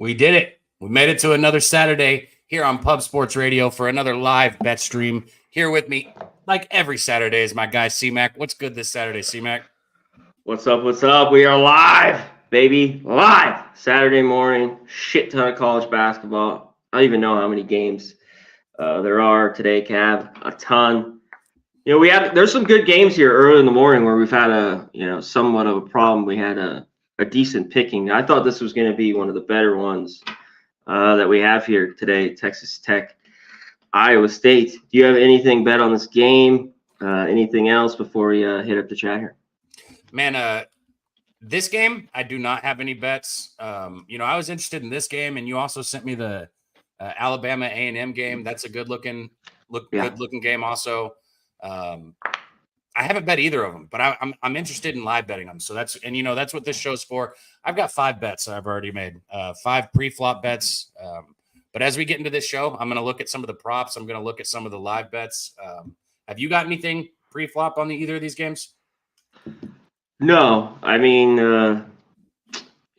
We did it. We made it to another Saturday here on Pub Sports Radio for another live bet stream. Here with me, like every Saturday, is my guy C-Mac. What's good this Saturday, C-Mac? What's up? What's up? We are live, baby. Live. Saturday morning. Shit ton of college basketball. I don't even know how many games there are today, Cab. A ton. You know, there's some good games here early in the morning where we've had somewhat of a problem. We had a decent picking. I thought this was going to be one of the better ones that we have here today. Texas Tech, Iowa State. Do you have anything bet on this game? Anything else before we hit up the chat here? Man, this game, I do not have any bets. I was interested in this game, and you also sent me the Alabama A&M game. That's a good-looking game also. I haven't bet either of them, but I'm interested in live betting them. So that's what this show's for. I've got 5 bets I've already made, 5 pre-flop bets. But as we get into this show, I'm going to look at some of the props. I'm going to look at some of the live bets. Have you got anything pre-flop on either of these games? No, I mean,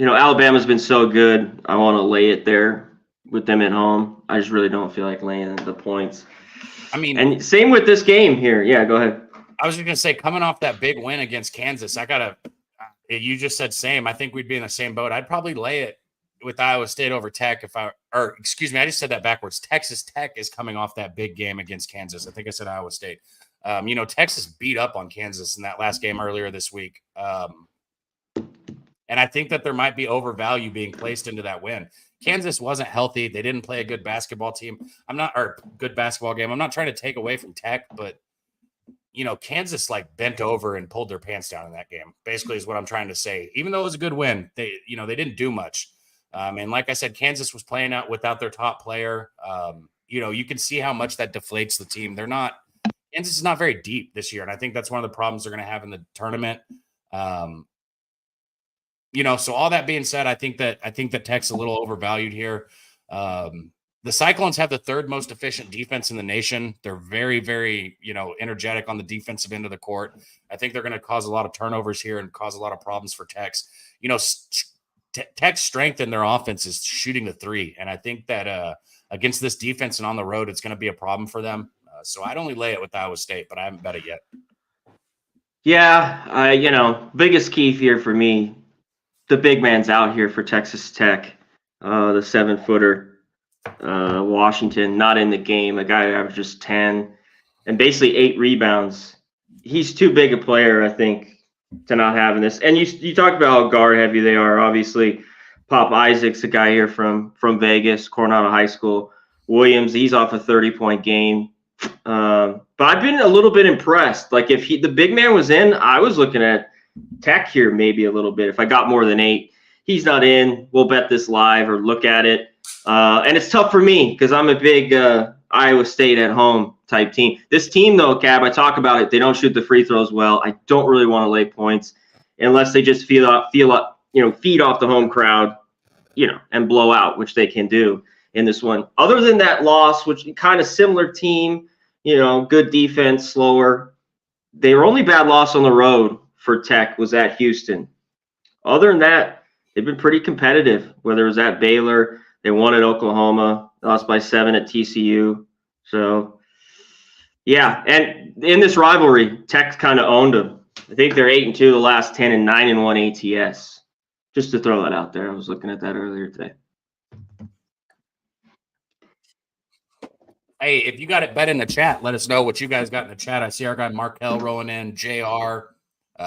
Alabama's been so good. I want to lay it there with them at home. I just really don't feel like laying the points. I mean, and same with this game here. Yeah, go ahead. I was just going to say, coming off that big win against Kansas, you just said same. I think we'd be in the same boat. I'd probably lay it with Iowa State over Tech I just said that backwards. Texas Tech is coming off that big game against Kansas. I think I said Iowa State. Texas beat up on Kansas in that last game earlier this week. And I think that there might be overvalue being placed into that win. Kansas wasn't healthy. They didn't play a good basketball team. Good basketball game. I'm not trying to take away from Tech, but Kansas bent over and pulled their pants down in that game, basically is what I'm trying to say. Even though it was a good win, they didn't do much. And like I said, Kansas was playing out without their top player. You can see how much that deflates the team. Kansas is not very deep this year, and I think that's one of the problems they're going to have in the tournament. So all that being said, I think that Tech's a little overvalued here. The Cyclones have the 3rd most efficient defense in the nation. They're very, very, energetic on the defensive end of the court. I think they're going to cause a lot of turnovers here and cause a lot of problems for Tech's. Tech's strength in their offense is shooting the 3, and I think that against this defense and on the road, it's going to be a problem for them. So I'd only lay it with Iowa State, but I haven't bet it yet. Yeah, biggest key here for me, the big man's out here for Texas Tech, the 7-footer, Washington, not in the game. A guy who averages 10 and basically 8 rebounds. He's too big a player, I think, to not have in this. And you talked about how guard heavy they are. Obviously, Pop Isaac's a guy here from Vegas, Coronado High School. Williams, he's off a 30-point game. But I've been a little bit impressed. If the big man was in, I was looking at Tech here maybe a little bit. If I got more than 8, he's not in. We'll bet this live or look at it. And it's tough for me because I'm a big Iowa State at home type team. This team, though, Cab, I talk about it. They don't shoot the free throws well. I don't really want to lay points unless they just feed off the home crowd, and blow out, which they can do in this one. Other than that loss, which kind of similar team, good defense, slower. Their only bad loss on the road for Tech was at Houston. Other than that, they've been pretty competitive, whether it was at Baylor, they won at Oklahoma, lost by 7 at TCU. So, yeah, and in this rivalry, Tech's kind of owned them. I think they're 8-2 the last 10 and 9-1 ATS. Just to throw that out there. I was looking at that earlier today. Hey, if you got it bet in the chat, let us know what you guys got in the chat. I see our guy Markel rolling in, JR,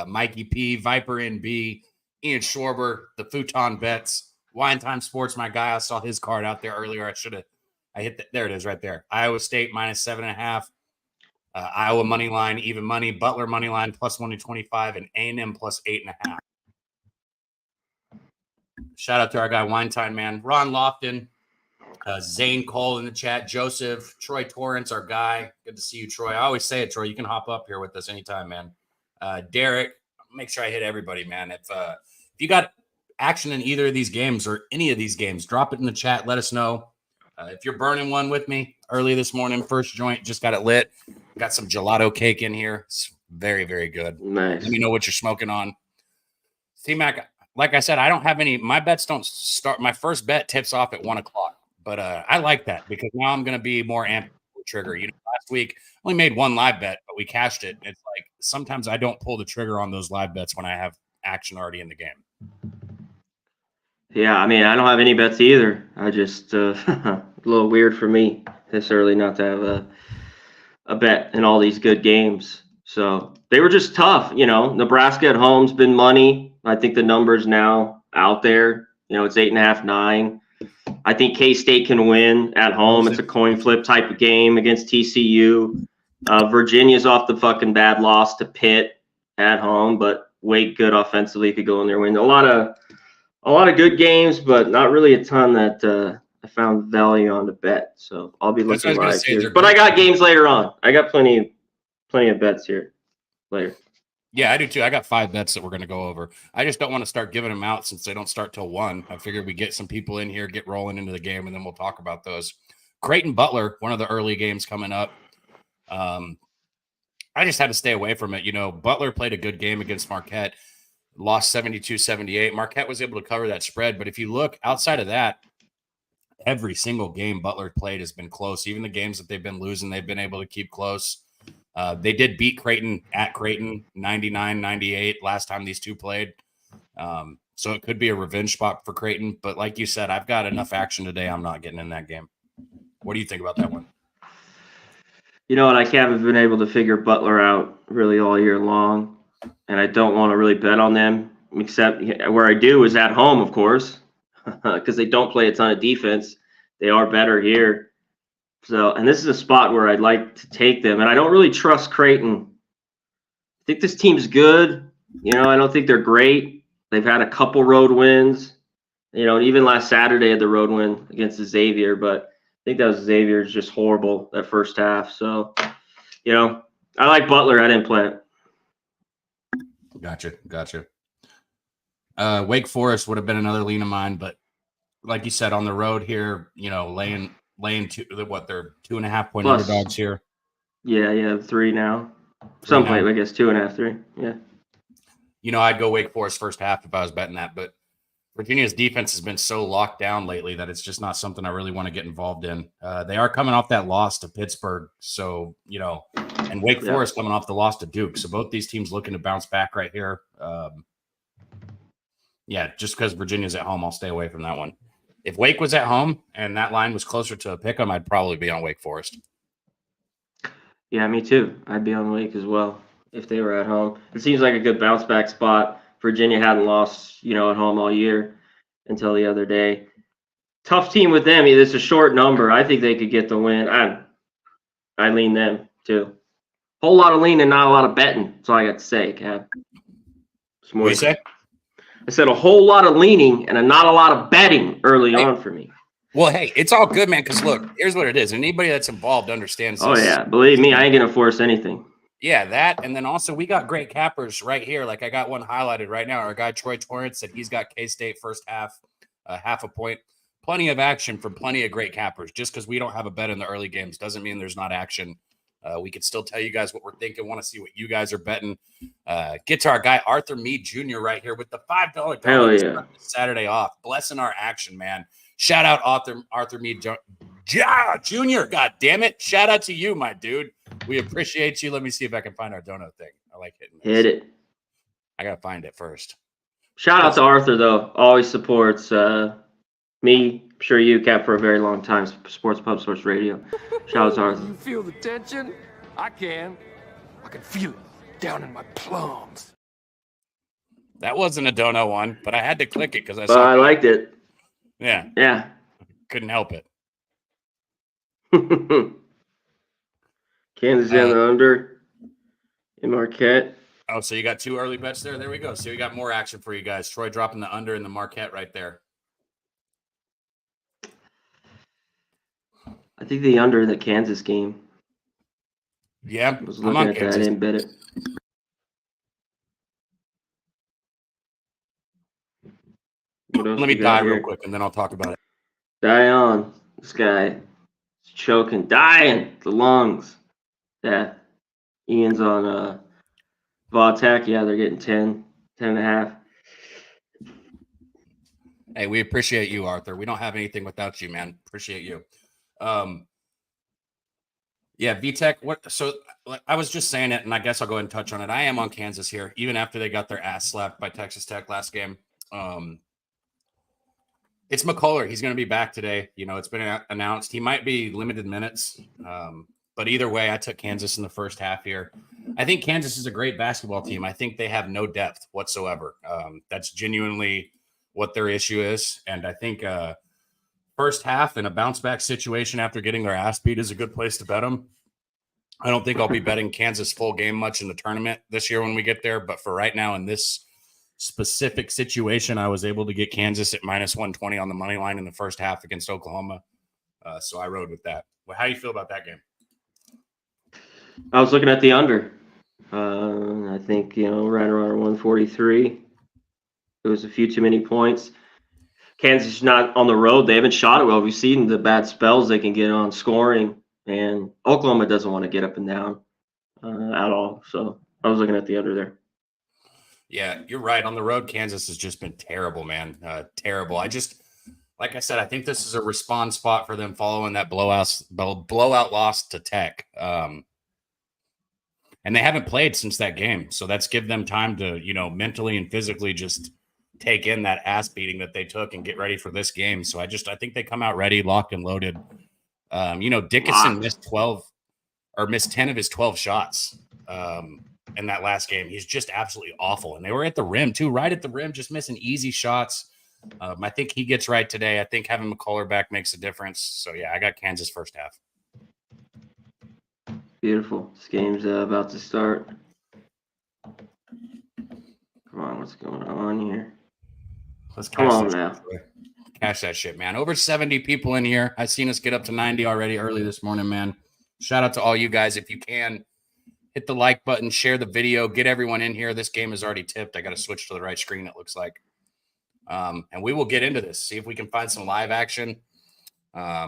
Mikey P, Viper NB, Ian Schwarber, the Futon Bets, Wine Time Sports, my guy. I saw his card out there earlier. I hit that. There it is right there. Iowa State -7.5. Iowa money line, even money. Butler money line +125 and A&M +8.5. Shout out to our guy Wine Time, man. Ron Lofton. Zane Cole in the chat, Joseph, Troy Torrance, our guy. Good to see you, Troy. I always say it, Troy. You can hop up here with us anytime, man. Derek, make sure I hit everybody, man. If you got action in either of these games or any of these games, drop it in the chat. Let us know. If you're burning one with me early this morning, first joint, just got it lit. Got some gelato cake in here. It's very, very good. Nice. Let me know what you're smoking on. C-Mac, like I said, I don't have any. My bets don't start. My first bet tips off at 1 o'clock, but I like that because now I'm going to be more amped to trigger. Last week I only made one live bet, but we cashed it. It's like sometimes I don't pull the trigger on those live bets when I have action already in the game. Yeah, I mean, I don't have any bets either. I just a little weird for me this early not to have a bet in all these good games. So they were just tough. Nebraska at home's been money. I think the number's now out there. It's 8.5, 9. I think K-State can win at home. It's a coin flip type of game against TCU. Virginia's off the fucking bad loss to Pitt at home, but Wake good offensively could go in there and win. A lot of good games, but not really a ton that I found value on the bet. So I'll be looking live here. But I got games later on. I got plenty of bets here later. Yeah, I do too. I got 5 bets that we're going to go over. I just don't want to start giving them out since they don't start till 1. I figured we get some people in here, get rolling into the game, and then we'll talk about those. Creighton Butler, one of the early games coming up. I just had to stay away from it. Butler played a good game against Marquette, lost 72-78. Marquette was able to cover that spread, but if you look outside of that, every single game Butler played has been close. Even the games that they've been losing, they've been able to keep close. They did beat Creighton at Creighton 99-98 last time these two played. So it could be a revenge spot for Creighton. But like you said, I've got enough action today. I'm not getting in that game. What do you think about that one? I haven't been able to figure Butler out really all year long. And I don't want to really bet on them, except where I do is at home, of course, because they don't play a ton of defense. They are better here. So, and this is a spot where I'd like to take them. And I don't really trust Creighton. I think this team's good. I don't think they're great. They've had a couple road wins. Even last Saturday had the road win against Xavier, but I think that was Xavier's just horrible that first half. So, I like Butler. I didn't play it. Gotcha. Wake Forest would have been another lean of mine, but like you said, on the road here, laying they're 2.5 point Plus, underdogs here. Yeah, 3 now. Some play, I guess 2.5, 3. Yeah. I'd go Wake Forest first half if I was betting that, but Virginia's defense has been so locked down lately that it's just not something I really want to get involved in. They are coming off that loss to Pittsburgh, so and Wake Forest coming off the loss to Duke, so both these teams looking to bounce back right here. Just because Virginia's at home, I'll stay away from that one. If Wake was at home and that line was closer to a pick 'em, I'd probably be on Wake Forest. Yeah, me too. I'd be on Wake as well if they were at home. It seems like a good bounce back spot. Virginia hadn't lost, at home all year until the other day. Tough team with them. It's a short number. I think they could get the win. I lean them too. Whole lot of leaning, not a lot of betting. That's all I got to say, Cab. What do you say? I said a whole lot of leaning and not a lot of betting early on for me. Well, hey, it's all good, man, because look, here's what it is. Anybody that's involved understands this. Oh, yeah. Believe me, I ain't going to force anything. Yeah, that. And then also we got great cappers right here. Like I got one highlighted right now. Our guy Troy Torrance said he's got K-State first half, half a point. Plenty of action from plenty of great cappers. Just because we don't have a bet in the early games doesn't mean there's not action. We can still tell you guys what we're thinking. Want to see what you guys are betting. Get to our guy Arthur Mead Jr. right here with the $5 Hell Saturday off. Blessing our action, man. Shout out Arthur Mead Jr. God damn it. Shout out to you, my dude. We appreciate you. Let me see if I can find our donut thing. I like hitting this. Hit it. I got to find it first. Shout out to Arthur, though. Always supports me. I'm sure you, Cap, for a very long time. Sports Pub Source Radio. Shout out to Arthur. You feel the tension? I can. I can feel it down in my plums. That wasn't a donut one, but I had to click it because I saw I liked it. Yeah. Yeah. Couldn't help it. Kansas in the under in Marquette. Oh, so you got 2 early bets there? There we go. So we got more action for you guys. Troy dropping the under in the Marquette right there. I think the under in the Kansas game. Yeah. I was looking at that. I didn't bet it. Let me die real quick, and then I'll talk about it. Die on. This guy is choking. Dying. The lungs. Yeah. Ian's on Vautech. Yeah, they're getting 10.5. Hey, we appreciate you, Arthur. We don't have anything without you, man. Appreciate you. Yeah, VTech. What? So I was just saying it, and I guess I'll go ahead and touch on it. I am on Kansas here, even after they got their ass slapped by Texas Tech last game. It's McCullough. He's going to be back today. It's been announced. He might be limited minutes. But either way, I took Kansas in the first half here. I think Kansas is a great basketball team. I think they have no depth whatsoever. That's genuinely what their issue is. And I think first half in a bounce back situation after getting their ass beat is a good place to bet them. I don't think I'll be betting Kansas full game much in the tournament this year when we get there. But for right now, in this specific situation, I was able to get Kansas at minus 120 on the money line in the first half against Oklahoma. So I rode with that. Well, how do you feel about that game? I was looking at the under. I think, right around 143. It was a few too many points. Kansas is not on the road. They haven't shot it well. We've seen the bad spells they can get on scoring. And Oklahoma doesn't want to get up and down at all. So I was looking at the under there. Yeah, you're right. On the road, Kansas has just been terrible, man. Terrible. Like I said, I think this is a respawn spot for them following that blowout loss to Tech. And they haven't played since that game. So that's give them time to, mentally and physically just take in that ass beating that they took and get ready for this game. So I think they come out ready, locked and loaded. Dickinson missed 10 of his 12 shots in that last game. He's just absolutely awful. And they were at the rim too, right at the rim, just missing easy shots. I think he gets right today. I think having McCullough back makes a difference. So yeah, I got Kansas first half. Beautiful. This game's about to start. Come on, what's going on here? Let's come on now. Cash that shit, man. Over 70 people in here. I've seen us get up to 90 already early this morning, man. Shout out to all you guys. If you can, hit the like button, share the video, get everyone in here. This game is already tipped. I got to switch to the right screen, it looks like. And we will get into this, see if we can find some live action. I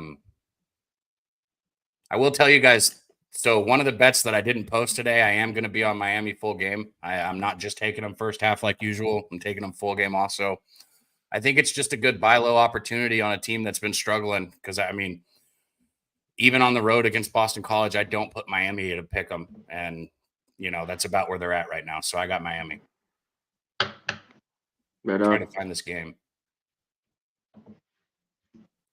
will tell you guys, so one of the bets that I didn't post today, I am going to be on Miami full game. I'm not just taking them first half like usual. I'm taking them full game also. I think it's just a good buy low opportunity on a team that's been struggling because, even on the road against Boston College, I don't put Miami to pick them. And, that's about where they're at right now. So I got Miami. Trying to find this game.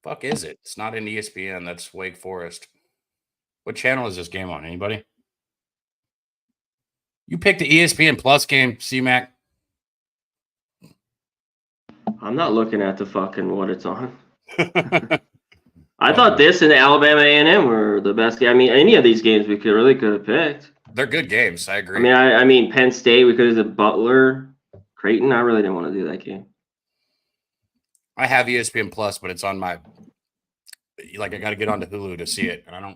Fuck is it? It's not in ESPN. That's Wake Forest. What channel is this game on? Anybody? You picked the ESPN Plus game, C-Mac. I'm not looking at the fucking what it's on. I thought this and Alabama A&M were the best game. Any of these games we could have picked. They're good games. I agree. I mean, Penn State, we could have said Butler, Creighton. I really didn't want to do that game. I have ESPN Plus, but it's on my I got to get onto Hulu to see it, and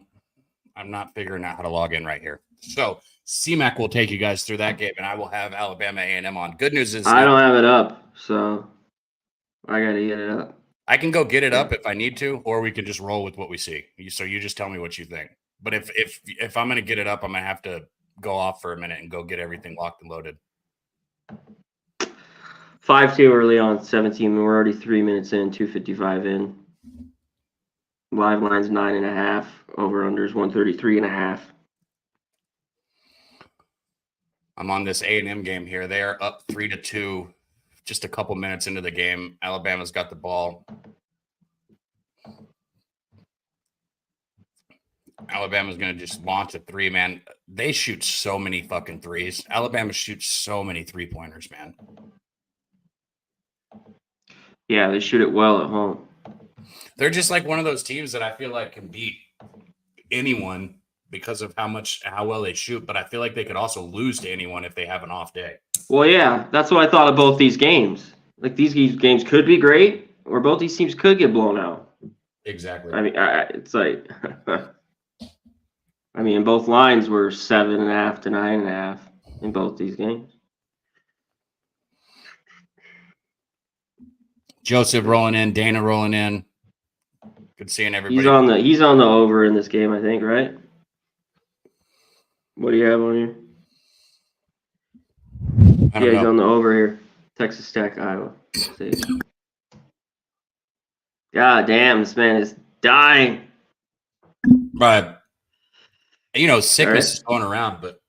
I'm not figuring out how to log in right here. So C-Mac will take you guys through that game, and I will have Alabama A&M on. Good news is I don't have it up, so I got to get it up. I can go get it up if I need to, or we can just roll with what we see. So you just tell me what you think. But if I'm going to get it up, I'm going to have to go off for a minute and go get everything locked and loaded. 5-2 early on 17. We're already 3 minutes in, 2:55 in. Live line's 9.5. Over unders 133.5. I'm on this A&M game here. They are up 3-2. Just a couple minutes into the game. Alabama's got the ball. Alabama's going to just launch a three, man. They shoot so many fucking threes. Alabama shoots so many three-pointers, man. Yeah, they shoot it well at home. They're just like one of those teams that I feel like can beat anyone because of how well they shoot, but I feel like they could also lose to anyone if they have an off day. Well, yeah, that's what I thought of both these games. Like, these games could be great, or both these teams could get blown out. Exactly. It's like, both lines were 7.5 to 9.5 in both these games. Joseph rolling in, Dana rolling in. Good seeing everybody. He's on the over in this game, I think, right? What do you have on here? I don't know. He's on the over here. Texas Tech, Iowa State. God damn, this man is dying. But All sickness right. is going around, but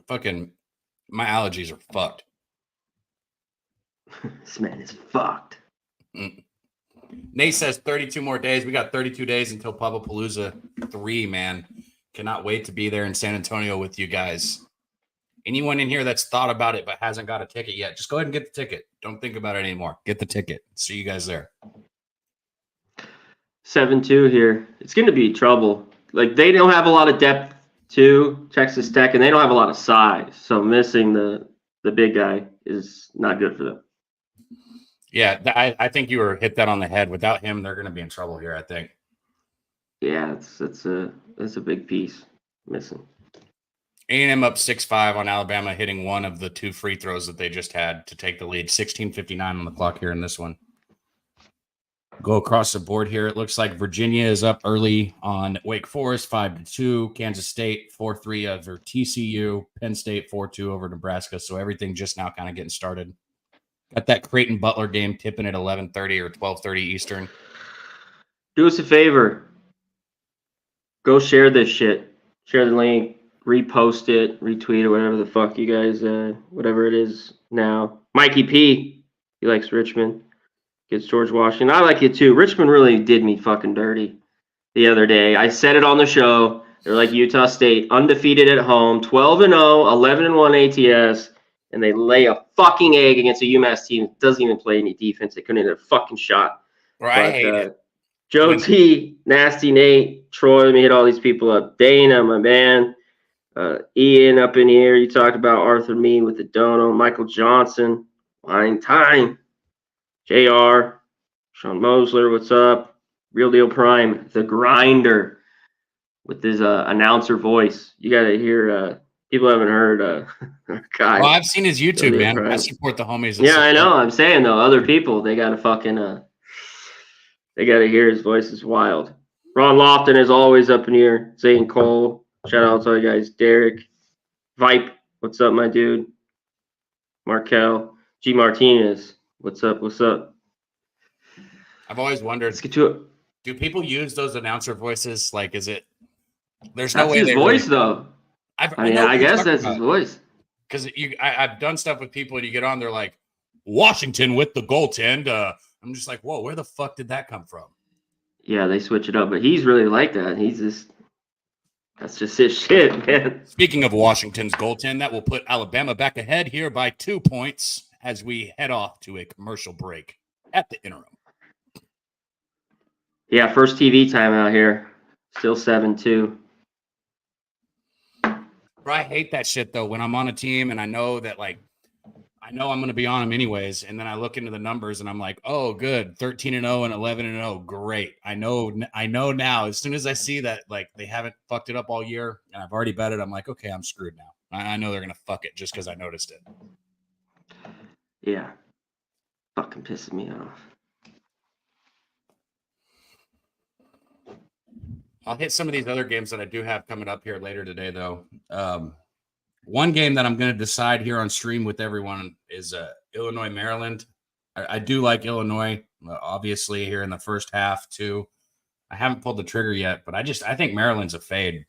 fucking my allergies are fucked. This man is fucked. Nate says 32 more days. We got 32 days until Palooza 3, man. Cannot wait to be there in San Antonio with you guys. Anyone in here that's thought about it but hasn't got a ticket yet, just go ahead and get the ticket. Don't think about it anymore. Get the ticket. See you guys there. 7-2 here. It's going to be trouble. Like, they don't have a lot of depth too, Texas Tech, and they don't have a lot of size. So missing the big guy is not good for them. Yeah, I think you were hit that on the head. Without him, they're going to be in trouble here, I think. Yeah, that's a big piece missing. A&M up 6-5 on Alabama, hitting one of the 2 free throws that they just had to take the lead. 16:59 on the clock here in this one. Go across the board here. It looks like Virginia is up early on Wake Forest, 5-2. Kansas State 4-3 over TCU. Penn State 4-2 over Nebraska. So everything just now kind of getting started. Got that Creighton Butler game tipping at 11:30 or 12:30 Eastern. Do us a favor. Go share this shit. Share the link. Repost it. Retweet it. Whatever the fuck you guys, whatever it is now. Mikey P. He likes Richmond. Gets George Washington. I like it too. Richmond really did me fucking dirty the other day. I said it on the show. They're like Utah State, undefeated at home, 12-0, 11-1 ATS, and they lay a fucking egg against a UMass team that doesn't even play any defense. They couldn't hit a fucking shot. Well, I hate it. Joe T, Nasty Nate, Troy, let me hit all these people up. Dana, my man. Ian up in here. You talked about Arthur Mead with the dono. Michael Johnson. Wine Time. JR, Sean Mosler, what's up? Real Deal Prime, the grinder with his announcer voice. You got to hear, people haven't heard our guy. Well, I've seen his YouTube, man. Prime. I support the homies. Yeah, I know. I'm saying, though, other people, they got to fucking, they got to hear his voice is wild. Ron Lofton is always up in here. Zane Cole, shout out to all you guys. Derek, Vipe, what's up, my dude? Markel, G. Martinez. What's up? What's up? I've always wondered. Let's get to it. Do people use those announcer voices? Like, is it? There's that's no way his they voice, really, though. I guess that's his voice. Because I've done stuff with people, and you get on, they're like, Washington with the goaltend. I'm just like, whoa, where the fuck did that come from? Yeah, they switch it up, but he's really like that. That's just his shit, man. Speaking of Washington's goaltend, that will put Alabama back ahead here by 2 points as we head off to a commercial break at the interim. Yeah, first TV time out here. Still 7-2. I hate that shit, though, when I'm on a team and I know that, like, I know I'm going to be on them anyways, and then I look into the numbers and I'm like, oh, good, 13-0 and 11-0, great. I know now. As soon as I see that, like, they haven't fucked it up all year, and I've already bet it, I'm like, okay, I'm screwed now. I know they're going to fuck it just because I noticed it. Yeah. Fucking pissing me off. I'll hit some of these other games that I do have coming up here later today, though. One game that I'm going to decide here on stream with everyone is Illinois, Maryland. I do like Illinois, obviously, here in the first half, too. I haven't pulled the trigger yet, but I think Maryland's a fade.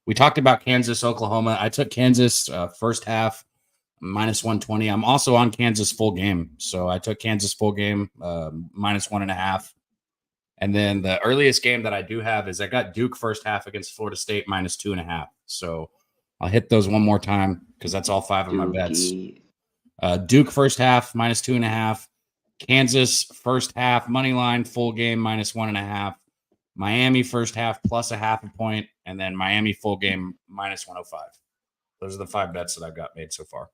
We talked about Kansas, Oklahoma. I took Kansas first half, -120. I'm also on Kansas full game. So I took Kansas full game, -1.5. And then the earliest game that I do have is I got Duke first half against Florida State -2.5. So I'll hit those one more time because that's all 5 of my bets. Duke first half -2.5. Kansas first half money line full game -1.5. Miami first half plus 0.5 point, and then Miami full game -105. Those are the 5 bets that I've got made so far.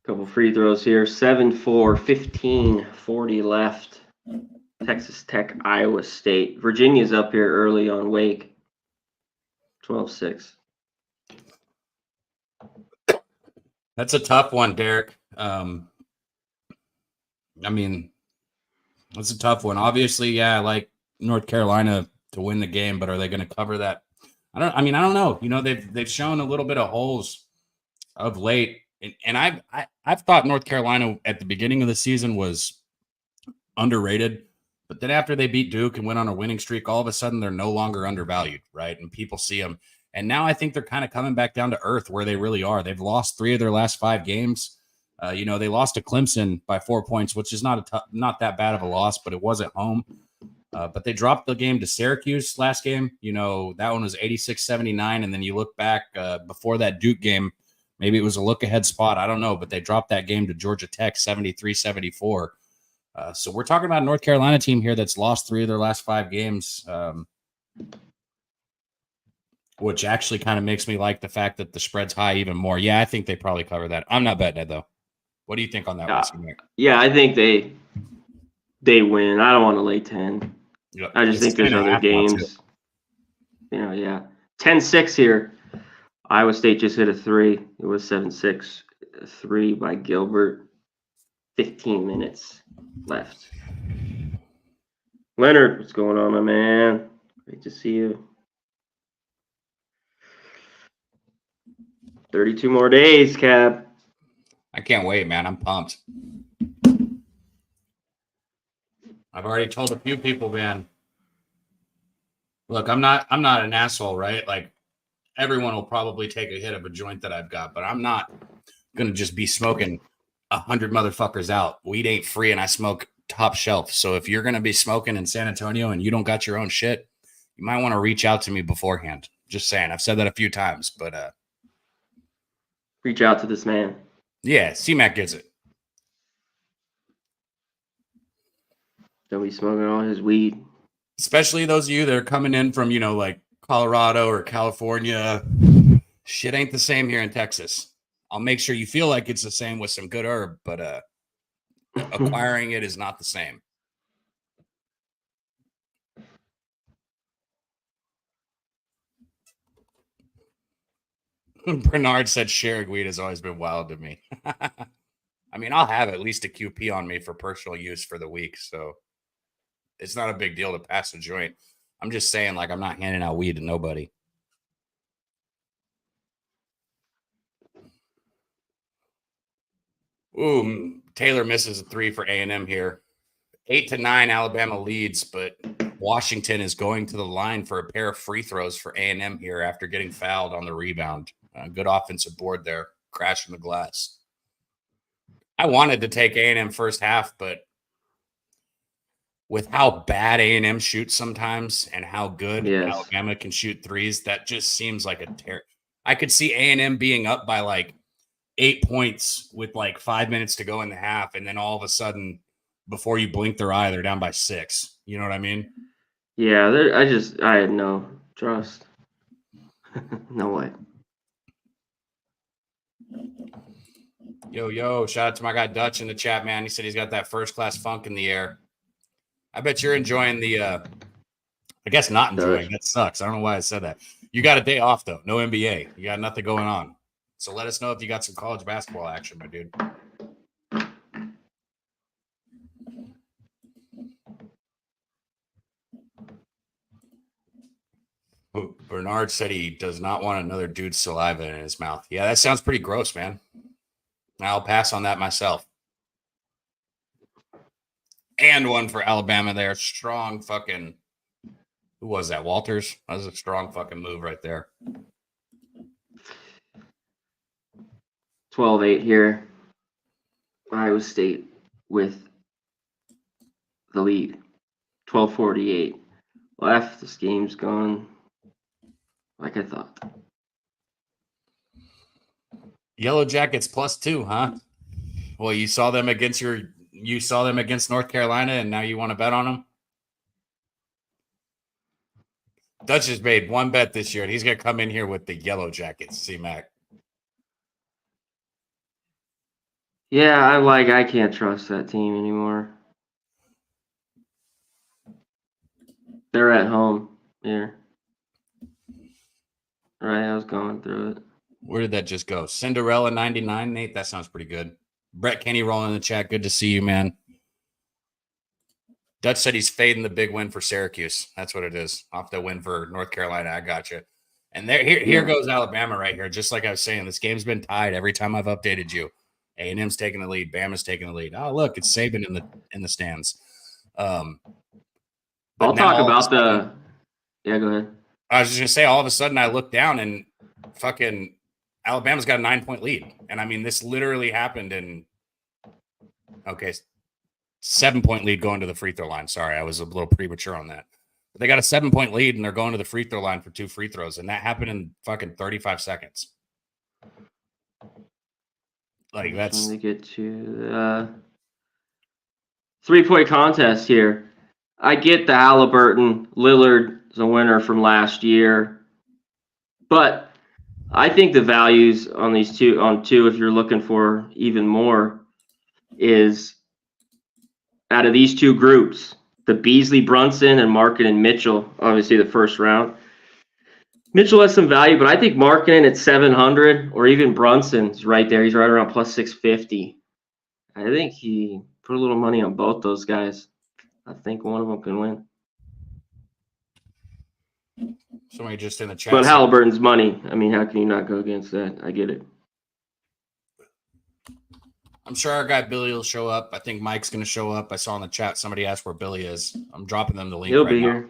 Couple free throws here. 7-4, 15:40 left. Texas Tech, Iowa State. Virginia's up here early on Wake. 12-6. That's a tough one, Derek. I mean, that's a tough one. Obviously, yeah, I like North Carolina to win the game, but are they going to cover that? I don't know. You know, they've shown a little bit of holes of late. and I've thought North Carolina at the beginning of the season was underrated, but then after they beat Duke and went on a winning streak, all of a sudden they're no longer undervalued, right? And people see them. And now I think they're kind of coming back down to earth where they really are. They've lost 3 of their last 5 games. They lost to Clemson by 4 points, which is not that bad of a loss, but it was at home. But they dropped the game to Syracuse last game. That one was 86-79. And then you look back before that Duke game, maybe it was a look-ahead spot. I don't know, but they dropped that game to Georgia Tech 73-74. So we're talking about a North Carolina team here that's lost 3 of their last 5 games, which actually kind of makes me like the fact that the spread's high even more. Yeah, I think they probably cover that. I'm not betting it, though. What do you think on that one? Yeah, I think they win. I don't want to lay 10. Yep. I just think there's other games. 10-6 here. Iowa State just hit a 3. It was 7-6. 3 by Gilbert. 15 minutes left. Leonard, what's going on, my man? Great to see you. 32 more days, Cab. I can't wait, man. I'm pumped. I've already told a few people, man. Look, I'm not an asshole, right? Like, everyone will probably take a hit of a joint that I've got, but I'm not gonna just be smoking 100 motherfuckers out. Weed ain't free, and I smoke top shelf. So if you're gonna be smoking in San Antonio and you don't got your own shit, you might want to reach out to me beforehand. Just saying. I've said that a few times, but reach out to this man. Yeah, C-Mac gets it. Don't be smoking all his weed. Especially those of you that are coming in from, like Colorado or California. Shit ain't the same here in Texas. I'll make sure you feel like it's the same with some good herb, but acquiring it is not the same. Bernard said sharing weed has always been wild to me. I mean, I'll have at least a QP on me for personal use for the week, so it's not a big deal to pass a joint. I'm just saying, like, I'm not handing out weed to nobody. Ooh, Taylor misses a 3 for A&M here. 8-9, Alabama leads, but Washington is going to the line for a pair of free throws for A&M here after getting fouled on the rebound. Good offensive board there, crashing the glass. I wanted to take A&M first half, but with how bad A&M shoots sometimes and how good Alabama can shoot threes, that just seems like a terror. I could see A&M being up by like 8 points with like 5 minutes to go in the half, and then all of a sudden, before you blink their eye, they're down by 6. You know what I mean? Yeah, I had no trust. No way. Yo, shout out to my guy Dutch in the chat, man. He said he's got that first-class funk in the air. I bet you're enjoying the I guess not enjoying. That sucks. I don't know why I said that. You got a day off, though. No NBA. You got nothing going on. So let us know if you got some college basketball action, my dude. Bernard said he does not want another dude's saliva in his mouth. Yeah, that sounds pretty gross, man. I'll pass on that myself. And one for Alabama there. Strong fucking... Who was that? Walters? That was a strong fucking move right there. 12-8 here. Iowa State with the lead. 12:48 left. This game's gone like I thought. Yellow Jackets +2, huh? Well, you saw them against North Carolina, and now you want to bet on them? Dutch has made one bet this year, and he's going to come in here with the Yellow Jackets, C-Mac. Yeah, I can't trust that team anymore. They're at home here. Right, I was going through it. Where did that just go? Cinderella 99, Nate? That sounds pretty good. Brett Kenny rolling in the chat. Good to see you, man. Dutch said he's fading the big win for Syracuse. That's what it is. Off the win for North Carolina. I got you. And here goes Alabama right here. Just like I was saying, this game's been tied every time I've updated you. A&M's taking the lead. Bama's taking the lead. Oh, look, it's Saban in the stands. But I'll now talk about the. Yeah, go ahead. I was just gonna say, all of a sudden, I look down and fucking Alabama's got a 9-point lead, and I mean, this literally happened in 7-point lead going to the free throw line. Sorry, I was a little premature on that. But they got a 7-point lead, and they're going to the free throw line for 2 free throws, and that happened in fucking 35 seconds. Like that's. Let me get to the 3-point contest here. I get the Halliburton. Lillard is a winner from last year, but I think the values on these two, if you're looking for even more, is out of these two groups, the Beasley, Brunson, and Markkanen Mitchell, obviously the first round. Mitchell has some value, but I think Markkanen at 700 or even Brunson's right there. He's right around plus 650. I think he put a little money on both those guys. I think one of them can win. Somebody just in the chat. But Halliburton's money. I mean, how can you not go against that? I get it. I'm sure our guy Billy will show up. I think Mike's going to show up. I saw in the chat somebody asked where Billy is. I'm dropping them the link. He'll be here.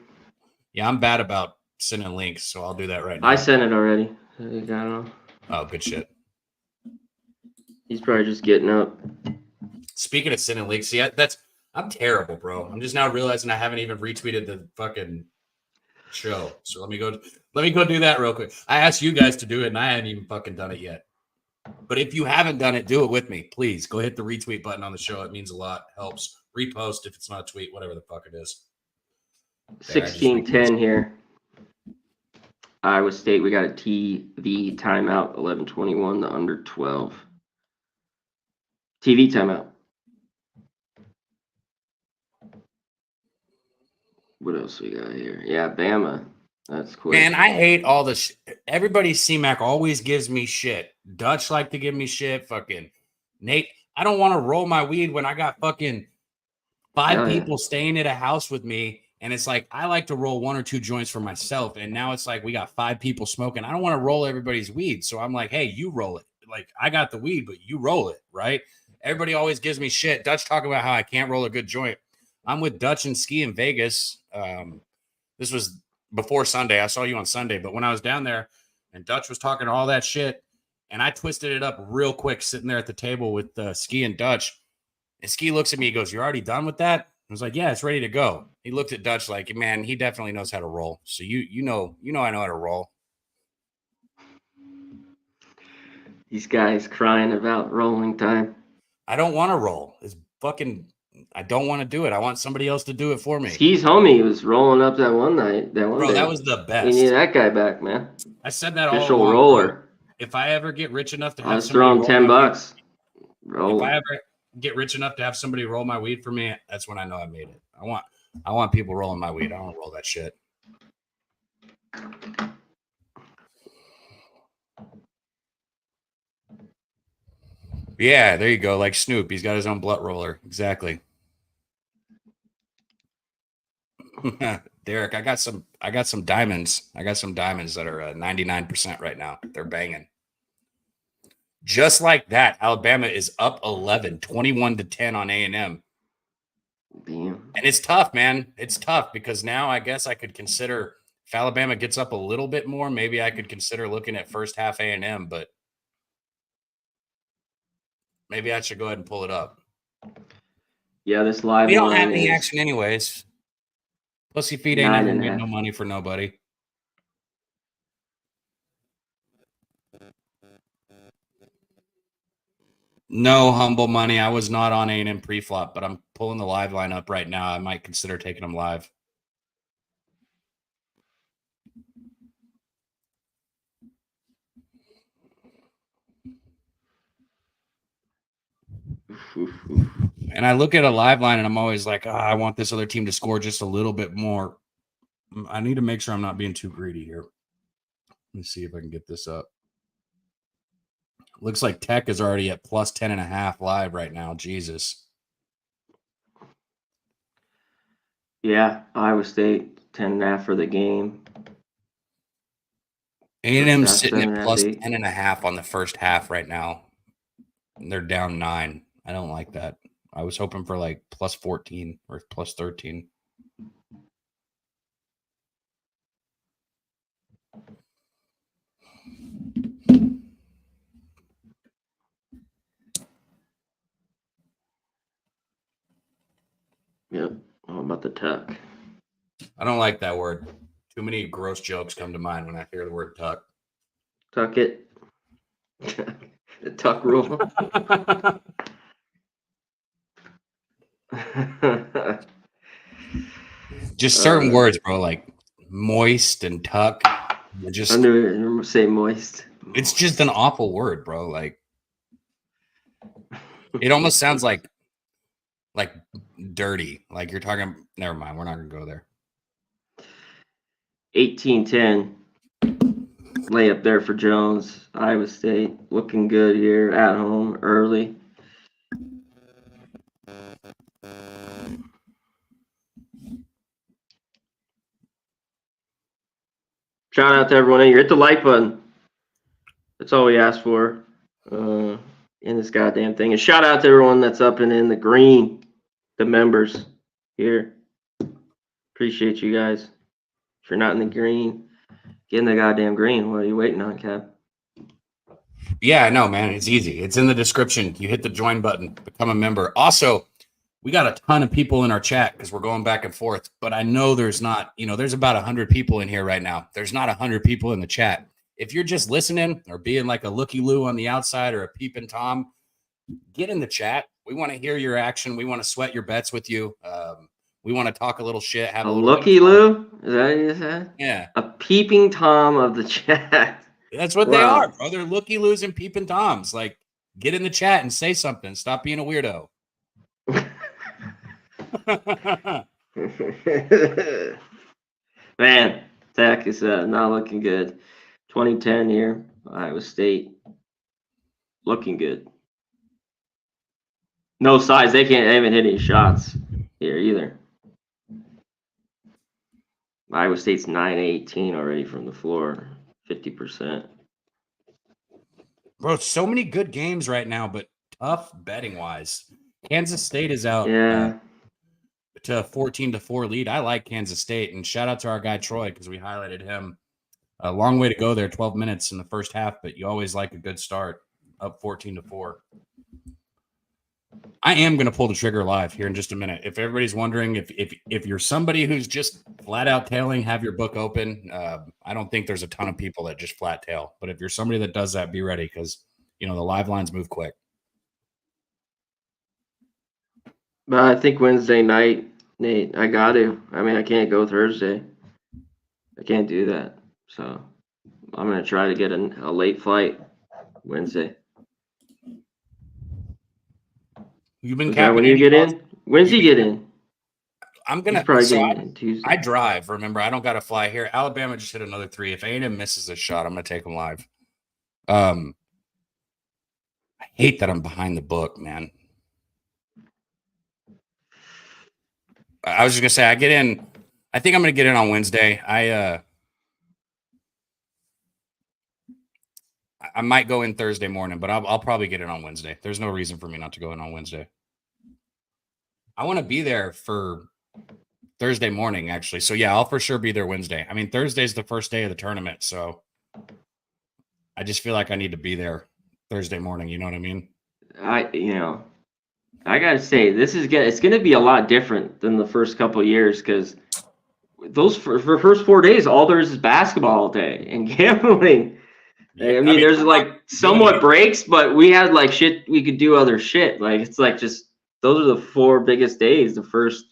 Yeah, I'm bad about sending links, so I'll do that right now. I sent it already. You got it all. Oh, good shit. He's probably just getting up. Speaking of sending links, see, I'm terrible, bro. I'm just now realizing I haven't even retweeted the fucking show. So let me go do that real quick. I asked you guys to do it, and I hadn't even fucking done it yet. But if you haven't done it, do it with me, please. Go hit the retweet button on the show. It means a lot. Helps. Repost if it's not a tweet, whatever the fuck it is. 16-10 here. Iowa State, we got a TV timeout, 11:21, the under 12. TV timeout. What else we got here? Yeah, Bama. That's quick. Man, I hate all this. Everybody, CMAC always gives me shit. Dutch like to give me shit. Fucking Nate. I don't want to roll my weed when I got fucking 5 people staying at a house with me. And it's like, I like to roll 1 or 2 joints for myself. And now it's like, we got 5 people smoking. I don't want to roll everybody's weed. So I'm like, hey, you roll it. Like, I got the weed, but you roll it, right? Everybody always gives me shit. Dutch talking about how I can't roll a good joint. I'm with Dutch and Ski in Vegas. This was before Sunday. I saw you on Sunday. But when I was down there and Dutch was talking all that shit, and I twisted it up real quick sitting there at the table with Ski and Dutch. And Ski looks at me, he goes, "You're already done with that?" I was like, "Yeah, it's ready to go." He looked at Dutch like, "Man, he definitely knows how to roll." So you know I know how to roll. These guys crying about rolling time. I don't want to roll. I don't want to do it. I want somebody else to do it for me. Ski's homie was rolling up that one night. Bro, day. That was the best. We need that guy back, man. I said that official all along, roller. bro. If I ever get rich enough to have I was throwing $10. If I ever get rich enough to have somebody roll my weed for me, that's when I know I made it. I want people rolling my weed. I don't roll that shit. Yeah, there you go. Like Snoop, he's got his own blunt roller. Exactly. Derek, I got some diamonds. I got some diamonds that are 99% right now. They're banging. Just like that, Alabama is up 11, 21-10 on A&M. Damn. And it's tough, man. It's tough because now I guess I could consider if Alabama gets up a little bit more, maybe I could consider looking at first half A&M, but maybe I should go ahead and pull it up. Yeah, this live we don't have any action anyways. Pussy feet ain't never made no money for nobody. No humble money. I was not on A&M pre-flop, but I'm pulling the live line up right now. I might consider taking them live. And I look at a live line and I'm always like, I want this other team to score just a little bit more. I need to make sure I'm not being too greedy here. Let me see if I can get this up. Looks like Tech is already at plus 10.5 live right now. Jesus. Yeah, Iowa State 10.5 for the game. A&M First half, sitting at 7.5, plus 8. 10.5 on the first half right now. And they're down 9. I don't like that. I was hoping for like plus 14 or plus 13. Yep. How about the tuck? I don't like that word. Too many gross jokes come to mind when I hear the word tuck. Tuck it. The tuck rule. Just certain words, bro, like moist and tuck. I knew it. Say moist. It's just an awful word, bro. Like it almost sounds like dirty. Like you're talking. Never mind. We're not gonna go there. 18-10. Layup there for Jones. Iowa State looking good here at home early. Shout out to everyone in here. Hit the like button. That's all we ask for in this goddamn thing. And shout out to everyone that's up and in the green, the members here. Appreciate you guys. If you're not in the green, get in the goddamn green. What are you waiting on, Cap? Yeah, no, man. It's easy. It's in the description. You hit the join button, become a member. Also, we got a ton of people in our chat because we're going back and forth. But I know there's not, there's about 100 people in here right now. There's not 100 people in the chat. If you're just listening or being like a looky-loo on the outside or a peeping Tom, get in the chat. We want to hear your action. We want to sweat your bets with you. We want to talk a little shit. Have a little looky-loo? Is that what you said? Yeah. A peeping Tom of the chat. That's what they are, bro. They're looky-loos and peeping Toms. Like, get in the chat and say something. Stop being a weirdo. Man, Tech is not looking good. 2010 here, Iowa State looking good. No size. They haven't hit any shots here either. Iowa State's 9-18 already from the floor, 50%. Bro, so many good games right now, but tough betting wise. Kansas State is out. Yeah. To a 14-4 lead. I like Kansas State, and shout out to our guy Troy because we highlighted him. A long way to go there, 12 minutes in the first half, but you always like a good start. Up 14-4. I am going to pull the trigger live here in just a minute. If everybody's wondering, if you're somebody who's just flat out tailing, have your book open. I don't think there's a ton of people that just flat tail, but if you're somebody that does that, be ready because the live lines move quick. But I think Wednesday night, Nate, I got to. I mean, I can't go Thursday. I can't do that. So I'm going to try to get a late flight Wednesday. You've been when you get in? When's he get in? I'm going to probably get in Tuesday. I drive. Remember, I don't got to fly here. Alabama just hit another 3. If A&M misses a shot, I'm going to take them live. I hate that I'm behind the book, man. I was just gonna say I get in. I think I'm gonna get in on Wednesday. I might go in Thursday morning, but I'll probably get in on Wednesday. There's no reason for me not to go in on Wednesday. I want to be there for Thursday morning, actually. So yeah, I'll for sure be there Wednesday. I mean, Thursday's the first day of the tournament, so I just feel like I need to be there Thursday morning. You know what I mean? I gotta say, it's gonna be a lot different than the first couple of years because those for first 4 days, all there is basketball all day and gambling. Yeah, I mean, there's like somewhat breaks, but we had like shit. We could do other shit. Like it's like just those are the 4 biggest days. The first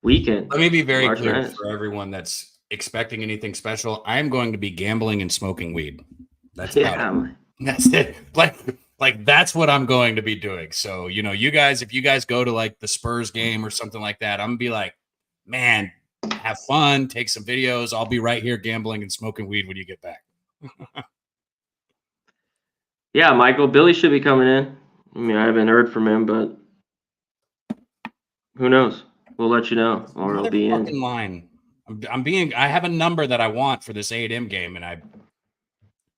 weekend. Let me be very clear for everyone that's expecting anything special. I'm going to be gambling and smoking weed. That's it. Like that's what I'm going to be doing. So, you guys, if you guys go to like the Spurs game or something like that, I'm gonna be like, man, have fun, take some videos. I'll be right here gambling and smoking weed when you get back. Yeah, Michael, Billy should be coming in. I mean, I haven't heard from him, but who knows? We'll let you know, or he'll be in line. I have a number that I want for this A&M game, and I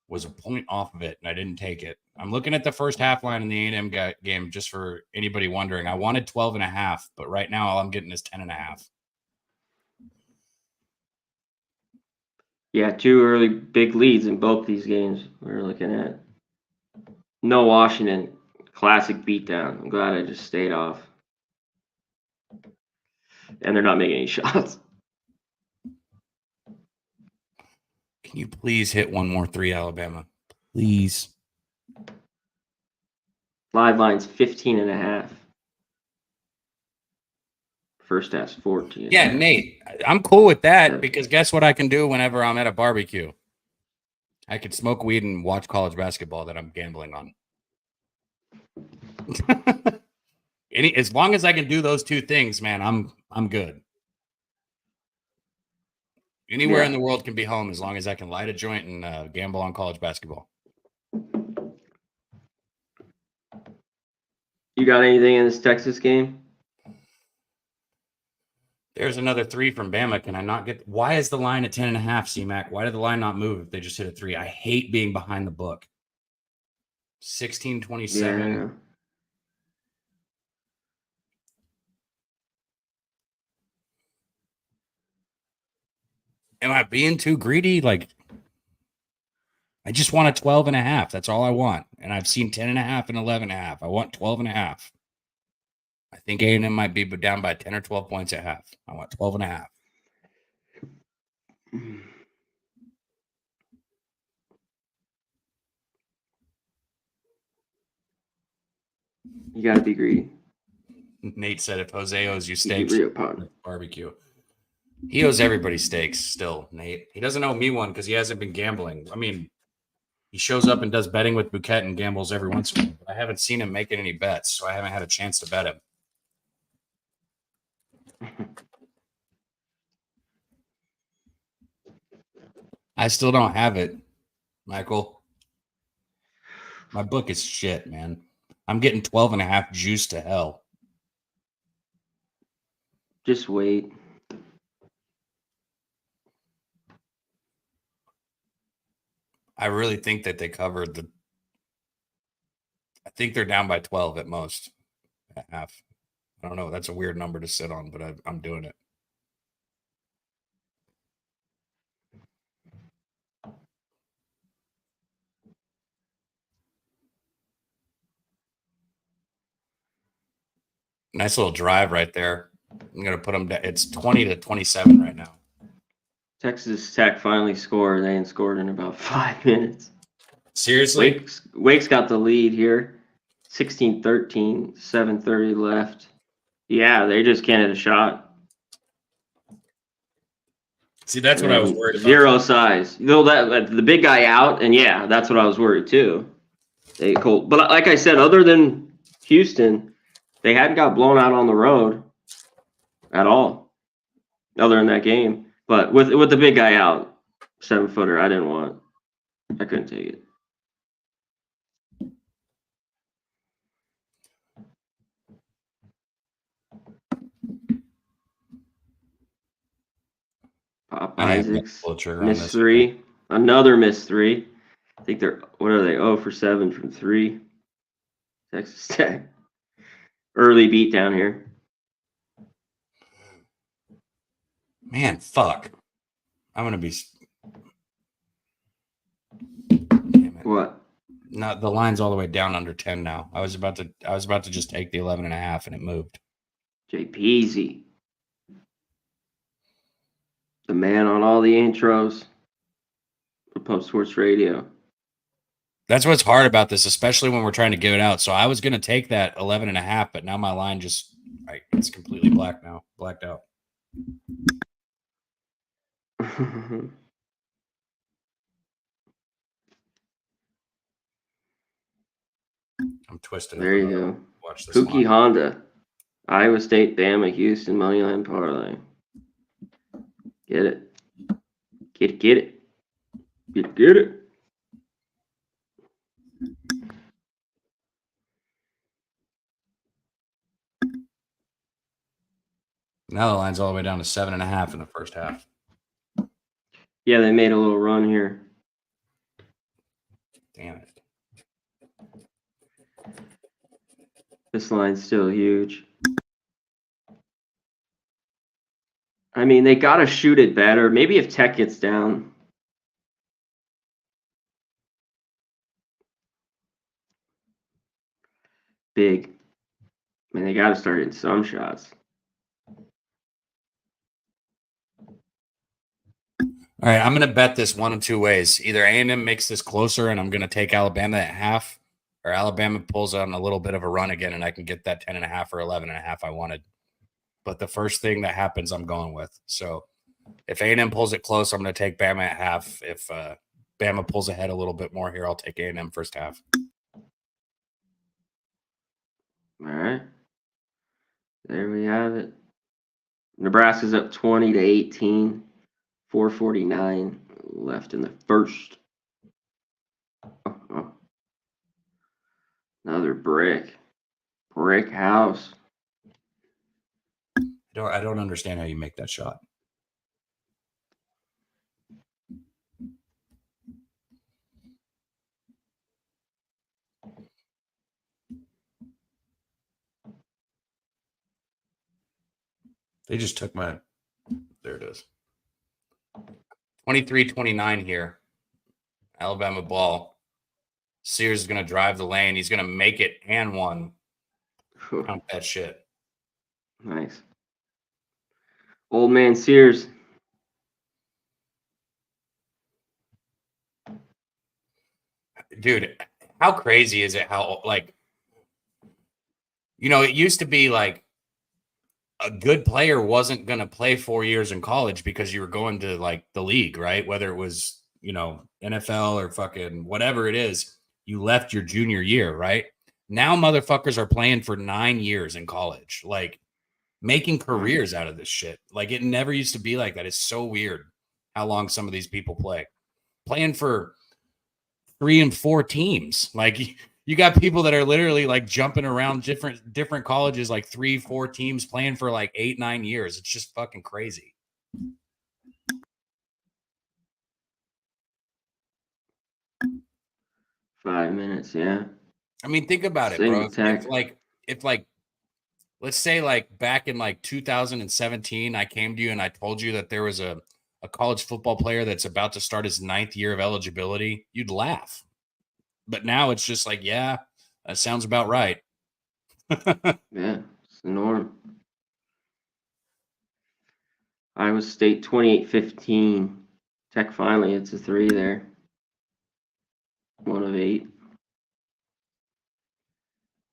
was a point off of it, and I didn't take it. I'm looking at the first half line in the A&M game, just for anybody wondering. I wanted 12.5, but right now all I'm getting is 10.5. Yeah, 2 early big leads in both these games we're looking at. No Washington. Classic beatdown. I'm glad I just stayed off. And they're not making any shots. Can you please hit one more 3, Alabama? Please. Live line's 15.5. First half's 14. Yeah, Nate, I'm cool with that because guess what I can do whenever I'm at a barbecue? I can smoke weed and watch college basketball that I'm gambling on. As long as I can do those 2 things, man, I'm good. Anywhere in the world can be home as long as I can light a joint and gamble on college basketball. You got anything in this Texas game? There's another 3 from Bama. Can I not get? Why is the line at 10.5, C-Mac? Why did the line not move if they just hit a 3? I hate being behind the book. 16-27. Yeah. Am I being too greedy? Like, I just want a 12.5. That's all I want. And I've seen 10.5 and 11.5. I want 12.5. I think A&M might be down by 10 or 12 points at half. I want 12.5. You got to be greedy. Nate said if Jose owes you Keep steaks, it real, partner. barbecue. He owes everybody steaks still, Nate. He doesn't owe me one because he hasn't been gambling. I mean, he shows up and does betting with Bouquet and gambles every once in a while. But I haven't seen him making any bets, so I haven't had a chance to bet him. I still don't have it, Michael. My book is shit, man. I'm getting 12.5 juice to hell. Just wait. I really think that they covered the. I think they're down by 12 at most, at half. I don't know. That's a weird number to sit on, but I'm doing it. Nice little drive right there. I'm going to put them down. It's 20-27 right now. Texas Tech finally scored. They ain't scored in about 5 minutes. Seriously? Wake's got the lead here. 16-13, 7:30 left. Yeah, they just can't hit a shot. See, that's what I was worried about. Zero size. You know, that the big guy out, and yeah, that's what I was worried too. But like I said, other than Houston, they hadn't got blown out on the road at all, other than that game. But with the big guy out, 7-footer, I didn't want. I couldn't take it. Pop Isaacs, miss 3. Another miss 3. I think what are they? 0 for 7 from 3. Texas Tech. Early beat down here. Man, fuck. I'm going to be. Damn it. What? No, the line's all the way down under 10 now. I was about to just take the 11.5 and it moved. JPZ. The man on all the intros for Pub Sports Radio. That's what's hard about this, especially when we're trying to give it out. So I was going to take that 11.5, but now my line just it's completely blacked out. I'm twisting. There you go. Watch this. Pookie Honda. Iowa State, Bama, Houston, Moneyline Parlay. Get it. Get it. Get it. Now the line's all the way down to 7.5 in the first half. Yeah, they made a little run here. Damn it. This line's still huge. I mean, they got to shoot it better. Maybe if Tech gets down. Big. I mean, they got to start hitting some shots. All right, I'm going to bet this one of two ways. Either A&M makes this closer, and I'm going to take Alabama at half, or Alabama pulls on a little bit of a run again, and I can get that 10.5 or 11.5 I wanted. But the first thing that happens, I'm going with. So if A&M pulls it close, I'm going to take Bama at half. If Bama pulls ahead a little bit more here, I'll take A&M first half. All right. There we have it. Nebraska's up 20-18. 4:49 left in the first. Oh. Another brick house. I don't understand how you make that shot. They just took my – there it is. 23-29 here. Alabama ball. Sears is going to drive the lane. He's going to make it and one. Count that shit. Nice. Old man Sears. Dude, how crazy is it how, like, you know, it used to be like a good player wasn't going to play 4 years in college because you were going to, like, the league, right? Whether it was, you know, NFL or fucking whatever it is, you left your junior year, right? Now motherfuckers are playing for 9 years in college, like making careers out of this shit. Like, it never used to be like that. It's so weird how long some of these people play. Playing for 3 and 4 teams. Like, you got people that are literally like jumping around different colleges, like 3, 4 teams playing for like 8, 9 years. It's just fucking crazy. Five minutes, yeah. I mean, think about it, bro. If let's say like back in like 2017, I came to you and I told you that there was a college football player that's about to start his 9th year of eligibility, you'd laugh. But now it's just like, yeah, that sounds about right. Yeah, it's the norm. Iowa State 28-15. Tech finally hits a 3 there. 1 of 8.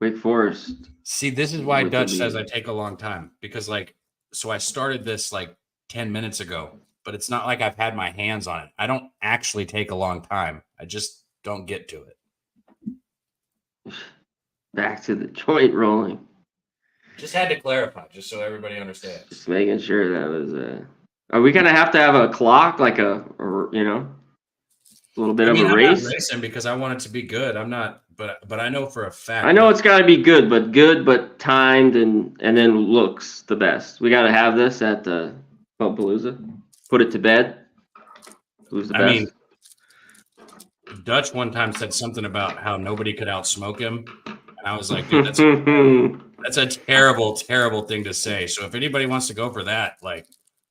Wake Forest. See, this is why with the Dutch says I lead. take a long time, because like, so I started this like 10 minutes ago, but it's not like I've had my hands on it. I don't actually take a long time. I just don't get to it. Back to the joint rolling. Just had to clarify, just so everybody understands. Just making sure that was Are we gonna have to have a clock, like a little bit of a race? I'm not racing because I want it to be good. I'm not, but I know for a fact. I know it's got to be good, but timed and then looks the best. We got to have this at the Palooza. Put it to bed. Who's the best? mean, Dutch one time said something about how nobody could outsmoke him, and I was like, dude, that's a terrible, terrible thing to say. So if anybody wants to go for that, like,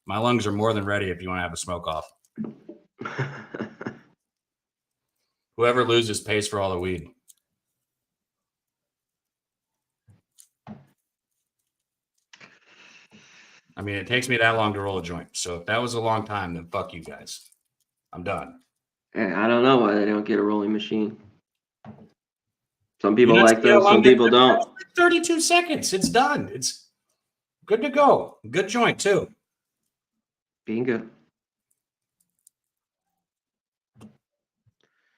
my lungs are more than ready if you want to have a smoke off. Whoever loses pays for all the weed. I mean, it takes me that long to roll a joint. So if that was a long time, then fuck you guys. I'm done. I don't know why they don't get a rolling machine. Some people like those, some people don't. 32 seconds. It's done. It's good to go. Good joint, too. Bingo.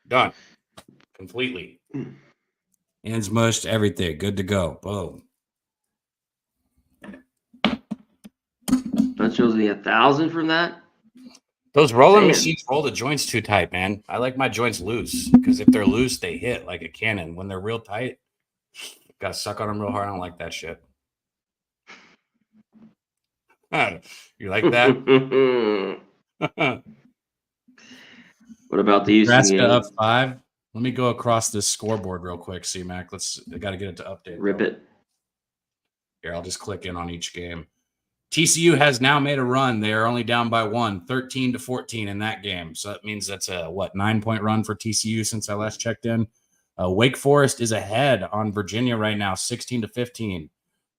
Done. Completely. Hands mushed, everything. Good to go. Boom. That shows me 1,000 from that. Those rolling machines roll the joints too tight, man. I like my joints loose because if they're loose, they hit like a cannon. When they're real tight, got to suck on them real hard. I don't like that shit. You like that? What about the Houston Nebraska game? up 5. Let me go across this scoreboard real quick, C-Mac. I got to get it to update. Rip it. Here, I'll just click in on each game. TCU has now made a run. They are only down by 1, 13-14 in that game. So that means that's a, 9-point run for TCU since I last checked in. Wake Forest is ahead on Virginia right now, 16-15.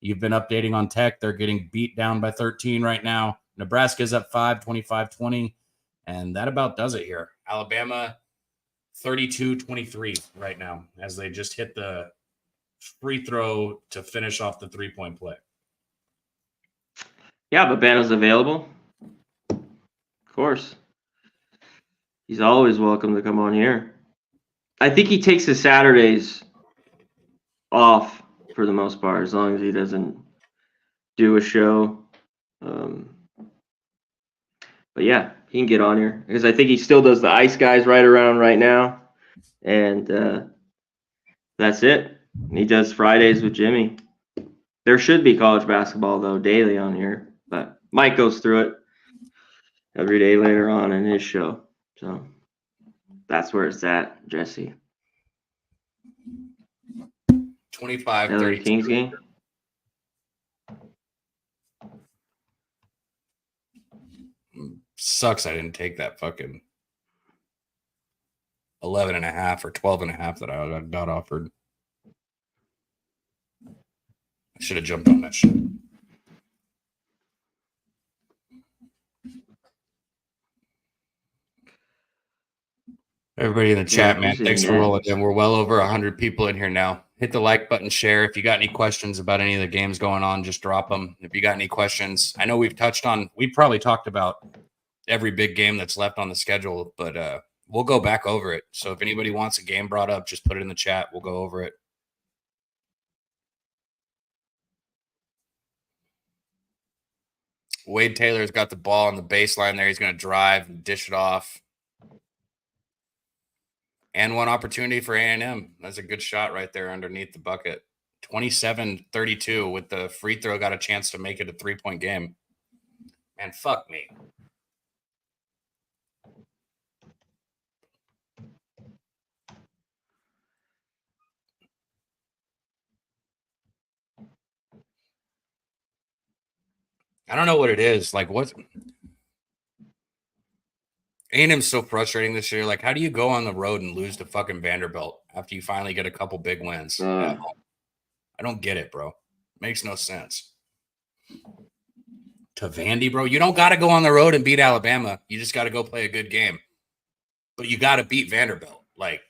You've been updating on Tech. They're getting beat down by 13 right now. Nebraska's up 5, 25-20. And that about does it here. Alabama, 32-23 right now, as they just hit the free throw to finish off the 3-point play. Yeah, but Bano's available. Of course. He's always welcome to come on here. I think he takes his Saturdays off for the most part, as long as he doesn't do a show. But yeah, he can get on here because I think he still does the Ice Guys right around right now. And that's it. He does Fridays with Jimmy. There should be college basketball, though, daily on here. But Mike goes through it every day later on in his show. So that's where it's at, Jesse. 25-32. Kings game? Sucks I didn't take that fucking 11.5 or 12.5 that I got offered. I should have jumped on that shit. Everybody in the chat, man, thanks for rolling in. We're well over 100 people in here now. Hit the like button, share. If you got any questions about any of the games going on, just drop them. If you got any questions, I know we've probably talked about every big game that's left on the schedule, but we'll go back over it. So if anybody wants a game brought up, just put it in the chat. We'll go over it. Wade Taylor's got the ball on the baseline there. He's going to drive and dish it off. And one opportunity for A&M. That's a good shot right there underneath the bucket. 27-32 with the free throw. Got a chance to make it a 3-point game. Man, fuck me. I don't know what it is. Like, what? A&M's so frustrating this year. Like, how do you go on the road and lose to fucking Vanderbilt after you finally get a couple big wins? I don't get it, bro. Makes no sense. To Vandy, bro. You don't got to go on the road and beat Alabama. You just got to go play a good game. But you got to beat Vanderbilt. Like,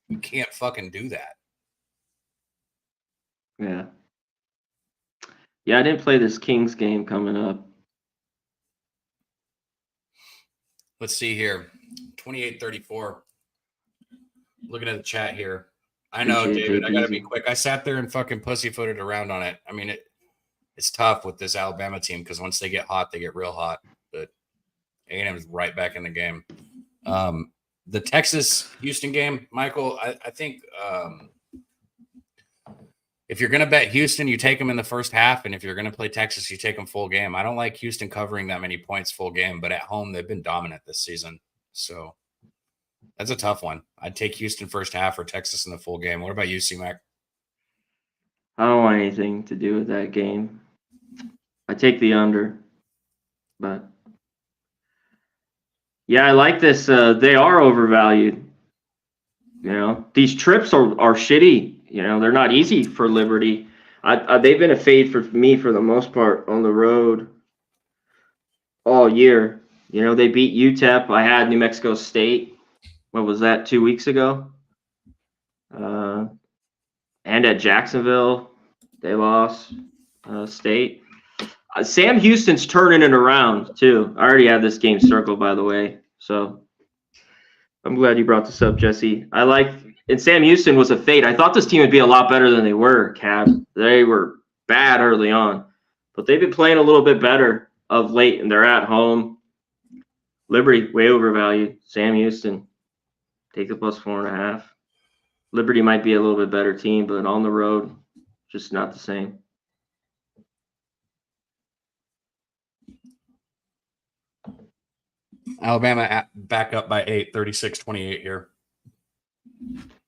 you can't fucking do that. Yeah. Yeah, I didn't play this Kings game coming up. Let's see here. 28-34. Looking at the chat here. I know, David, I got to be quick. I sat there and fucking pussyfooted around on it. I mean, it's tough with this Alabama team because once they get hot, they get real hot. But A&M is right back in the game. The Texas-Houston game, Michael, I think if you're going to bet Houston, you take them in the first half. And if you're going to play Texas, you take them full game. I don't like Houston covering that many points full game, but at home, they've been dominant this season. So that's a tough one. I'd take Houston first half or Texas in the full game. What about you, C-Mac? I don't want anything to do with that game. I take the under. But, yeah, I like this. They are overvalued. You know, these trips are shitty. You know, they're not easy for Liberty. They've been a fade for me for the most part on the road all year. You know, they beat UTEP. I had New Mexico State. What was that, 2 weeks ago? And at Jacksonville, they lost State. Sam Houston's turning it around, too. I already have this game circled, by the way. So I'm glad you brought this up, Jesse. And Sam Houston was a fade. I thought this team would be a lot better than they were, Cavs. They were bad early on. But they've been playing a little bit better of late, and they're at home. Liberty, way overvalued. Sam Houston, take the plus 4.5. Liberty might be a little bit better team, but on the road, just not the same. Alabama back up by 8, 36-28 here.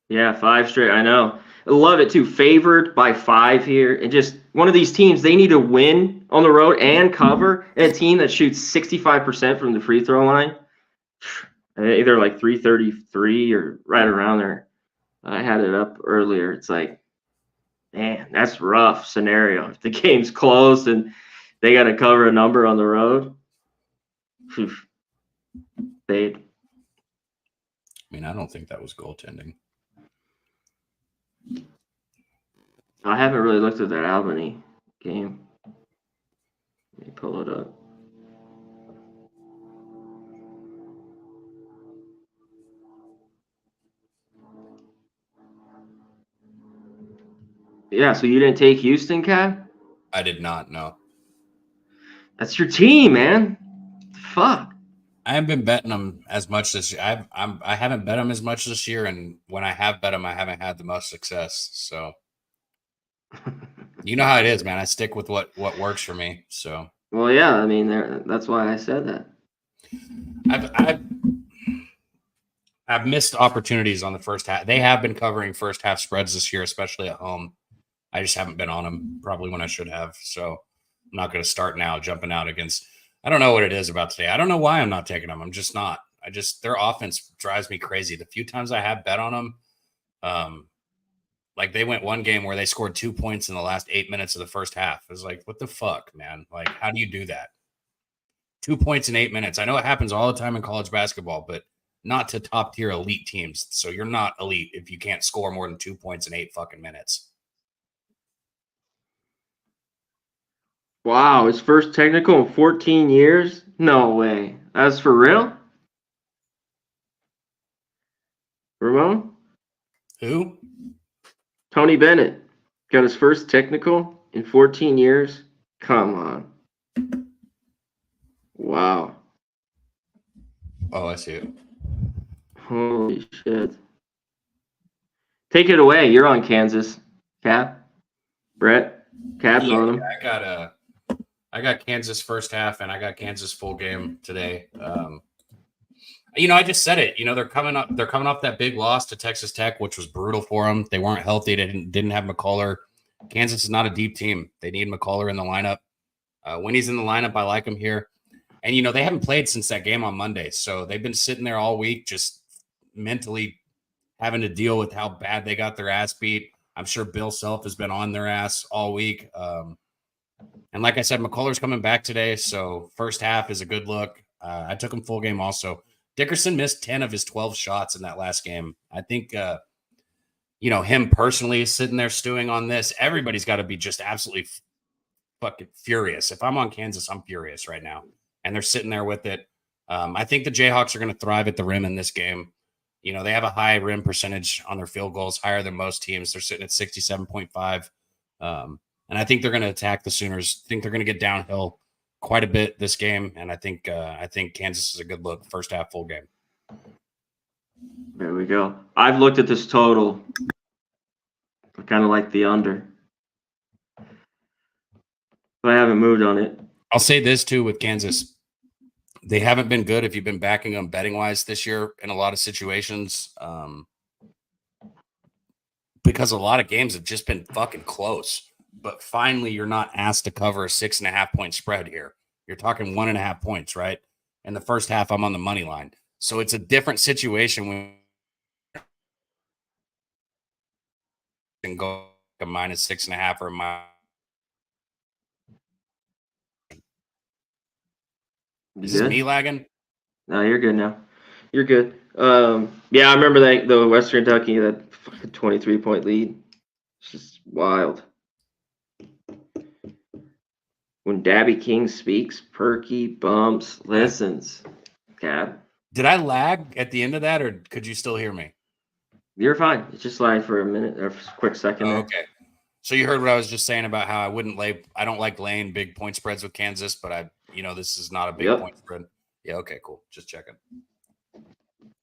Yeah, 5 straight. I know. I love it too. Favored by 5 here. And just one of these teams, they need to win on the road and cover. And a team that shoots 65% from the free throw line. Either like 333 or right around there. I had it up earlier. It's like, man, that's rough scenario. If the game's close and they got to cover a number on the road, fade. I mean, I don't think that was goaltending. I haven't really looked at that Albany game. Let me pull it up. Yeah, so you didn't take Houston, Cat? I did not know. That's your team, man. Fuck. I haven't been betting them as much this year. I haven't bet them as much this year, and when I have bet them, I haven't had the most success. So, you know how it is, man. I stick with what works for me. So, well, yeah. I mean, that's why I said that. I've missed opportunities on the first half. They have been covering first half spreads this year, especially at home. I just haven't been on them probably when I should have. So, I'm not going to start now jumping out against. I don't know what it is about today. I don't know why I'm not taking them. I'm just not. Their offense drives me crazy. The few times I have bet on them, like they went one game where they scored 2 points in the last 8 minutes of the first half. It was like, what the fuck, man? Like, how do you do that? 2 points in 8 minutes. I know it happens all the time in college basketball, but not to top tier elite teams. So you're not elite if you can't score more than 2 points in 8 fucking minutes. Wow, his first technical in 14 years? No way. That's for real? Ramon? Who? Tony Bennett got his first technical in 14 years? Come on. Wow. Oh, I see it. Holy shit. Take it away. You're on Kansas. Cap? Brett? Cap's on him. I got Kansas first half, and I got Kansas full game today. I just said it. They're coming off that big loss to Texas Tech, which was brutal for them. They weren't healthy. They didn't have McCullough. Kansas is not a deep team. They need McCullough in the lineup. When he's in the lineup, I like him here. And they haven't played since that game on Monday, so they've been sitting there all week, just mentally having to deal with how bad they got their ass beat. I'm sure Bill Self has been on their ass all week. And like I said, McCullough's coming back today, so first half is a good look. I took him full game also. Dickerson missed 10 of his 12 shots in that last game. I think, him personally sitting there stewing on this, everybody's got to be just absolutely fucking furious. If I'm on Kansas, I'm furious right now. And they're sitting there with it. I think the Jayhawks are going to thrive at the rim in this game. They have a high rim percentage on their field goals, higher than most teams. They're sitting at 67.5. And I think they're going to attack the Sooners. I think they're going to get downhill quite a bit this game. And I think Kansas is a good look. First half, full game. There we go. I've looked at this total. I kind of like the under. But I haven't moved on it. I'll say this, too, with Kansas. They haven't been good if you've been backing them betting-wise this year in a lot of situations. Because a lot of games have just been fucking close. But finally, you're not asked to cover a 6.5-point spread here. You're talking 1.5 points, right? In the first half, I'm on the money line. So it's a different situation when you can go a -6.5 or a minus. Is this me lagging? No, you're good now. You're good. Yeah, I remember the Western Kentucky, that fucking 23-point lead. It's just wild. When Dabby King speaks, Perky bumps, listens. Cab. Did I lag at the end of that, or could you still hear me? You're fine. It's just like for a minute or a quick second. Oh, okay. So you heard what I was just saying about how I don't like laying big point spreads with Kansas, but this is not a big point spread. Yeah, okay, cool. Just checking.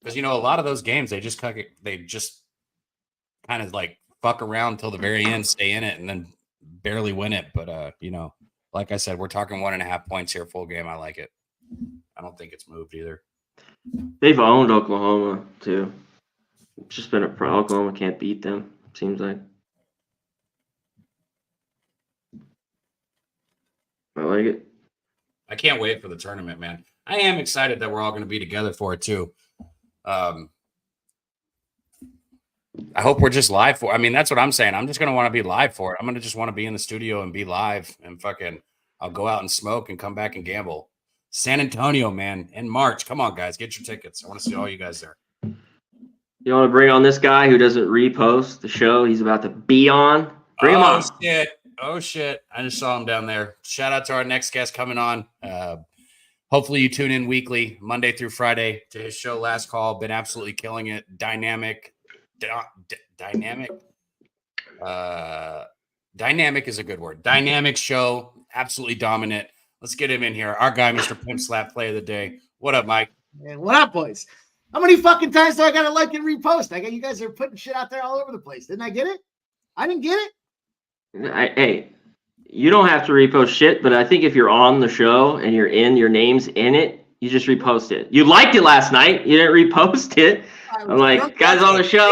Because a lot of those games they just kind of like fuck around until the very end, stay in it, and then barely win it. But like I said, we're talking 1.5 points here, full game. I like it. I don't think it's moved either. They've owned Oklahoma too. It's just been a pro. Oklahoma can't beat them. Seems like. I like it. I can't wait for the tournament, man. I am excited that we're all going to be together for it too. I hope we're just live for. I mean, that's what I'm saying. I'm just going to want to be live for it. I'm going to just want to be in the studio and be live and fucking. I'll go out and smoke and come back and gamble. San Antonio, man, in March. Come on, guys, get your tickets. I want to see all you guys there. You want to bring on this guy who doesn't repost the show he's about to be on? Bring him on. Oh, shit. I just saw him down there. Shout out to our next guest coming on. Hopefully you tune in weekly, Monday through Friday, to his show Last Call. Been absolutely killing it. Dynamic is a good word. Dynamic show. Absolutely dominant. Let's get him in here. Our guy, Mr. Pimp Slap, play of the day. What up, Mike? Man, what up, boys? How many fucking times do I gotta like and repost? You guys are putting shit out there all over the place. Didn't I get it? I didn't get it. Hey, you don't have to repost shit, but I think if you're on the show and your name's in it, you just repost it. You liked it last night. You didn't repost it. I'm like, guys on the show,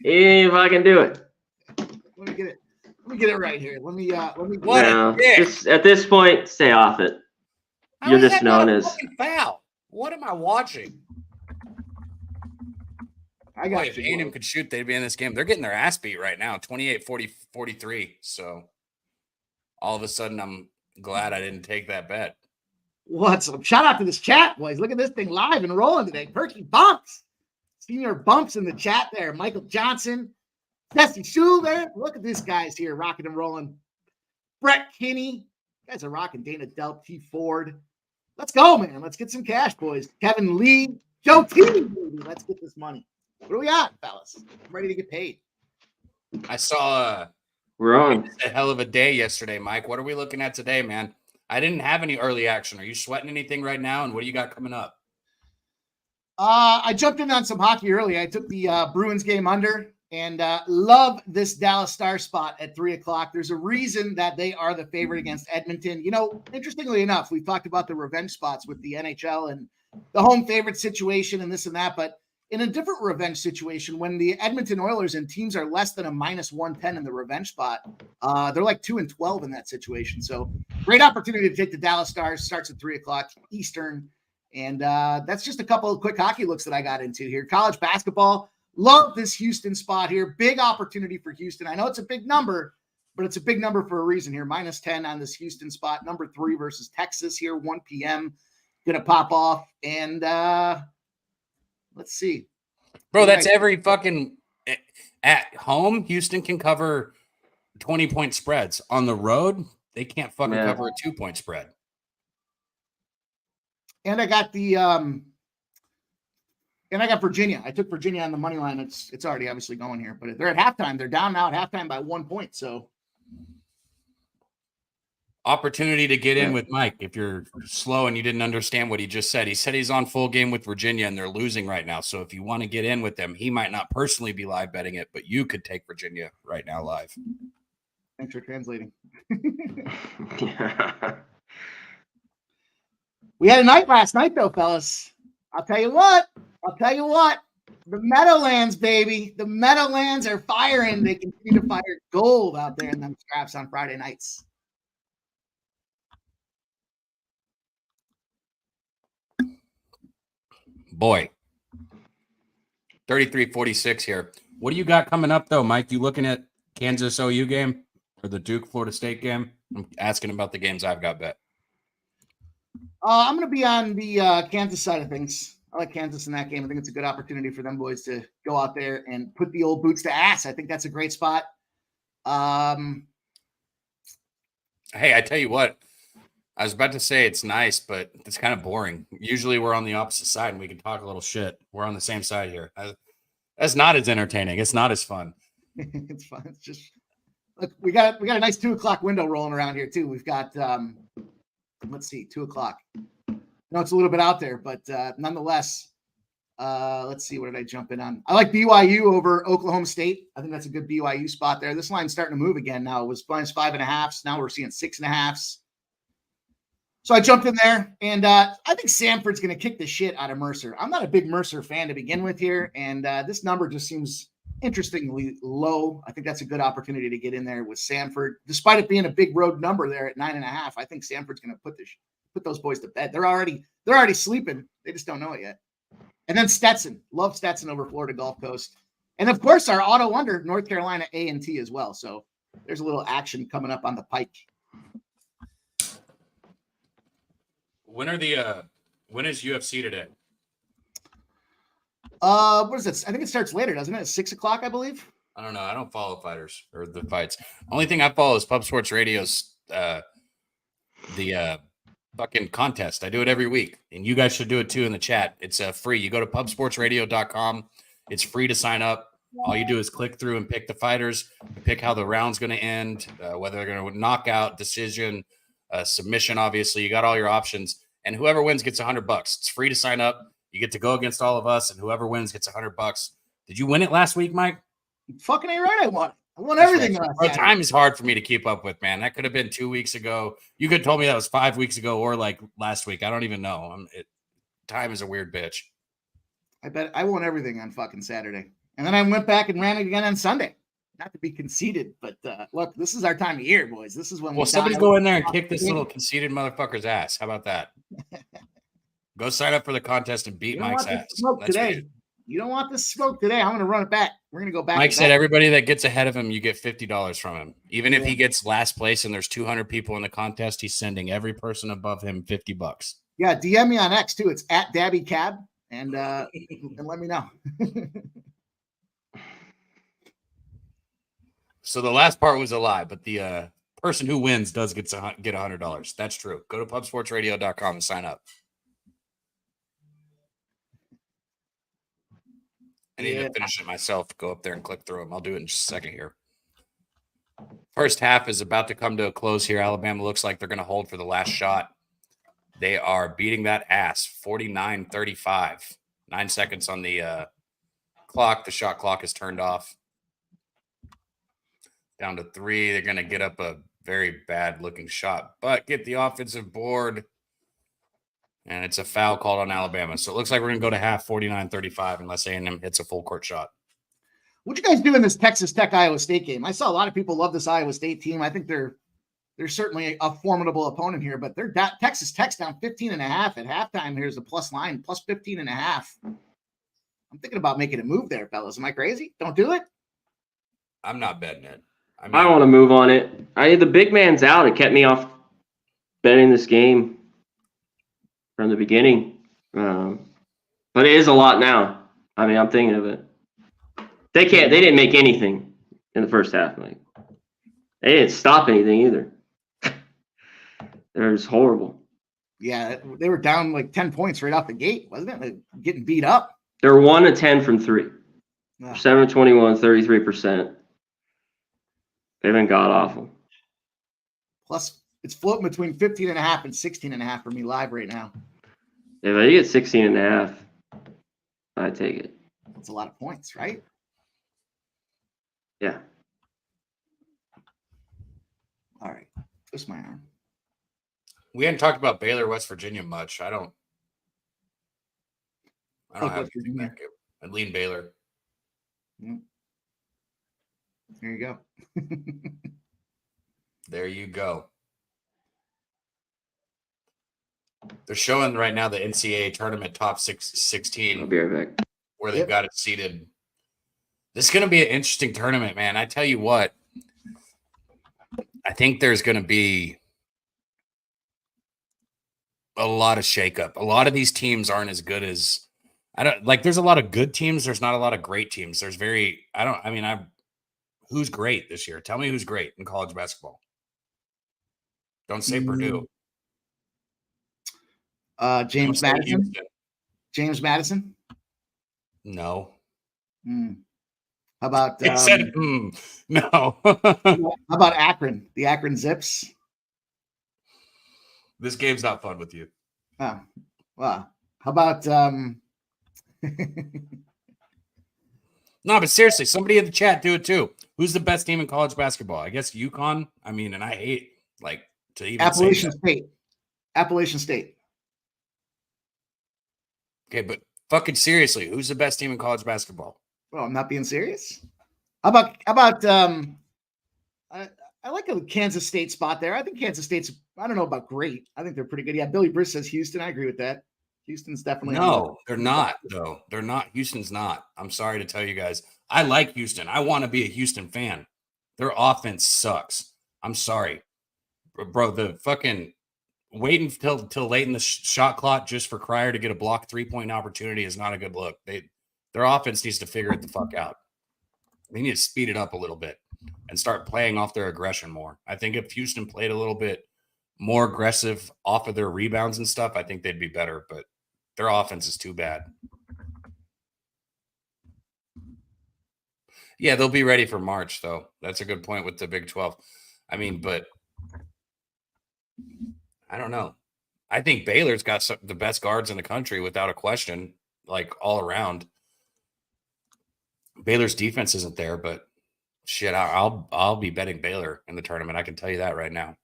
you didn't fucking do it. Let me get it. Let me get it right here. Let me. What a dick. Just at this point, stay off it. You're just known as foul. What am I watching? I got if A&M could shoot, they'd be in this game. They're getting their ass beat right now, 28-43. So all of a sudden, I'm glad I didn't take that bet. What's up? Shout out to this chat, boys. Look at this thing live and rolling today. Perky Bumps. Senior Bumps in the chat there. Michael Johnson. Tessie Shul there. Look at these guys here rocking and rolling. Brett Kinney. You guys are rocking. Dana Delp, T. Ford. Let's go, man. Let's get some cash, boys. Kevin Lee. Joe T. Baby. Let's get this money. What do we got, fellas? I'm ready to get paid. I saw we're on a hell of a day yesterday, Mike. What are we looking at today, man? I didn't have any early action. Are you sweating anything right now? And what do you got coming up? I jumped in on some hockey early. I took the Bruins game under and love this Dallas Star spot at 3:00. There's a reason that they are the favorite against Edmonton. You know, interestingly enough, we've talked about the revenge spots with the NHL and the home favorite situation and this and that, but in a different revenge situation, when the Edmonton Oilers and teams are less than a -110 in the revenge spot, they're like 2-12 in that situation. So great opportunity to take the Dallas Stars. Starts at 3:00 Eastern. And that's just a couple of quick hockey looks that I got into here. College basketball. Love this Houston spot here. Big opportunity for Houston. I know it's a big number, but it's a big number for a reason here. -10 on this Houston spot. Number 3 versus Texas here, 1 p.m. Going to pop off. And let's see. Bro, that's every fucking at home. Houston can cover 20-point spreads. On the road, they can't fucking cover a 2-point spread. And I got Virginia. I took Virginia on the money line. It's already obviously going here, but they're at halftime. They're down now at halftime by 1 point. So opportunity to get in with Mike. If you're slow and you didn't understand what he just said, he said he's on full game with Virginia and they're losing right now. So if you want to get in with them, he might not personally be live betting it, but you could take Virginia right now live. Thanks for translating. We had a night last night, though, fellas. I'll tell you what. The Meadowlands, baby. The Meadowlands are firing. They continue to fire gold out there in them scraps on Friday nights. Boy. 33-46 here. What do you got coming up, though, Mike? You looking at Kansas OU game or the Duke Florida State game? I'm asking about the games I've got bet. I'm going to be on the Kansas side of things. I like Kansas in that game. I think it's a good opportunity for them boys to go out there and put the old boots to ass. I think that's a great spot. Hey, I tell you what. I was about to say it's nice, but it's kind of boring. Usually we're on the opposite side and we can talk a little shit. We're on the same side here. That's not as entertaining. It's not as fun. It's fun. It's just look, we got a nice 2:00 window rolling around here too. We've got let's see, 2:00. No, it's a little bit out there, but nonetheless, let's see. What did I jump in on? I like BYU over Oklahoma State. I think that's a good BYU spot there. This line's starting to move again now. It was -5.5. Now we're seeing 6.5. So I jumped in there, and I think Samford's going to kick the shit out of Mercer. I'm not a big Mercer fan to begin with here, and this number just seems interestingly low. I think that's a good opportunity to get in there with Samford, despite it being a big road number there at 9.5. I think Samford's going to put those boys to bed. They're already sleeping. They just don't know it yet. And then Stetson, love Stetson over Florida Gulf Coast, and of course our auto under North Carolina A&T as well. So there's a little action coming up on the pike. When is UFC today? What is it? I think it starts later, doesn't it? At 6 o'clock, I believe. I don't know. I don't follow fighters or the fights. Only thing I follow is Pub Sports Radio's the fucking contest. I do it every week, and you guys should do it too in the chat. It's free. You go to pubsportsradio.com. It's free to sign up. All you do is click through and pick the fighters, pick how the round's going to end, whether they're going to knock out, decision, submission. Obviously, you got all your options. And whoever wins gets $100. It's free to sign up. You get to go against all of us, and whoever wins gets $100. Did you win it last week, Mike? Fucking ain't right. I won everything. Right. Bro, time is hard for me to keep up with, man. That could have been 2 weeks ago. You could have told me that was 5 weeks ago or like last week. I don't even know. Time is a weird bitch. I bet I won everything on fucking Saturday. And then I went back and ran it again on Sunday. Not to be conceited, but look, this is our time of year, boys. This is when somebody go in there and kick this little conceited motherfucker's ass. How about that? Go sign up for the contest and beat Mike's ass. You don't want this smoke today. I'm going to run it back. We're going to go back. Mike said everybody that gets ahead of him, you get $50 from him. Even if he gets last place and there's 200 people in the contest, he's sending every person above him $50. Yeah, DM me on X too. It's at Dabby Cab, and let me know. So the last part was a lie, but the person who wins does get $100. That's true. Go to pubsportsradio.com and sign up. I need to finish it myself. Go up there and click through them. I'll do it in just a second here. First half is about to come to a close here. Alabama looks like they're going to hold for the last shot. They are beating that ass, 49-35. 9 seconds on the clock. The shot clock is turned off. Down to 3. They're going to get up a very bad-looking shot, but get the offensive board. And it's a foul called on Alabama. So it looks like we're going to go to half 49-35 unless A&M hits a full court shot. What you guys do in this Texas Tech Iowa State game? I saw a lot of people love this Iowa State team. I think they're certainly a formidable opponent here, but they're Texas Tech's down 15.5 at halftime. Here's a plus line, plus 15.5. I'm thinking about making a move there, fellas. Am I crazy? Don't do it. I'm not betting it. I want to move on it. The big man's out. It kept me off betting this game from the beginning. But it is a lot now. I'm thinking of it. They didn't make anything in the first half. Like, they didn't stop anything either. It was horrible. Yeah, they were down like 10 points right off the gate, wasn't it? Like getting beat up. They're 1-10 from 3. 7-21, 33%. They've been god awful. Plus, it's floating between 15.5 and 16.5 for me live right now. If I get 16.5, I take it. That's a lot of points, right? Yeah. All right. Twist my arm. We hadn't talked about Baylor, West Virginia much. I don't have anything back. I'd lean Baylor. There you go. There you go. They're showing right now the NCAA tournament top 16. I'll be right back. Where they've got it seated. This is going to be an interesting tournament, man. I tell you what, I think there's going to be a lot of shakeup. A lot of these teams aren't as good as there's a lot of good teams. There's not a lot of great teams. Who's great this year? Tell me who's great in college basketball. Don't say Purdue. James Madison. James Madison. No. How about It said no. how about Akron? The Akron Zips. This game's not fun with you. Oh, wow. How about No, but seriously, somebody in the chat do it too. Who's the best team in college basketball? I guess UConn. And I hate to even Appalachian say State. Appalachian State. Okay, but fucking seriously, who's the best team in college basketball? Well, I'm not being serious. How about I like a Kansas State spot there. I think Kansas State's, I don't know about great. I think they're pretty good. Yeah, Billy Briss says Houston. I agree with that. Houston's definitely No, they're not, though. They're not. Houston's not. I'm sorry to tell you guys. I like Houston. I want to be a Houston fan. Their offense sucks. I'm sorry. Bro, the fucking waiting till late in the shot clock just for Cryer to get a block 3-point opportunity is not a good look. Their offense needs to figure it the fuck out. They need to speed it up a little bit and start playing off their aggression more. I think if Houston played a little bit more aggressive off of their rebounds and stuff, I think they'd be better, but their offense is too bad. Yeah, they'll be ready for March, though. That's a good point with the Big 12. I mean, but I don't know. I think Baylor's got the best guards in the country without a question, like all around. Baylor's defense isn't there, but shit, I'll be betting Baylor in the tournament. I can tell you that right now.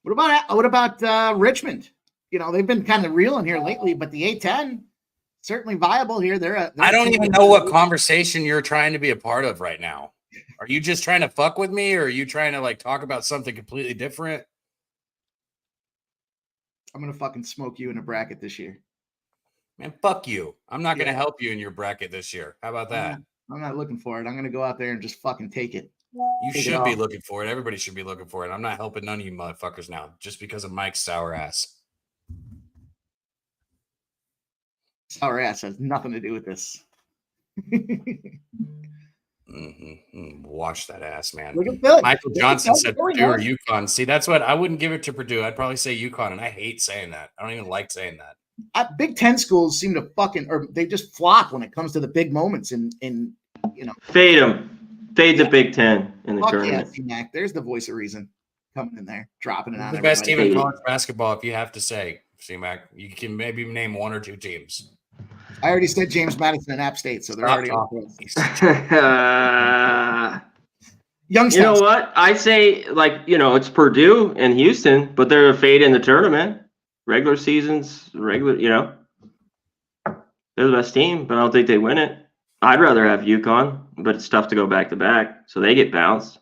What about Richmond? You know, they've been kind of reeling here lately, but the A-10 certainly viable here. I don't even know what conversation you're trying to be a part of right now. Are you just trying to fuck with me, or are you trying to like talk about something completely different? I'm gonna fucking smoke you in a bracket this year. Man, fuck you. I'm not gonna help you in your bracket this year. How about that? I'm not looking for it. I'm gonna go out there and just fucking take it. You should be looking for it. Everybody should be looking for it. I'm not helping none of you motherfuckers now just because of Mike's sour ass. Sour ass has nothing to do with this. Wash that ass, man. Look at Philly. Michael Johnson said Purdue or UConn. See, that's what I wouldn't give it to Purdue. I'd probably say UConn, and I hate saying that. I don't even like saying that. Big Ten schools seem to they just flop when it comes to the big moments in you know. Fade them. Fade the Big Ten in the tournament. Yeah, there's the voice of reason coming in there, dropping it on the everybody. best team in college basketball, if you have to say, C-Mac. You can maybe name one or two teams. I already said James Madison and App State, so they're already You know what? I say, like, you know, it's Purdue and Houston, but they're a fade in the tournament. Regular seasons, you know. They're the best team, but I don't think they win it. I'd rather have UConn, but it's tough to go back-to-back, so they get bounced.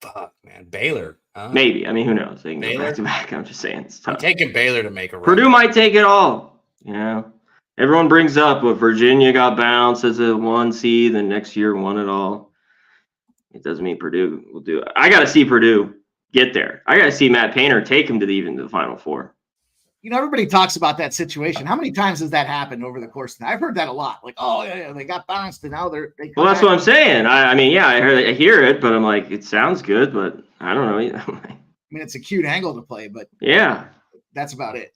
Fuck, man. Baylor. Maybe. I mean, who knows? They can Baylor? go back-to-back. I'm just saying it's tough. I'm taking Baylor to make a run. Purdue might take it all. You know, everyone brings up what Virginia got bounced as a 1 seed, and next year won it all. It doesn't mean Purdue will do it. I got to see Purdue get there. I got to see Matt Painter take him to the Final Four. You know, everybody talks about that situation. How many times has that happened over the course of the night? I've heard that a lot. Like, oh, yeah, they got bounced, and now they well, that's what I'm saying. I mean, yeah, I hear it, but I'm like, it sounds good, but I don't know. I mean, it's a cute angle to play, but yeah, that's about it.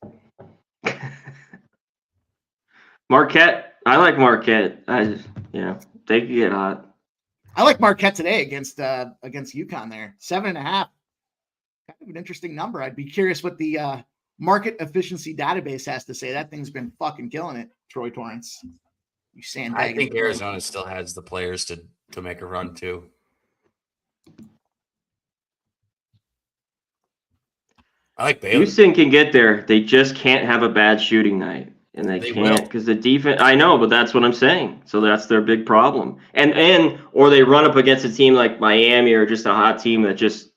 Marquette. I like Marquette. They could get hot. I like Marquette today against UConn there. 7.5. Kind of an interesting number. I'd be curious what the market efficiency database has to say. That thing's been fucking killing it, Troy Torrance. You sandbagging. I think Arizona still has the players to make a run too. I like Baylor. Houston can get there. They just can't have a bad shooting night. And they can't because the defense. I know, but that's what I'm saying. So that's their big problem. Or they run up against a team like Miami or just a hot team that just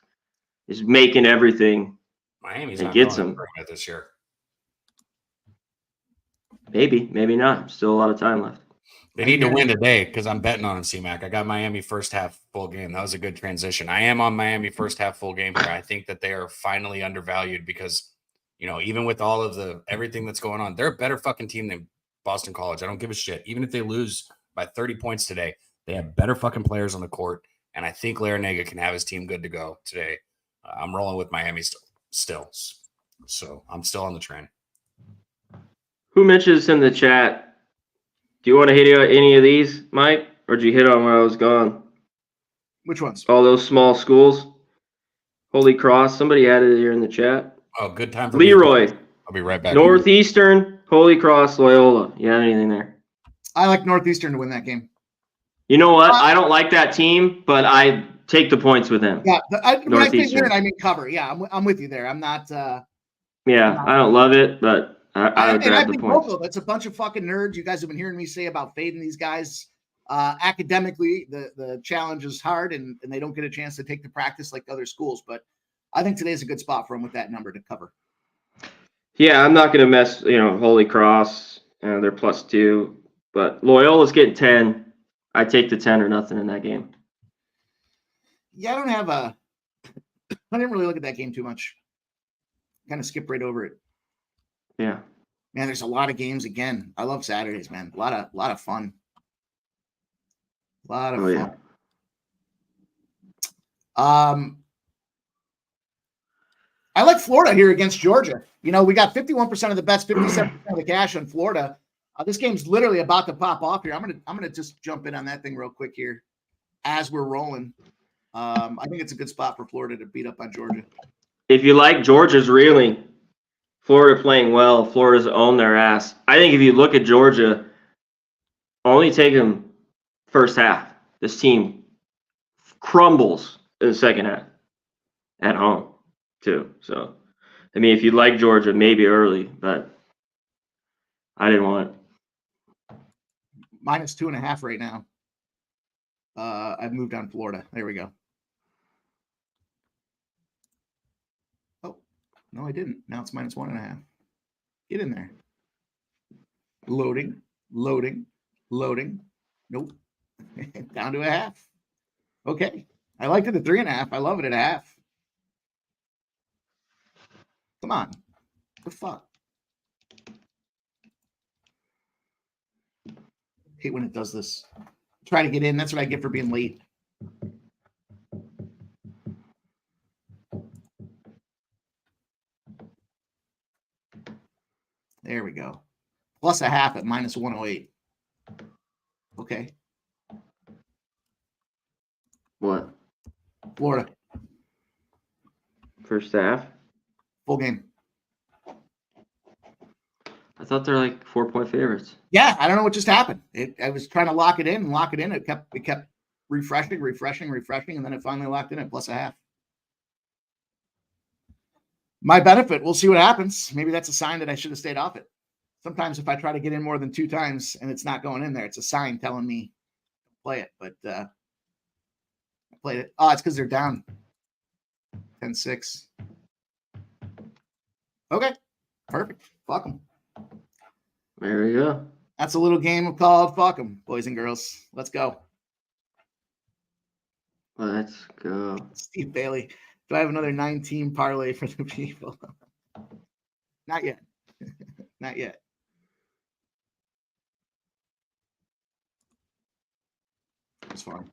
is making everything. Miami's and not gets going them this year. Maybe not. Still a lot of time left. They need to win today because I'm betting on them, C-Mac. I got Miami first half full game. That was a good transition. I am on Miami first half full game here. I think that they are finally undervalued because, you know, even with all of everything that's going on, they're a better fucking team than Boston College. I don't give a shit. Even if they lose by 30 points today, they have better fucking players on the court. And I think Larinaga can have his team good to go today. I'm rolling with Miami still. So I'm still on the train. Who mentions in the chat? Do you want to hit any of these, Mike? Or did you hit on when I was gone? Which ones? All those small schools. Holy Cross. Somebody added it here in the chat. Oh, good time for Leroy. Me. I'll be right back. Northeastern, Holy Cross, Loyola. You have anything there? I like Northeastern to win that game. You know what? I don't like that team, but take the points with them. Yeah, when I say Northeastern. win, I mean cover. Yeah, I'm with you there. I'm not. Yeah, I don't love it, but I would And grab I've the been points. vocal. That's a bunch of fucking nerds. You guys have been hearing me say about fading these guys. Academically, the challenge is hard, and they don't get a chance to take the practice like other schools. But I think today's a good spot for them with that number to cover. Yeah, I'm not going to mess, Holy Cross, they're +2. But Loyola's getting 10. I take the 10 or nothing in that game. Yeah, I didn't really look at that game too much. Kind of skipped right over it. Yeah. Man, there's a lot of games again. I love Saturdays, man. A lot of fun. A lot of fun. Yeah. I like Florida here against Georgia. We got 51% of the bets, 57% of the cash on Florida. This game's literally about to pop off here. I'm gonna just jump in on that thing real quick here as we're rolling. I think it's a good spot for Florida to beat up on Georgia. If you like Georgia's reeling, Florida playing well, Florida's owned their ass. I think if you look at Georgia, only take them first half. This team crumbles in the second half at home, too. So, I mean, if you like Georgia, maybe early, but I didn't want it. -2.5 right now. I've moved on Florida. There we go. Oh, no, I didn't. Now it's -1.5. Get in there. Loading. Nope. Down to 0.5. Okay. I liked it at 3.5. I love it at 0.5. Come on. What the fuck? Hate when it does this. Try to get in. That's what I get for being late. There we go. +0.5 at -108. Okay. What? Florida. First half? Full game. I thought they're like 4-point favorites. Yeah, I don't know what just happened. I was trying to lock it in. It kept refreshing, and then it finally locked in at +0.5. My benefit. We'll see what happens. Maybe that's a sign that I should have stayed off it. Sometimes if I try to get in more than 2 times and it's not going in there, it's a sign telling me play it. But I played it. Oh, it's because they're down 10-6. Okay, perfect. Fuck them. There we go. That's a little game called fuck them, boys and girls. Let's go. Let's go. Steve Bailey. Do I have another 9-team parlay for the people? Not yet. Not yet. It's fine.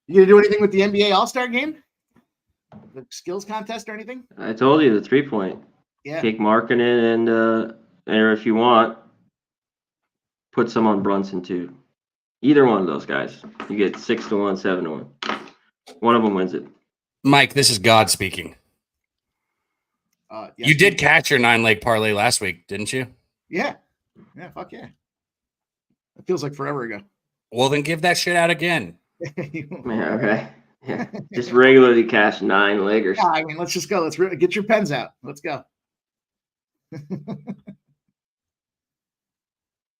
You gonna do anything with the NBA All-Star game? The skills contest or anything? I told you the 3-point. Yeah. Take Markkinen and if you want, put some on Brunson too. Either one of those guys. You get 6-1, 7-1. One of them wins it. Mike, this is God speaking. Yes, you did catch your 9-leg parlay last week, didn't you? Yeah. Yeah, fuck yeah. It feels like forever ago. Well, then give that shit out again. Yeah, okay. Yeah. Just regularly cash 9-leggers. Yeah, I mean, let's just go. Let's get your pens out. Let's go.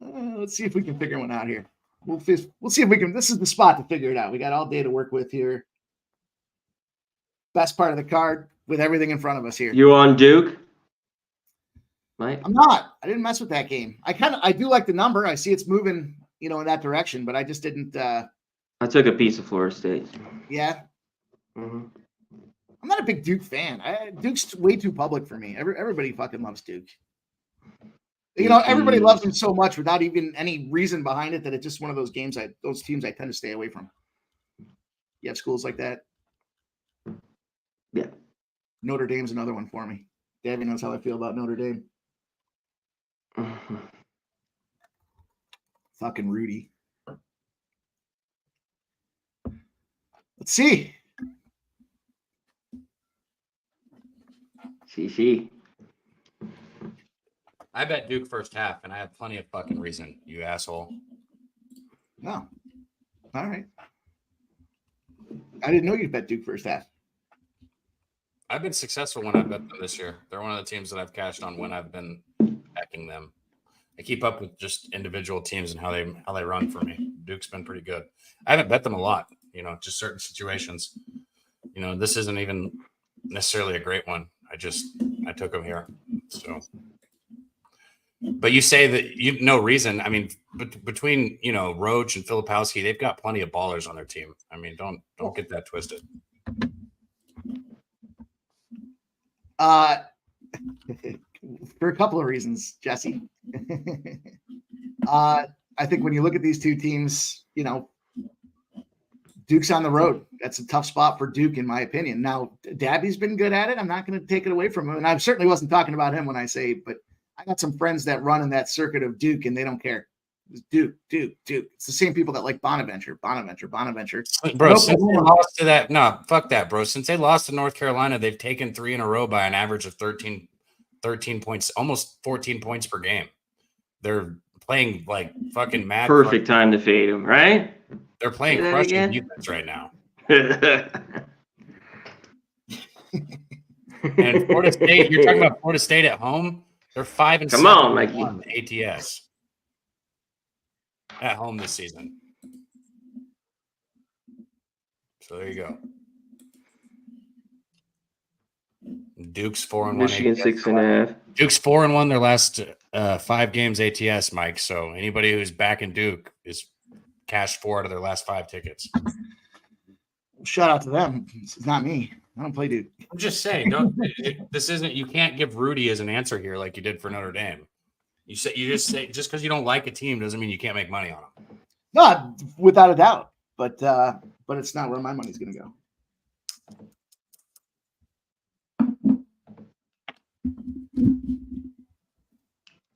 Let's see if we can figure one out here. We'll see if we can. This is the spot to figure it out. We got all day to work with here. Best part of the card with everything in front of us here. You on Duke? Mike? I'm not. I didn't mess with that game. I do like the number. I see it's moving, in that direction, but I just didn't. I took a piece of Florida State. Yeah. Mm-hmm. I'm not a big Duke fan. Duke's way too public for me. Everybody fucking loves Duke. Everybody loves him so much without even any reason behind it that it's just one of those games those teams I tend to stay away from. You have schools like that? Yeah. Notre Dame's another one for me. Davey knows how I feel about Notre Dame. Mm-hmm. Fucking Rudy. Let's see. CC. I bet Duke first half, and I have plenty of fucking reason, you asshole. No. All right. I didn't know you bet Duke first half. I've been successful when I bet them this year. They're one of the teams that I've cashed on when I've been backing them. I keep up with just individual teams and how they run for me. Duke's been pretty good. I haven't bet them a lot, just certain situations. This isn't even necessarily a great one. I took them here. So, but you say that no reason. I mean, between Roach and Filipowski, they've got plenty of ballers on their team. I mean, don't get that twisted. For a couple of reasons, Jesse. I think when you look at these two teams, Duke's on the road. That's a tough spot for Duke, in my opinion. Now, Dabby's been good at it. I'm not going to take it away from him. And I certainly wasn't talking about him when I say, but I got some friends that run in that circuit of Duke, and they don't care. It's Duke. It's the same people that like Bonaventure. Bro, since they lost to that, no, fuck that, bro. Since they lost to North Carolina, they've taken 3 in a row by an average of 13 points, almost 14 points per game. They're playing like fucking mad. Perfect time to fade them, right? They're playing crushing defense right now. And Florida State, you're talking about Florida State at home? They're 5-7. Come on, Mikey. ATS at home this season. So there you go. Duke's 4-1. Michigan 6.5. Duke's 4-1 their last 5 games ATS, Mike. So anybody who's backing Duke is cashed 4 out of their last 5 tickets. Shout out to them. It's not me. I don't play Duke. I'm just saying, this isn't. You can't give Rudy as an answer here like you did for Notre Dame. You just say just because you don't like a team doesn't mean you can't make money on them. No, without a doubt. But it's not where my money's going to go.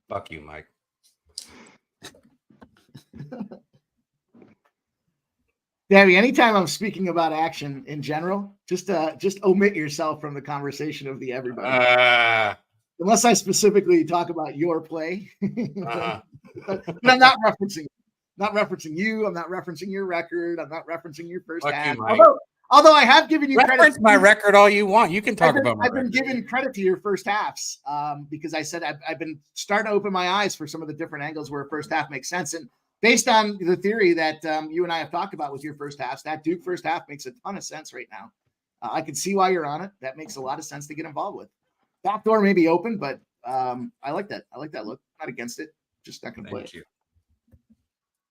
Fuck you, Mike. Davey, anytime I'm speaking about action in general, just omit yourself from the conversation of the everybody. Unless I specifically talk about your play. But I'm not referencing you. I'm not referencing your record. I'm not referencing your first half. Although I have given you credit. Reference my record all you want. You can talk about my record. I've been giving credit to your first halves because I said I've been starting to open my eyes for some of the different angles where a first half makes sense. And based on the theory that you and I have talked about with your first halves, that Duke first half makes a ton of sense right now. I can see why you're on it. That makes a lot of sense to get involved with. Backdoor may be open, but I like that. I like that look. Not against it. Just not going to play it.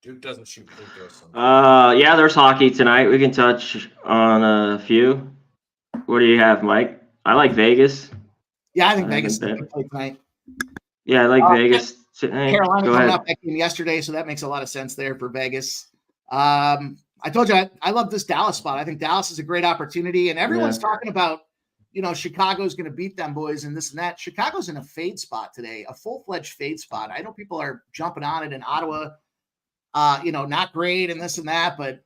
Duke doesn't shoot free throws. Yeah, there's hockey tonight. We can touch on a few. What do you have, Mike? I like Vegas. Yeah, I think Vegas is going to play tonight. Yeah, I like Vegas. Carolina coming up that game yesterday, so that makes a lot of sense there for Vegas. I told you I love this Dallas spot. I think Dallas is a great opportunity, and everyone's talking about, Chicago's going to beat them boys and this and that. Chicago's in a fade spot today, a full-fledged fade spot. I know people are jumping on it in Ottawa, not great and this and that, but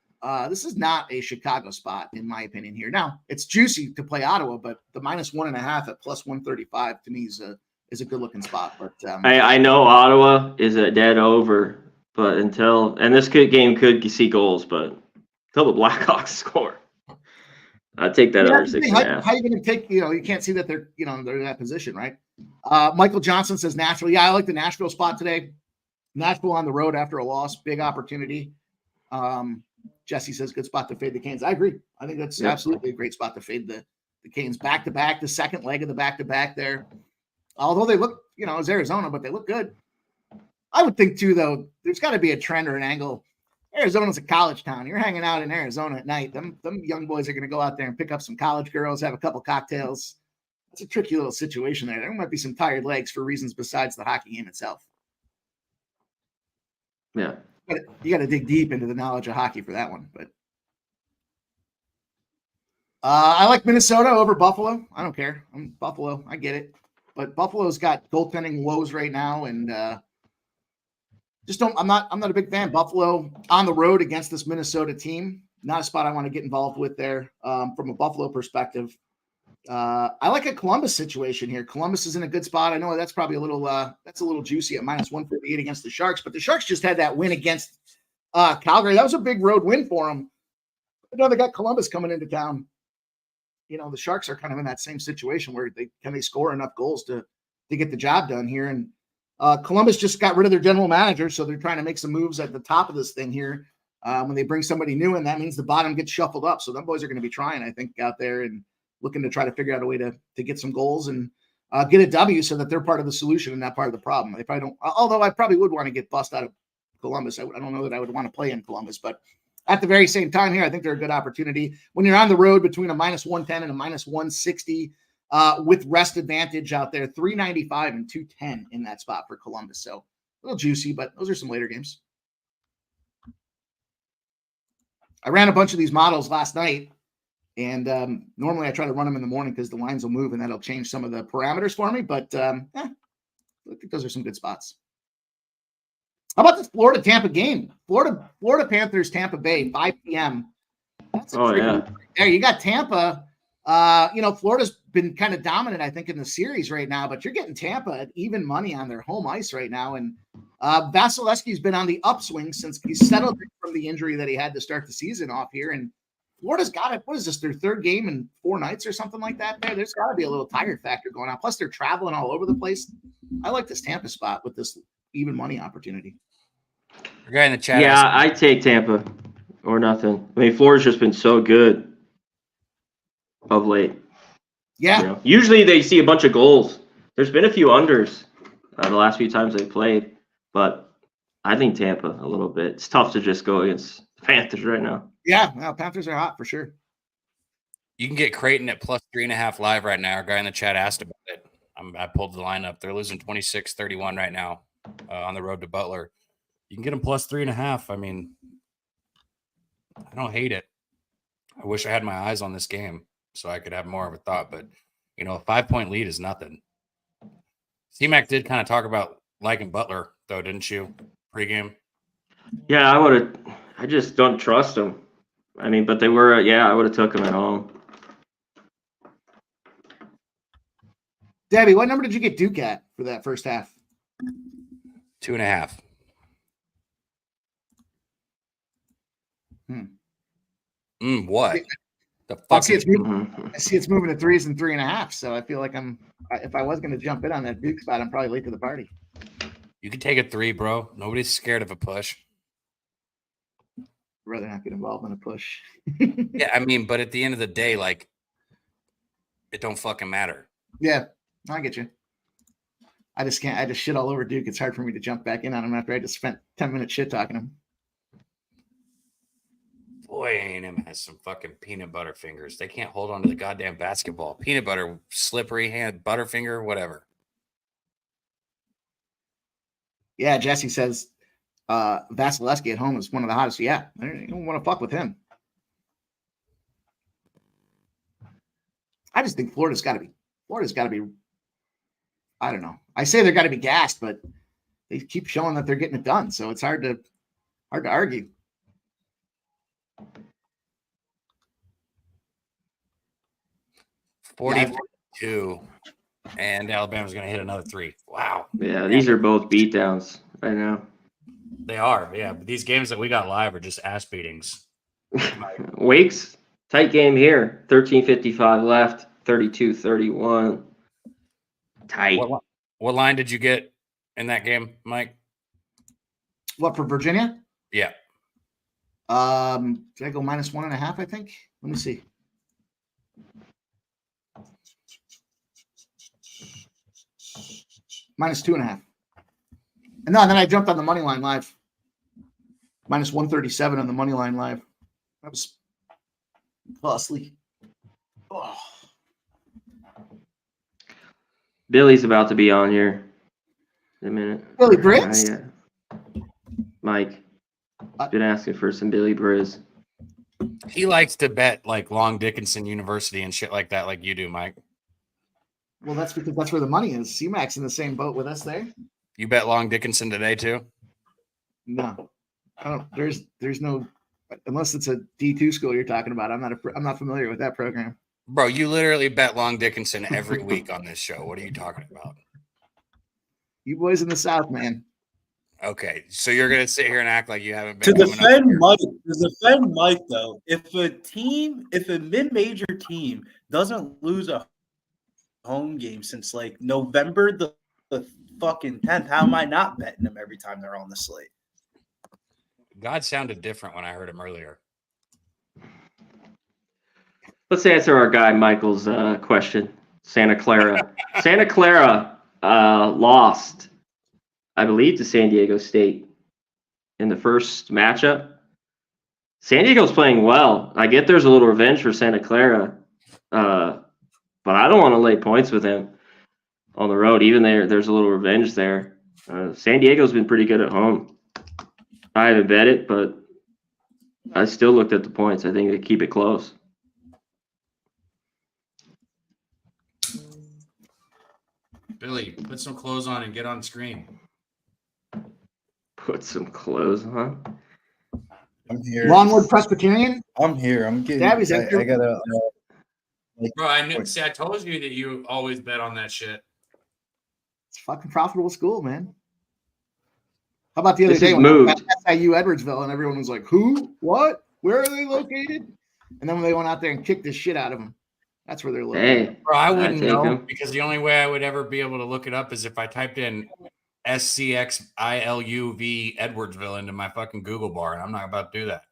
this is not a Chicago spot, in my opinion here. Now, it's juicy to play Ottawa, but the -1.5 at +135 to me is a good-looking spot. But I know Ottawa is a dead over, but and this game could see goals, but until the Blackhawks score, I'd take that over 6.5. How are you going to take? You can't see that they're in that position, right? Michael Johnson says Nashville. Yeah, I like the Nashville spot today. Nashville on the road after a loss, big opportunity. Jesse says good spot to fade the Canes. I agree. I think that's absolutely a great spot to fade the Canes back to back. The second leg of the back to back there. Although they look, it's Arizona, but they look good. I would think too, though, there's got to be a trend or an angle. Arizona's a college town. You're hanging out in Arizona at night. Them young boys are going to go out there and pick up some college girls, have a couple cocktails. It's a tricky little situation there. There might be some tired legs for reasons besides the hockey game itself. Yeah. You got to dig deep into the knowledge of hockey for that one. But I like Minnesota over Buffalo. I don't care. I'm Buffalo. I get it. But Buffalo's got goaltending woes right now, and I'm not a big fan. Buffalo on the road against this Minnesota team, not a spot I want to get involved with there. From a Buffalo perspective, I like a Columbus situation here. Columbus is in a good spot. I know that's probably a little juicy at minus 148 against the Sharks, but the Sharks just had that win against Calgary. That was a big road win for them. I know they got Columbus coming into town. The Sharks are kind of in that same situation where they score enough goals to get the job done here. And Columbus just got rid of their general manager, so they're trying to make some moves at the top of this thing here. When they bring somebody new in, that means the bottom gets shuffled up. So them boys are going to be trying, I think, out there and looking to try to figure out a way to get some goals and get a W so that they're part of the solution and not part of the problem. Although I probably would want to get bust out of Columbus. I don't know that I would want to play in Columbus, but at the very same time here, I think they're a good opportunity. When you're on the road between a minus 110 and a minus 160 with rest advantage out there, 395 and 210 in that spot for Columbus. So a little juicy, but those are some later games. I ran a bunch of these models last night, and normally I try to run them in the morning because the lines will move and that'll change some of the parameters for me. But I think those are some good spots. How about this Florida-Tampa game? Florida Panthers, Tampa Bay, 5 p.m. That's yeah. There you got Tampa. Florida's been kind of dominant, I think, in the series right now, but you're getting Tampa at even money on their home ice right now. And Vasilevsky's been on the upswing since he settled from the injury that he had to start the season off here. And Florida's got it. What is this, their third game in 4 nights or something like that? There's got to be a little tired factor going on. Plus, they're traveling all over the place. I like this Tampa spot with this even money opportunity. Your guy in the chat. Yeah, I take Tampa or nothing. I mean, Florida's just been so good of late. Yeah. Usually they see a bunch of goals. There's been a few unders the last few times they played, but I think Tampa a little bit. It's tough to just go against the Panthers right now. Yeah, well, Panthers are hot for sure. You can get Creighton at plus 3.5 live right now. Our guy in the chat asked about it. I pulled the line up. They're losing 26-31 right now on the road to Butler. You can get them plus 3.5. I mean, I don't hate it. I wish I had my eyes on this game so I could have more of a thought. But, a 5-point lead is nothing. C-Mac did kind of talk about liking Butler, though, didn't you, pregame? Yeah, I just don't trust them. I mean, but they were, I would have took them at home. Debbie, what number did you get Duke at for that first half? 2.5. What? The fuck? I see it's moving to 3s and 3.5. So I feel like if I was going to jump in on that Duke spot, I'm probably late to the party. You can take a 3, bro. Nobody's scared of a push. I'd rather not get involved in a push. Yeah, I mean, but at the end of the day, like, it don't fucking matter. Yeah, I get you. I just shit all over Duke. It's hard for me to jump back in on him after I just spent 10 minutes shit talking him. Boy, A&M has some fucking peanut butter fingers. They can't hold on to the goddamn basketball. Peanut butter, slippery hand, butterfinger, whatever. Yeah, Jesse says Vasilevsky at home is one of the hottest. Yeah, you don't want to fuck with him. I just think Florida's got to be. I don't know. I say they're got to be gassed, but they keep showing that they're getting it done. So it's hard to argue. $42, and Alabama's going to hit another 3. Wow. Yeah, these are both beatdowns right now. They are, yeah. But these games that we got live are just ass beatings. Wake's tight game here. 13:55 left. 32-31. Tight. What line did you get in that game, Mike? What, for Virginia? Yeah. Did I go -1.5? I think. Let me see. -2.5. And then I jumped on the money line live. -137 on the money line live. That was costly. Oh. Billy's about to be on here in a minute. Billy Briggs? Yeah. Mike. Been asking for some Billy Briz. He likes to bet like Long Dickinson University and shit like that, like you do, Mike. Well, that's because that's where the money is. C-Mac's in the same boat with us there. You bet Long Dickinson today too? No, I don't. There's no, unless it's a D2 school you're talking about. I'm not familiar with that program. Bro, you literally bet Long Dickinson every week on this show. What are you talking about? You boys in the South, man. Okay, so you're gonna sit here and act like you haven't To been coming up here. defend Mike though, if a mid-major team doesn't lose a home game since like November the fucking 10th, how am I not betting them every time they're on the slate? God sounded different when I heard him earlier. Let's answer our guy Michael's question. Santa Clara. Santa Clara lost, I believe, to San Diego State in the first matchup. San Diego's playing well. I get there's a little revenge for Santa Clara, but I don't want to lay points with him on the road. Even there's a little revenge there. San Diego's been pretty good at home. I haven't bet it, but I still looked at the points. I think they keep it close. Billy, put some clothes on and get on screen. Put some clothes on. I'm here. Longwood Presbyterian. I'm here. I'm getting. Gabby's I after- gotta. Bro, I knew. See, I told you that you always bet on that shit. It's a fucking profitable school, man. How about the other This day is when I moved. was at SIU Edwardsville and everyone was like, "Who? What? Where are they located?" And then when they went out there and kicked the shit out of them, that's where they're located. Hey, Bro, I I wouldn't take know 'em. because the only way I would ever be able to look it up is if I typed in SCXILUV Edwardsville into my fucking Google bar, and I'm not about to do that.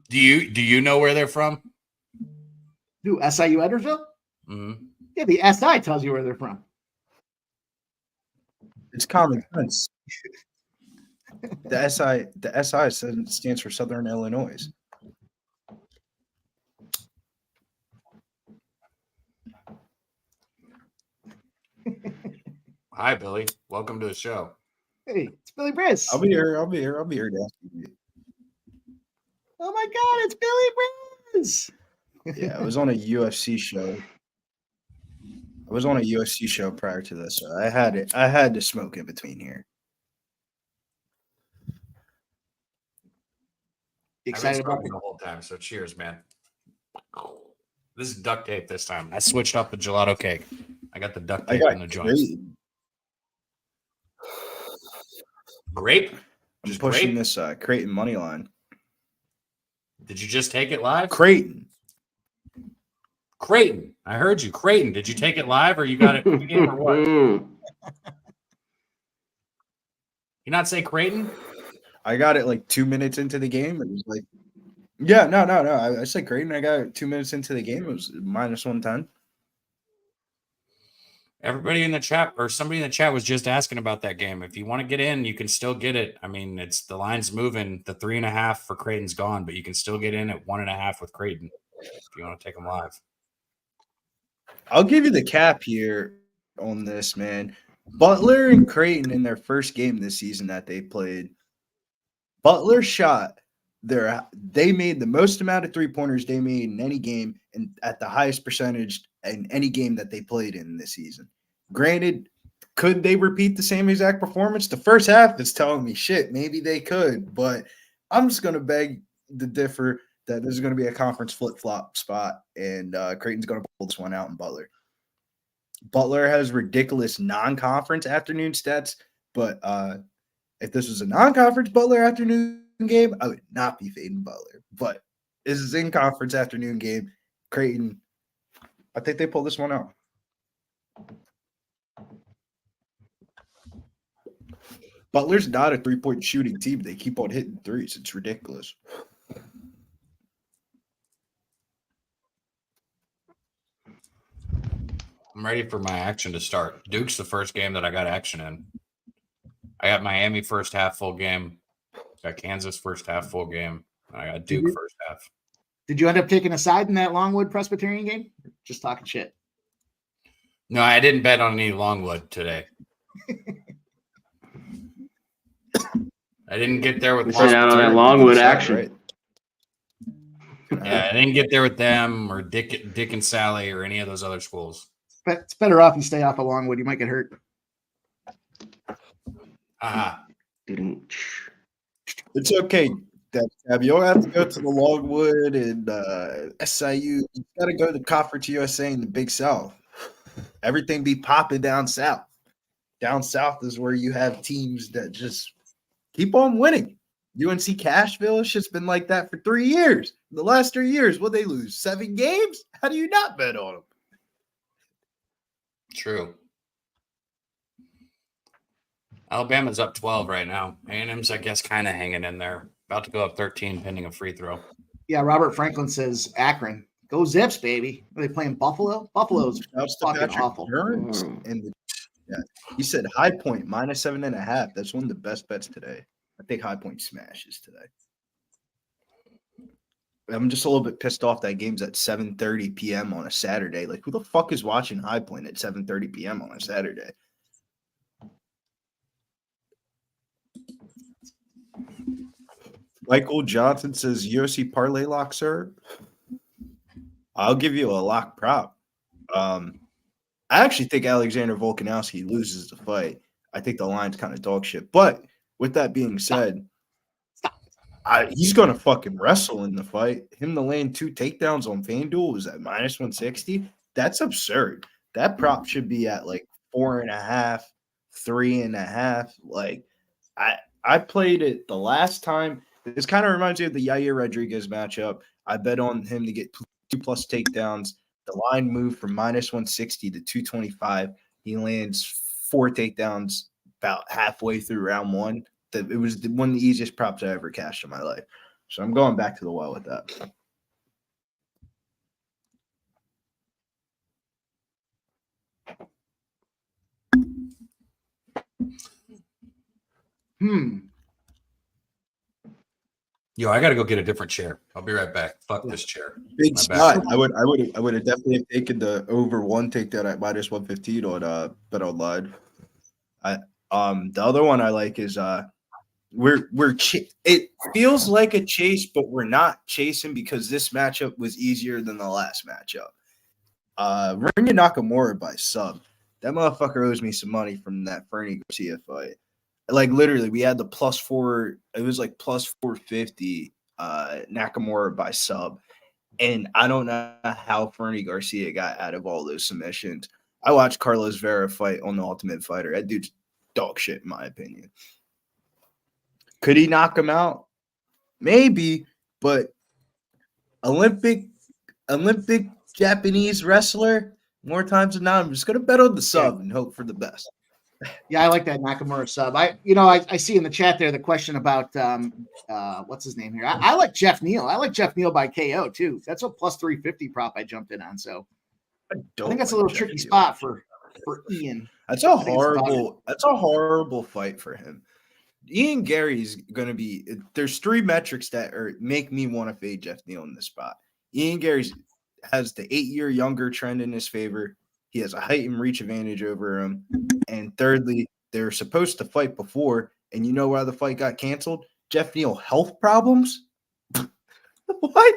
Do you know where they're from? Who? SIU Edwardsville? Mm-hmm. Yeah, the SI tells you where they're from. It's common sense. The SI stands for Southern Illinois. Hi, Billy. Welcome to the show. Hey, it's Billy Briss. I'll be here to ask you. Oh my God, it's Billy Briss. Yeah, I was on a UFC show. Prior to this, so I had to smoke in between here. Excited I've been about smoking the whole time, so cheers, man. This is duct tape this time. I switched up the gelato cake. I got the duct I tape got in the joints. Grape? I'm Just pushing grape? this Creighton money line. Did you just take it live? Creighton. Creighton. I heard you. Creighton. Did you take it live or you got it in or what? You not say Creighton? I got it like 2 minutes into the game. It was like, yeah, no. I said Creighton. I got it 2 minutes into the game. It was minus 110. Everybody in the chat or somebody in the chat was just asking about that game. If you want to get in, you can still get it. I mean, it's the line's moving. The 3.5 for Creighton's gone, but you can still get in at 1.5 with Creighton if you want to take them live. I'll give you the cap here on this, man. Butler and Creighton in their first game this season that they played, Butler shot they made the most amount of 3-pointers they made in any game and at the highest percentage in any game that they played in this season. Granted, could they repeat the same exact performance? The first half is telling me shit. Maybe they could, but I'm just going to beg to differ that there's going to be a conference flip-flop spot, and Creighton's going to pull this one out in Butler. Butler has ridiculous non-conference afternoon stats, but if this was a non-conference Butler afternoon game, I would not be fading Butler. But this is in conference afternoon game. Creighton, I think they pull this one out. Butler's not a three-point shooting team. They keep on hitting threes. It's ridiculous. I'm ready for my action to start. Duke's the first game that I got action in. I got Miami first half full game. Got Kansas first half full game. And I got Duke first half. Did you end up taking a side in that Longwood Presbyterian game? Just talking shit. No, I didn't bet on any Longwood today. I didn't get there with Sit out on that Longwood action. Right. Yeah, I didn't get there with them or Dick and Sally or any of those other schools. But it's better off you stay off of Longwood. You might get hurt. Aha. Didn't. It's okay. You don't have to go to the Longwood and SIU. You got to go to Conference USA in the Big South. Everything be popping down south. Down south is where you have teams that just keep on winning. UNC Cashville, it's just been like that for 3 years. The last 3 years, what they lose? 7 games? How do you not bet on them? True. Alabama's up 12 right now. A&M's, I guess, kind of hanging in there. About to go up 13 pending a free throw. Yeah, Robert Franklin says Akron. Go Zips, baby. Are they playing Buffalo? Buffalo's fucking awful. Burns he said High Point -7.5. That's one of the best bets today. I think High Point smashes today. I'm just a little bit pissed off that game's at 7:30 p.m. on a Saturday. Like, who the fuck is watching High Point at 7:30 p.m. on a Saturday? Michael Johnson says UFC parlay lock, sir. I'll give you a lock prop. I actually think Alexander Volkanovski loses the fight. I think the line's kind of dog shit. But with that being said, he's going to fucking wrestle in the fight. Him to land 2 takedowns on FanDuel was at -160. That's absurd. That prop should be at like 4.5, 3.5. Like, I played it the last time. This kind of reminds me of the Yair Rodriguez matchup. I bet on him to get 2+ takedowns. The line moved from -160 to 225. He lands 4 takedowns about halfway through round 1. It was one of the easiest props I ever cashed in my life. So I'm going back to the well with that. Yo, I got to go get a different chair. I'll be right back. Fuck this chair. Big spot. I would have definitely taken the over 1 takedown at -115 on Bet Online. The other one I like is it feels like a chase, but we're not chasing because this matchup was easier than the last matchup. Rinya Nakamura by sub. That motherfucker owes me some money from that Fernie Garcia fight. Like, literally, we had the +4. It was like +450 Nakamura by sub. And I don't know how Fernie Garcia got out of all those submissions. I watched Carlos Vera fight on The Ultimate Fighter. That dude's dog shit, in my opinion. Could he knock him out? Maybe, but Olympic Japanese wrestler, more times than not, I'm just going to bet on the sub and hope for the best. Yeah, I like that Nakamura sub. I see in the chat there the question about what's his name here. I like Jeff Neal. I like Jeff Neal by KO too. That's a +350 prop I jumped in on. So I think that's a little tricky spot for Ian. That's a horrible fight for him. Ian Gary's going to be – there's 3 metrics that make me want to fade Jeff Neal in this spot. Ian Gary has the 8-year younger trend in his favor. He has a height and reach advantage over him. And thirdly, they're supposed to fight before, and you know why the fight got canceled? Jeff Neal health problems? What?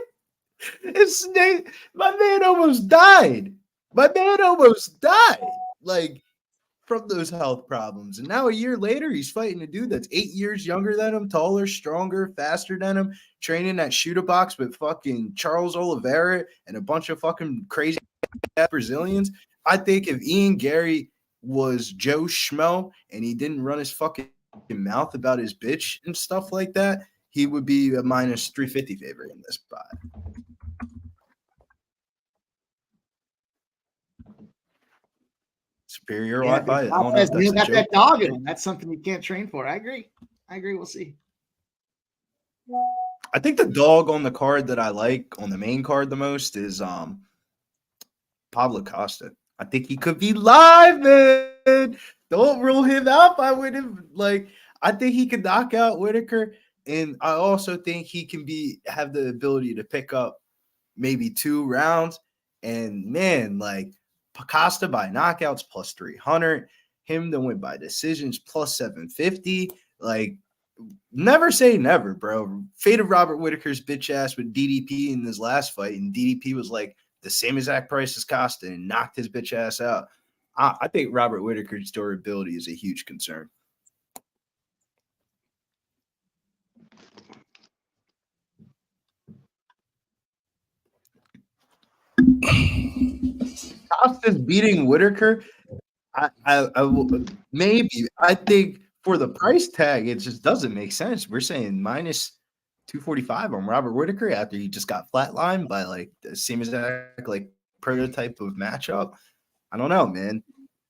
My man almost died. Like, from those health problems. And now a year later, he's fighting a dude that's 8 years younger than him, taller, stronger, faster than him, training at Shooter Box with fucking Charles Oliveira and a bunch of fucking crazy Brazilians. I think if Ian Gary was Joe Schmo and he didn't run his fucking mouth about his bitch and stuff like that, he would be a -350 favorite in this spot. Superior Wi-Fi. You got that dog in him. That's something you can't train for. I agree. We'll see. I think the dog on the card that I like on the main card the most is Pablo Costa. I think he could be live, man. Don't rule him out. I think he could knock out Whitaker, and I also think he can have the ability to pick up maybe 2 rounds. And man, like Costa by knockouts +300, him to win by decisions +750. Like, never say never, bro. Faded Robert Whitaker's bitch ass with DDP in his last fight, and DDP was like the same exact price as Costa and knocked his bitch ass out. I think Robert Whitaker's durability is a huge concern. Costas beating Whitaker, maybe. I think for the price tag, it just doesn't make sense. We're saying minus 245 on Robert Whitaker after he just got flatlined by like the same exact like prototype of matchup. I don't know, man.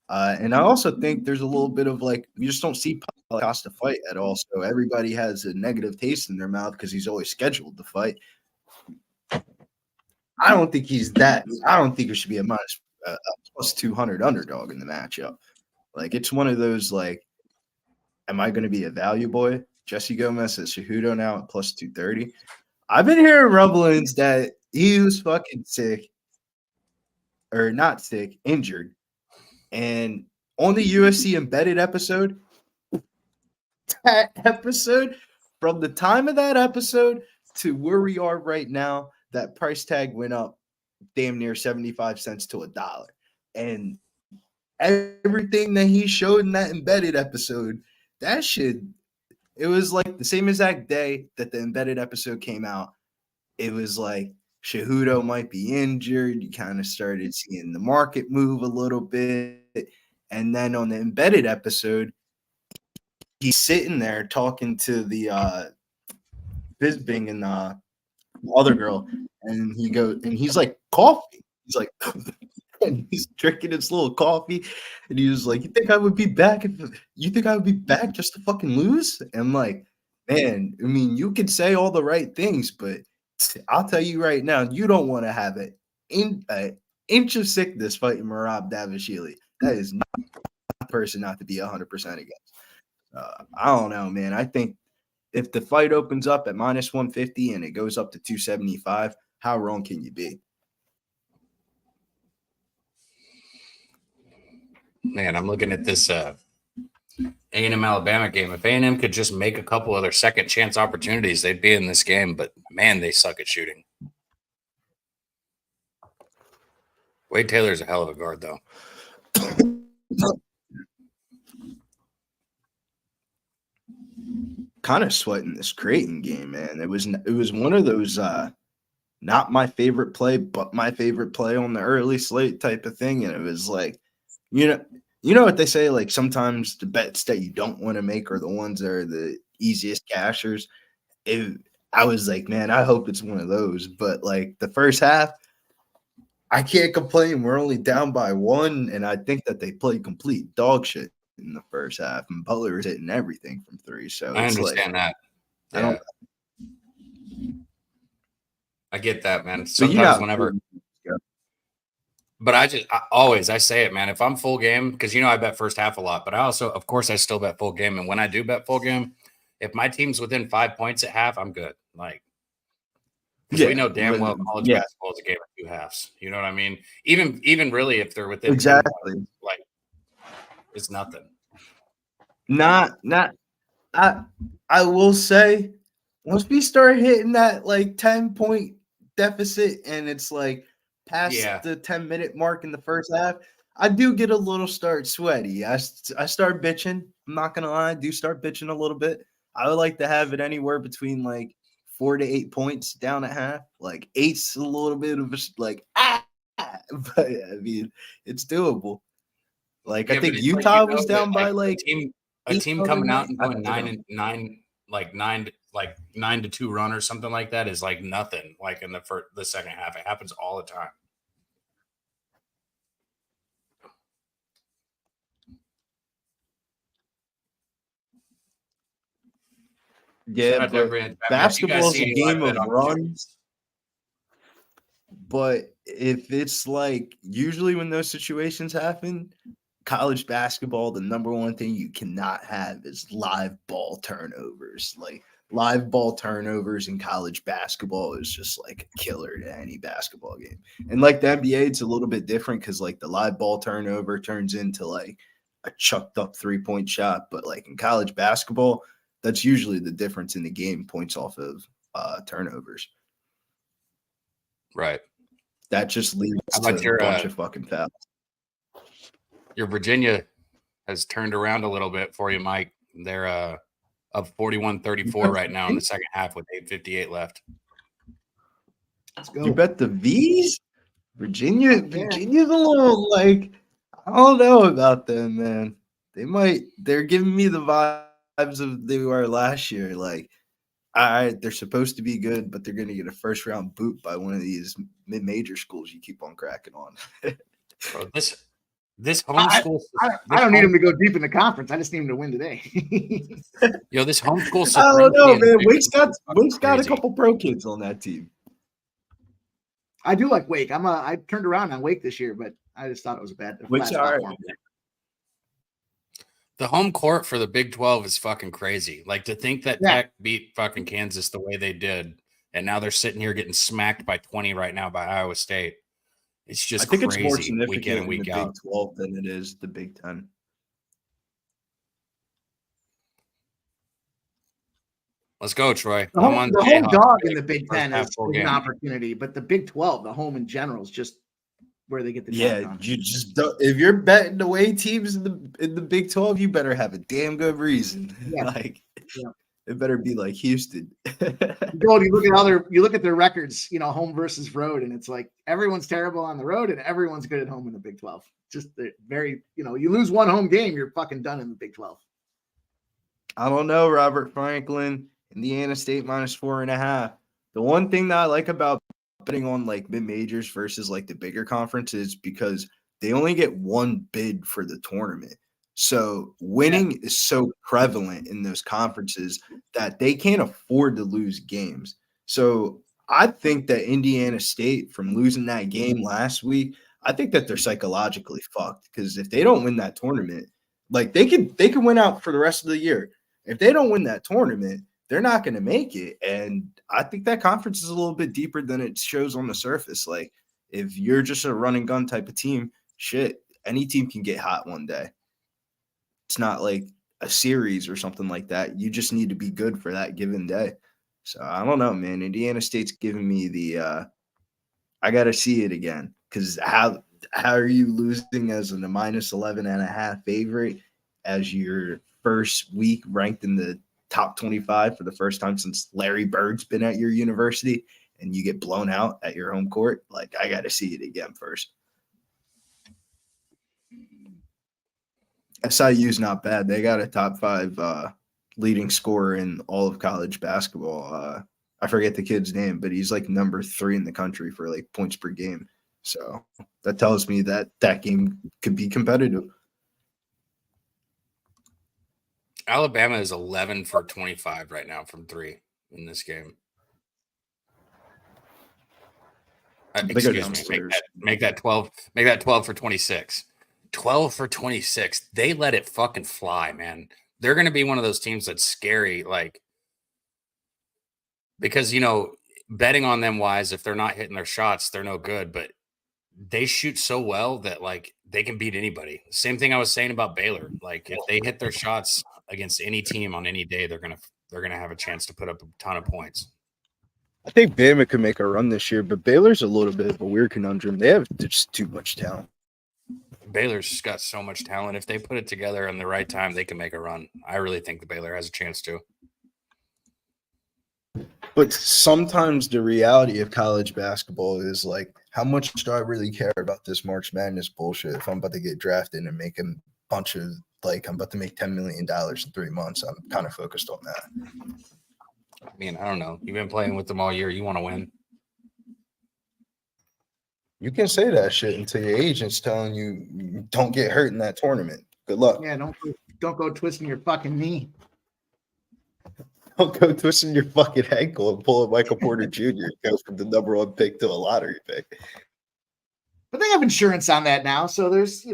And I also think there's a little bit of like we just don't see Costa fight at all. So everybody has a negative taste in their mouth because he's always scheduled to fight. I don't think he's that. I don't think it should be a plus 200 underdog in the matchup. Like it's one of those like, am I going to be a value boy? Jesse Gomez at Cejudo now at plus 230. I've been hearing rumblings that he was fucking sick, or not sick, injured. And on the UFC Embedded episode, from the time of that episode to where we are right now, that price tag went up damn near 75 cents to $1. And everything that he showed in that Embedded episode, that shit, it was like the same exact day that the Embedded episode came out. It was like Cejudo might be injured. You kind of started seeing the market move a little bit. And then on the Embedded episode, he's sitting there talking to the Bisbing and the other girl, and he's like, coffee. He's like, and he's drinking his little coffee, and he was like, you think I would be back just to fucking lose? And I'm like, man, I mean, you can say all the right things, but I'll tell you right now, you don't want to have an inch of sickness fighting Merab Davishvili. That is not a person not to be 100% against. I don't know, man. I think if the fight opens up at minus 150 and it goes up to 275, how wrong can you be? Man, I'm looking at this A&M Alabama game. If A&M could just make a couple other second chance opportunities, they'd be in this game. But man, they suck at shooting. Wade Taylor's a hell of a guard, though. Kind of sweating this Creighton game, man. It was one of those not my favorite play, but my favorite play on the early slate type of thing. And it was like, you know what they say, like sometimes the bets that you don't want to make are the ones that are the easiest cashers. I was like, man, I hope it's one of those. But like the first half, I can't complain. We're only down by 1, and I think that they played complete dog shit in the first half, and Butler was hitting everything from 3. So I understand that. Yeah. I get that, man. Sometimes whenever – but I say it, man. If I'm full game, because I bet first half a lot, but I also, of course, I still bet full game. And when I do bet full game, if my team's within 5 points at half, I'm good. Like, because we know damn well college basketball is a game of 2 halves. You know what I mean? Even really, if they're within exactly points, like, it's nothing. I will say, once we start hitting that like 10-point deficit, and it's like past the 10-minute mark in the first half, I do get a little sweaty. I start bitching. I'm not gonna lie, I do start bitching a little bit. I would like to have it anywhere between like 4 to 8 points down at half. Like 8's a little bit of but I mean, it's doable. Like I think Utah was down by like a team coming out and going 9 to 2 run or something like that is like nothing. Like in the second half, it happens all the time. Yeah, but basketball is a game of runs. But if it's like usually when those situations happen, college basketball, the number one thing you cannot have is live ball turnovers. Like live ball turnovers in college basketball is just like a killer to any basketball game. And like the NBA, it's a little bit different because like the live ball turnover turns into like a chucked up 3-point shot. But like in college basketball, that's usually the difference in the game, points off of turnovers. Right. That just leads to a bunch of fucking fouls. Your Virginia has turned around a little bit for you, Mike. They're up 41-34 right now in the second half with 8:58 left. Let's go. You bet the V's? Virginia's a little like, I don't know about them, man. They're giving me the vibes of they were last year. Like, all right, they're supposed to be good, but they're going to get a first round boot by one of these mid-major schools you keep on cracking on. Bro, this homeschool. I don't need them to go deep in the conference. I just need them to win today. This homeschool. I don't know, man. Supremacy Wake's got a crazy. couple pro kids on that team. I do like Wake. I turned around on Wake this year, but I just thought it was a bad. Wake's all right. The home court for the Big 12 is fucking crazy. Like, to think that Tech beat fucking Kansas the way they did, and now they're sitting here getting smacked by 20 right now by Iowa State. It's just crazy. It's more significant week in and week in the out. Big 12 than it is the Big 10. Let's go, Troy. The home dog in the Big 10 is an opportunity, but the Big 12, the home in general, is just where they get the you just don't. If you're betting away teams in the Big 12, you better have a damn good reason. It better be like Houston. You look at their records, home versus road, and it's like everyone's terrible on the road and everyone's good at home in the Big 12. Just very, you lose one home game, you're fucking done in the Big 12. I don't know, Robert Franklin. Indiana State -4.5. The one thing that I like about betting on like mid majors versus like the bigger conferences, because they only get one bid for the tournament. So winning is so prevalent in those conferences that they can't afford to lose games. So I think that Indiana State, from losing that game last week, I think that they're psychologically fucked, because if they don't win that tournament, like they can win out for the rest of the year. If they don't win that tournament, they're not going to make it. And I think that conference is a little bit deeper than it shows on the surface. Like, if you're just a run and gun type of team, shit, any team can get hot one day. It's not like a series or something like that. You just need to be good for that given day. So I don't know, man. Indiana State's giving me the I got to see it again, because how are you losing as a -11.5 favorite as your first week ranked in the top 25 for the first time since Larry Bird's been at your university, and you get blown out at your home court? Like, I got to see it again first. SIU's not bad. They got a top 5 leading scorer in all of college basketball. I forget the kid's name, but he's like number 3 in the country for like points per game. So that tells me that game could be competitive. Alabama is 11 for 25 right now from 3 in this game. Excuse me. Make that 12. Make that 12 for 26. 12 for 26. They let it fucking fly, man. They're going to be one of those teams that's scary, like, because, betting on them wise, if they're not hitting their shots, they're no good, but they shoot so well that, like, they can beat anybody. Same thing I was saying about Baylor. Like, if they hit their shots against any team on any day, they're gonna have a chance to put up a ton of points. I think Bama could make a run this year, but Baylor's a little bit of a weird conundrum. They have just too much talent. Baylor's got so much talent. If they put it together in the right time, they can make a run. I really think the Baylor has a chance to. But sometimes the reality of college basketball is like, how much do I really care about this March Madness bullshit if I'm about to get drafted and make a bunch of, like, I'm about to make $10 million in 3 months? I'm kind of focused on that. I mean, I don't know. You've been playing with them all year. You want to win. You can say that shit until your agent's telling you don't get hurt in that tournament. Good luck. Yeah, don't go twisting your fucking knee. Don't go twisting your fucking ankle and pull a Michael Porter Jr. and go from the #1 pick to a lottery pick. But they have insurance on that now, so there's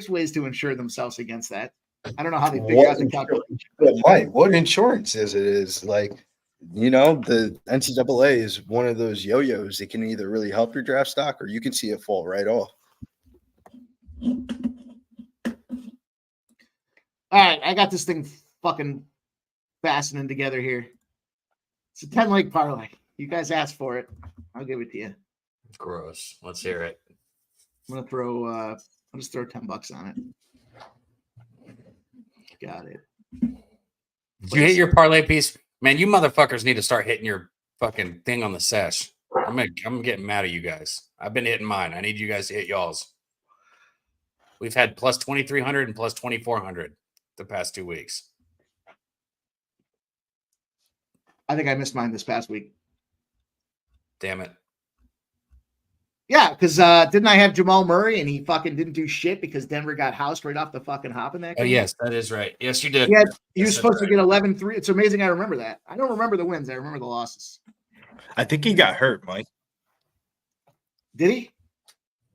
ways to insure themselves against that. I don't know how they figure out the calculation. Mike, what insurance is like, the NCAA is one of those yo-yos. It can either really help your draft stock or you can see it fall right off. All right, I got this thing fucking fastening together here. It's a 10-leg parlay. You guys asked for it. I'll give it to you. Gross. Let's hear it. I'm gonna throw. I'll just throw $10 on it. Got it. Did you hit your parlay piece? Man, you motherfuckers need to start hitting your fucking thing on the sesh. I'm getting mad at you guys. I've been hitting mine. I need you guys to hit y'all's. We've had plus 2,300 and plus 2,400 the past 2 weeks. I think I missed mine this past week. Damn it. Yeah, because didn't I have Jamal Murray and he fucking didn't do shit because Denver got housed right off the fucking hop in that game? Oh, yes, that is right. Yes, you did. He was supposed to get 11-3. It's amazing I remember that. I don't remember the wins. I remember the losses. I think he got hurt, Mike. Did he?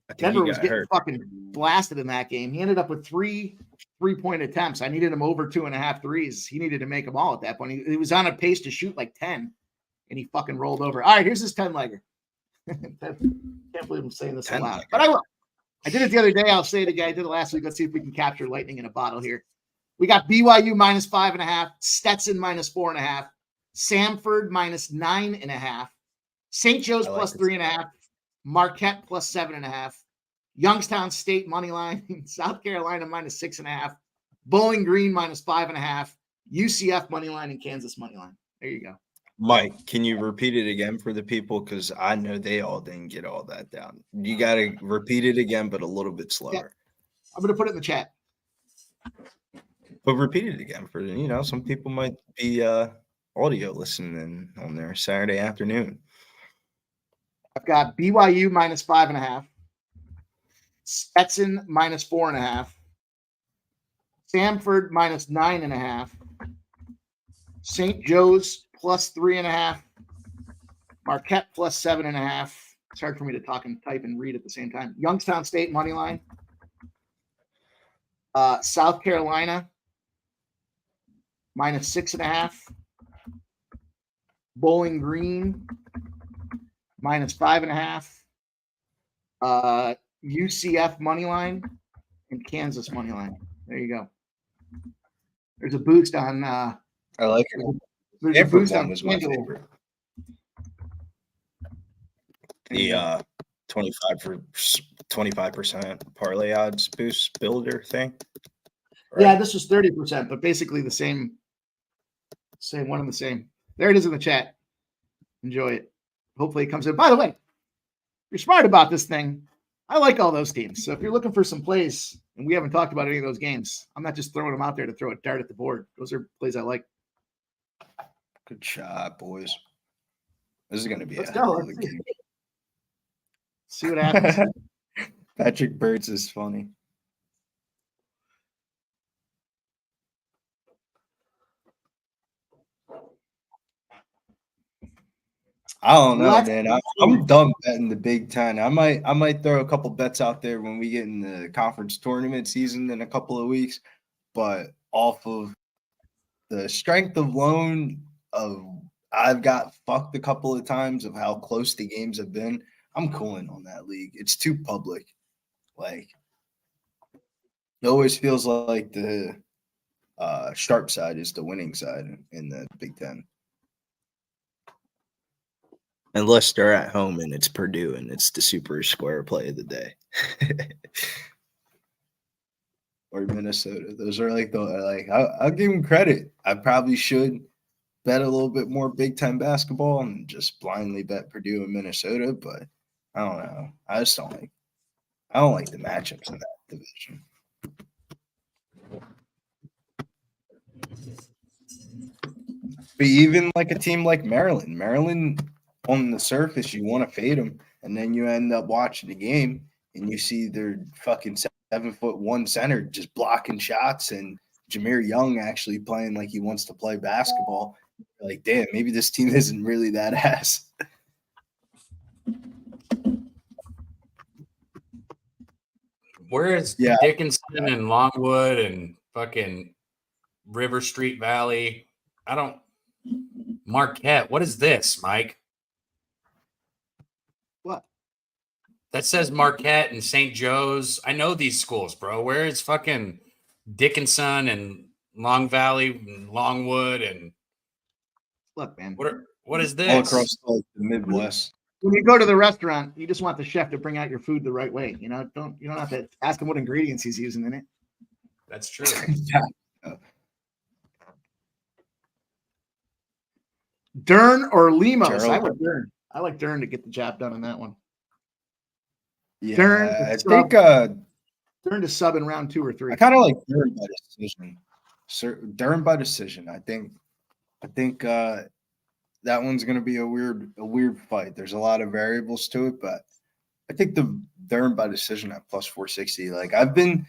I think Denver he was got getting hurt. fucking blasted in that game. He ended up with 3 3-point attempts. I needed him over 2.5 threes. He needed to make them all at that point. He was on a pace to shoot like 10, and he fucking rolled over. All right, here's his 10-legger. Can't believe I'm saying this aloud, but I will. I did it the other day. I'll say it again. I did it last week. Let's see if we can capture lightning in a bottle here. We got BYU minus 5.5, Stetson minus 4.5, Samford minus 9.5, St. Joe's plus 3.5, Marquette plus 7.5, Youngstown State money line, South Carolina minus 6.5, Bowling Green minus 5.5, UCF money line, and Kansas money line. There you go. Mike, can you repeat it again for the people? Because I know they all didn't get all that down. You got to repeat it again, but a little bit slower. Yeah. I'm going to put it in the chat. But repeat it again for, some people might be audio listening on their Saturday afternoon. I've got BYU minus 5.5, Stetson minus 4.5, Samford minus 9.5, St. Joe's plus 3.5, Marquette plus 7.5. It's hard for me to talk and type and read at the same time. Youngstown State money line, South Carolina minus 6.5, Bowling Green minus 5.5, UCF money line, and Kansas money line. There you go. There's a boost on. I like it. There's a boost on was my FanDuel. favorite. The 25% parlay odds boost builder thing. Right? Yeah, this was 30%, but basically the same one and the same. There it is in the chat. Enjoy it. Hopefully it comes in. By the way, you're smart about this thing. I like all those teams. So if you're looking for some plays, and we haven't talked about any of those games, I'm not just throwing them out there to throw a dart at the board. Those are plays I like. Good shot, boys. This is going to be Let's a go. hell of a game. See what happens. Patrick Birds is funny. I don't know, man. I'm done betting the Big Ten. I might throw a couple bets out there when we get in the conference tournament season in a couple of weeks, but off of the strength of loan of I've got fucked a couple of times of how close the games have been. I'm cooling on that league. It's too public. Like it always feels like the sharp side is the winning side in the Big Ten. Unless they're at home and it's Purdue and it's the super square play of the day. Or Minnesota. Those are I'll give them credit. I probably should bet a little bit more Big Ten basketball and just blindly bet Purdue and Minnesota, but I don't know. I don't like the matchups in that division. But even like a team like Maryland on the surface, you want to fade them, and then you end up watching the game and you see their fucking 7'1" center just blocking shots and Jameer Young actually playing like he wants to play basketball. You're like, damn, maybe this team isn't really that ass. Where is Dickinson and Longwood and fucking River Street Valley? Marquette. What is this, Mike? What? That says Marquette and St. Joe's. I know these schools, bro. Where is fucking Dickinson and Long Valley and Longwood and look, man. What is this? All across the Midwest. When you go to the restaurant, you just want the chef to bring out your food the right way. You don't have to ask him what ingredients he's using in it. That's true. Dern or Lemos? Gerald. I would Dern. I like Dern to get the job done on that one. Yeah, Dern, I sub. think Dern to sub in round 2 or 3. I kind of like Dern by decision. Dern by decision. I think that one's going to be a weird fight. There's a lot of variables to it, but I think the Dern by decision at plus 460. Like I've been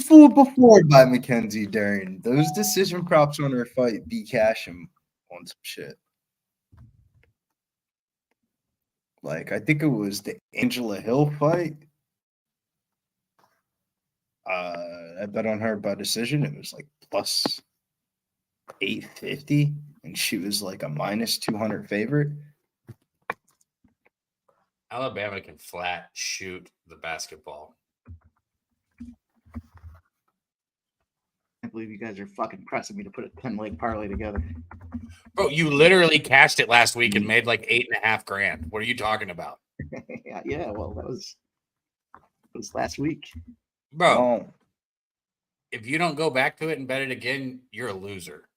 fooled before by Mackenzie Dern. Those decision props on her fight be cashing on some shit. Like I think it was the Angela Hill fight. I bet on her by decision. It was like plus 850, and she was like a minus 200 favorite. Alabama can flat shoot the basketball. I can't believe you guys are fucking pressing me to put a 10-leg parlay together. Bro, you literally cashed it last week and made like $8.5 grand. What are you talking about? yeah, well, that was last week. Bro, Oh, if you don't go back to it and bet it again, you're a loser.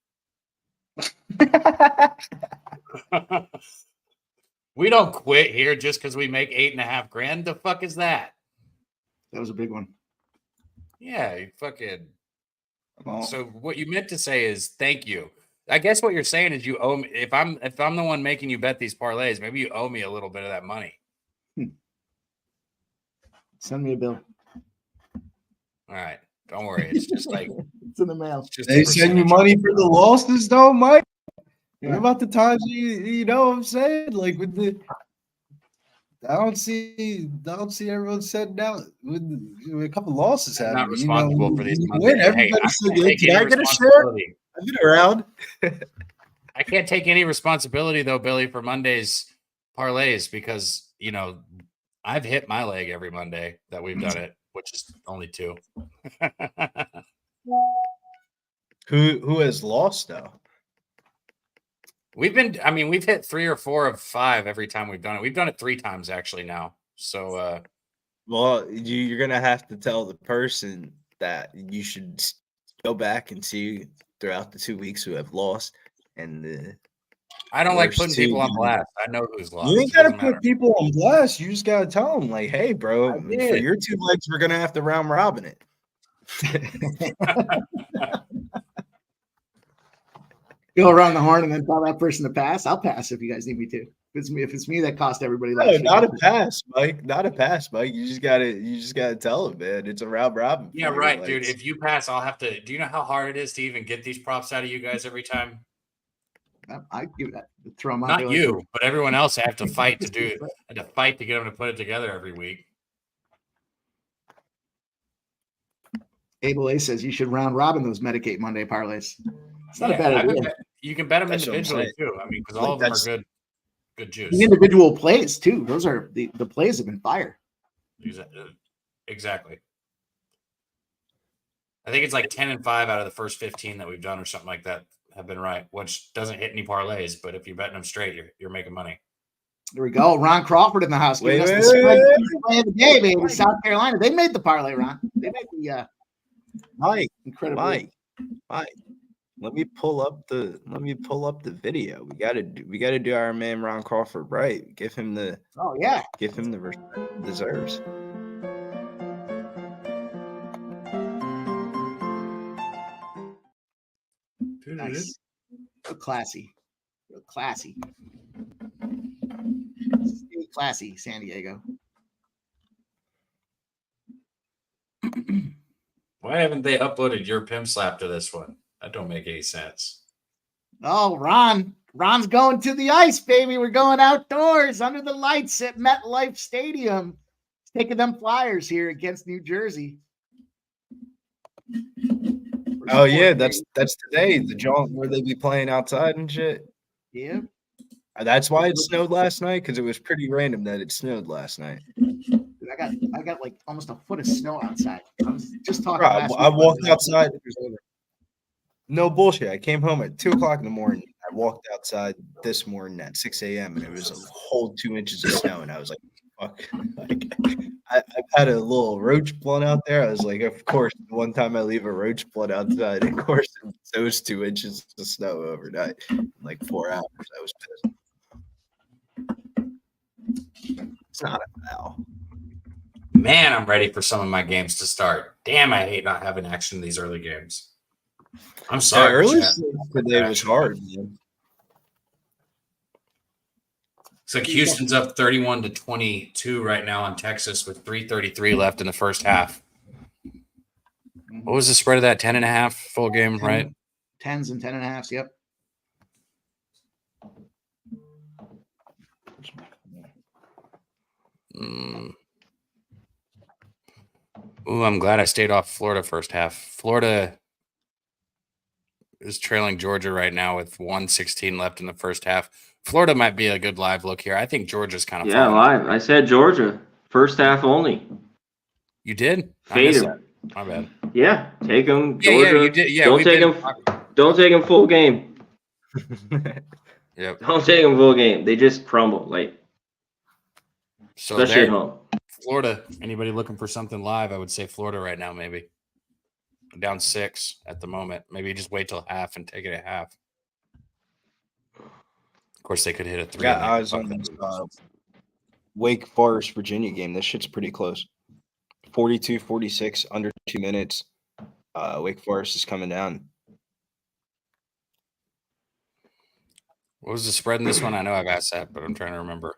We don't quit here just because we make $8.5 grand. The fuck is that? That was a big one. Yeah, you fucking. oh. So what you meant to say is thank you. I guess what you're saying is you owe me. If I'm the one making you bet these parlays, maybe you owe me a little bit of that money. Send me a bill. All right, don't worry. It's just like It's in the mail. it's just They a send you percentage. money for the losses, though, Mike. Yeah. What about the times you know what I'm saying? Like with the, I don't see everyone setting out with a couple losses I'm happening. not responsible for these you Mondays. win. Hey, Everybody's so I can't good. take Can any I get a share? responsibility. I've been around. I can't take any responsibility though, Billy, for Monday's parlays because I've hit my leg every Monday that we've done it, which is only 2. Who has lost though? We've hit 3 or 4 of 5 every time we've done it. We've done it 3 times actually now. So Well, you're gonna have to tell the person that you should go back and see throughout the 2 weeks who have lost, and I don't like worst putting two people on guys. blast. I know who's lost. You ain't It gotta doesn't matter. put people on blast. You just gotta tell them, like, hey, bro, I for did. your 2 legs, we're gonna have to round robin it. Go around the horn and then tell that person to pass. I'll pass if you guys need me to. If it's me that cost everybody last No, week. not a pass, Mike. Not a pass, Mike. You just gotta tell them, man. It's a round robin. Yeah, for you. right, Like, dude. If you pass, I'll have to. Do you know how hard it is to even get these props out of you guys every time? I give that throw them out Not there like you, but everyone else. I have to fight to do. I have to fight to get them to put it together every week. Abel A says you should round robin those Medicate Monday parlays. It's not a bad I would idea. bet- you can bet them That's what I'm individually saying. too. I mean, because Like, all of them are that's- good juice. The individual plays too. Those are the plays have been fire. Exactly. I think it's like 10 and 5 out of the first 15 that we've done, or something like that, have been right. Which doesn't hit any parlays, but if you're betting them straight, you're making money. There we go. Ron Crawford in the house. Giving Wait, us wait, the spread wait. play of the day, baby. South Carolina. They made the parlay, Ron. They made the Mike, incredible. Mike, let me pull up the video. We gotta do our man Ron Crawford right. Give him the Oh yeah. respect he deserves. Nice. Real classy. Real classy. Stay classy, San Diego. Why haven't they uploaded your pimp slap to this one? That don't make any sense. Oh, Ron's going to the ice, baby. We're going outdoors under the lights at MetLife Stadium. He's taking them Flyers here against New Jersey. Oh yeah, that's today. The jaunt where they be playing outside and shit. Yeah. That's why it snowed last night, because it was pretty random that it snowed last night. Dude, I got like almost a foot of snow outside. I was just talking. Bro, last I week walked about outside. it was over. No bullshit. I came home at 2:00 in the morning. I walked outside this morning at 6 a.m. and it was a whole 2 inches of snow. And I was like, fuck. Like, I've had a little roach blunt out there. I was like, of course, one time I leave a roach blunt outside, of course, those 2 inches of snow overnight in like 4 hours. I was pissed. It's not a foul. Man, I'm ready for some of my games to start. Damn, I hate not having action in these early games. I'm sorry. Early chat. today was hard, man. It's like Houston's up 31-22 right now on Texas with 3:33 left in the first half. What was the spread of that? 10.5 full game, right? 10s and 10.5s. Yep. Ooh, I'm glad I stayed off Florida first half. Florida is trailing Georgia right now with 1:16 left in the first half. Florida might be a good live look here. I think Georgia's kind of falling. live. I said Georgia. First half only. You did? Fade I missed him. that. My bad. Yeah, take them. Yeah, Georgia. you did. Yeah, don't take them full game. Yep. Don't take them full game. They just crumble, like So especially at home. Florida. Anybody looking for something live? I would say Florida right now, maybe. Down 6 at the moment. Maybe just wait till half and take it at half. Of course, they could hit a 3. Got eyes on this Wake Forest Virginia game. This shit's pretty close. 42-46, under 2 minutes. Wake Forest is coming down. What was the spread in this one? I know I've asked that, but I'm trying to remember.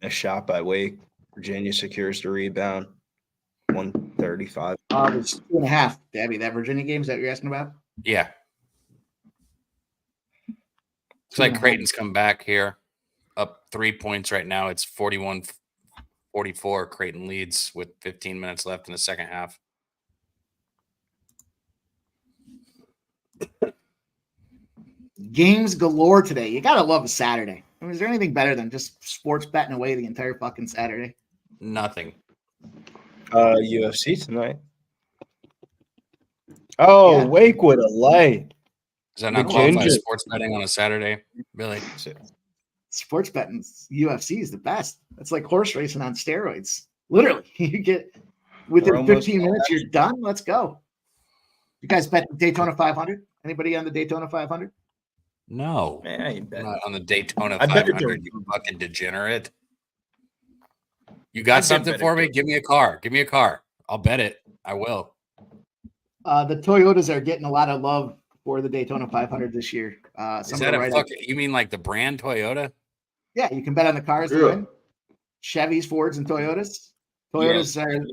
A shot by Wake. Virginia secures the rebound. 135. It's 2.5. Debbie, that Virginia game, is that what you're asking about? Yeah. Looks like Creighton's come back here. Up 3 points right now. It's 41-44. Creighton leads with 15 minutes left in the second half. Games galore today. You gotta love a Saturday. I mean, is there anything better than just sports betting away the entire fucking Saturday? Nothing. UFC tonight. Oh, Yeah. Wake with a light. Does that not The qualify as ginger. sports betting on a Saturday, Billy? Sports betting, UFC is the best. That's like horse racing on steroids. Literally, you get within almost 15 minutes, you're done. Let's go. You guys bet the Daytona 500? Anybody on the Daytona 500? No. Man, I ain't bet. Not on the Daytona I bet it 500, don't. you fucking degenerate. You got I did something bet for it me? don't. Give me a car. Give me a car. I'll bet it. I will. The Toyotas are getting a lot of love for the Daytona 500 this year. Is that a fucking, you mean like the brand Toyota? Yeah, you can bet on the cars to win. Chevys, Fords, and Toyotas. Toyotas are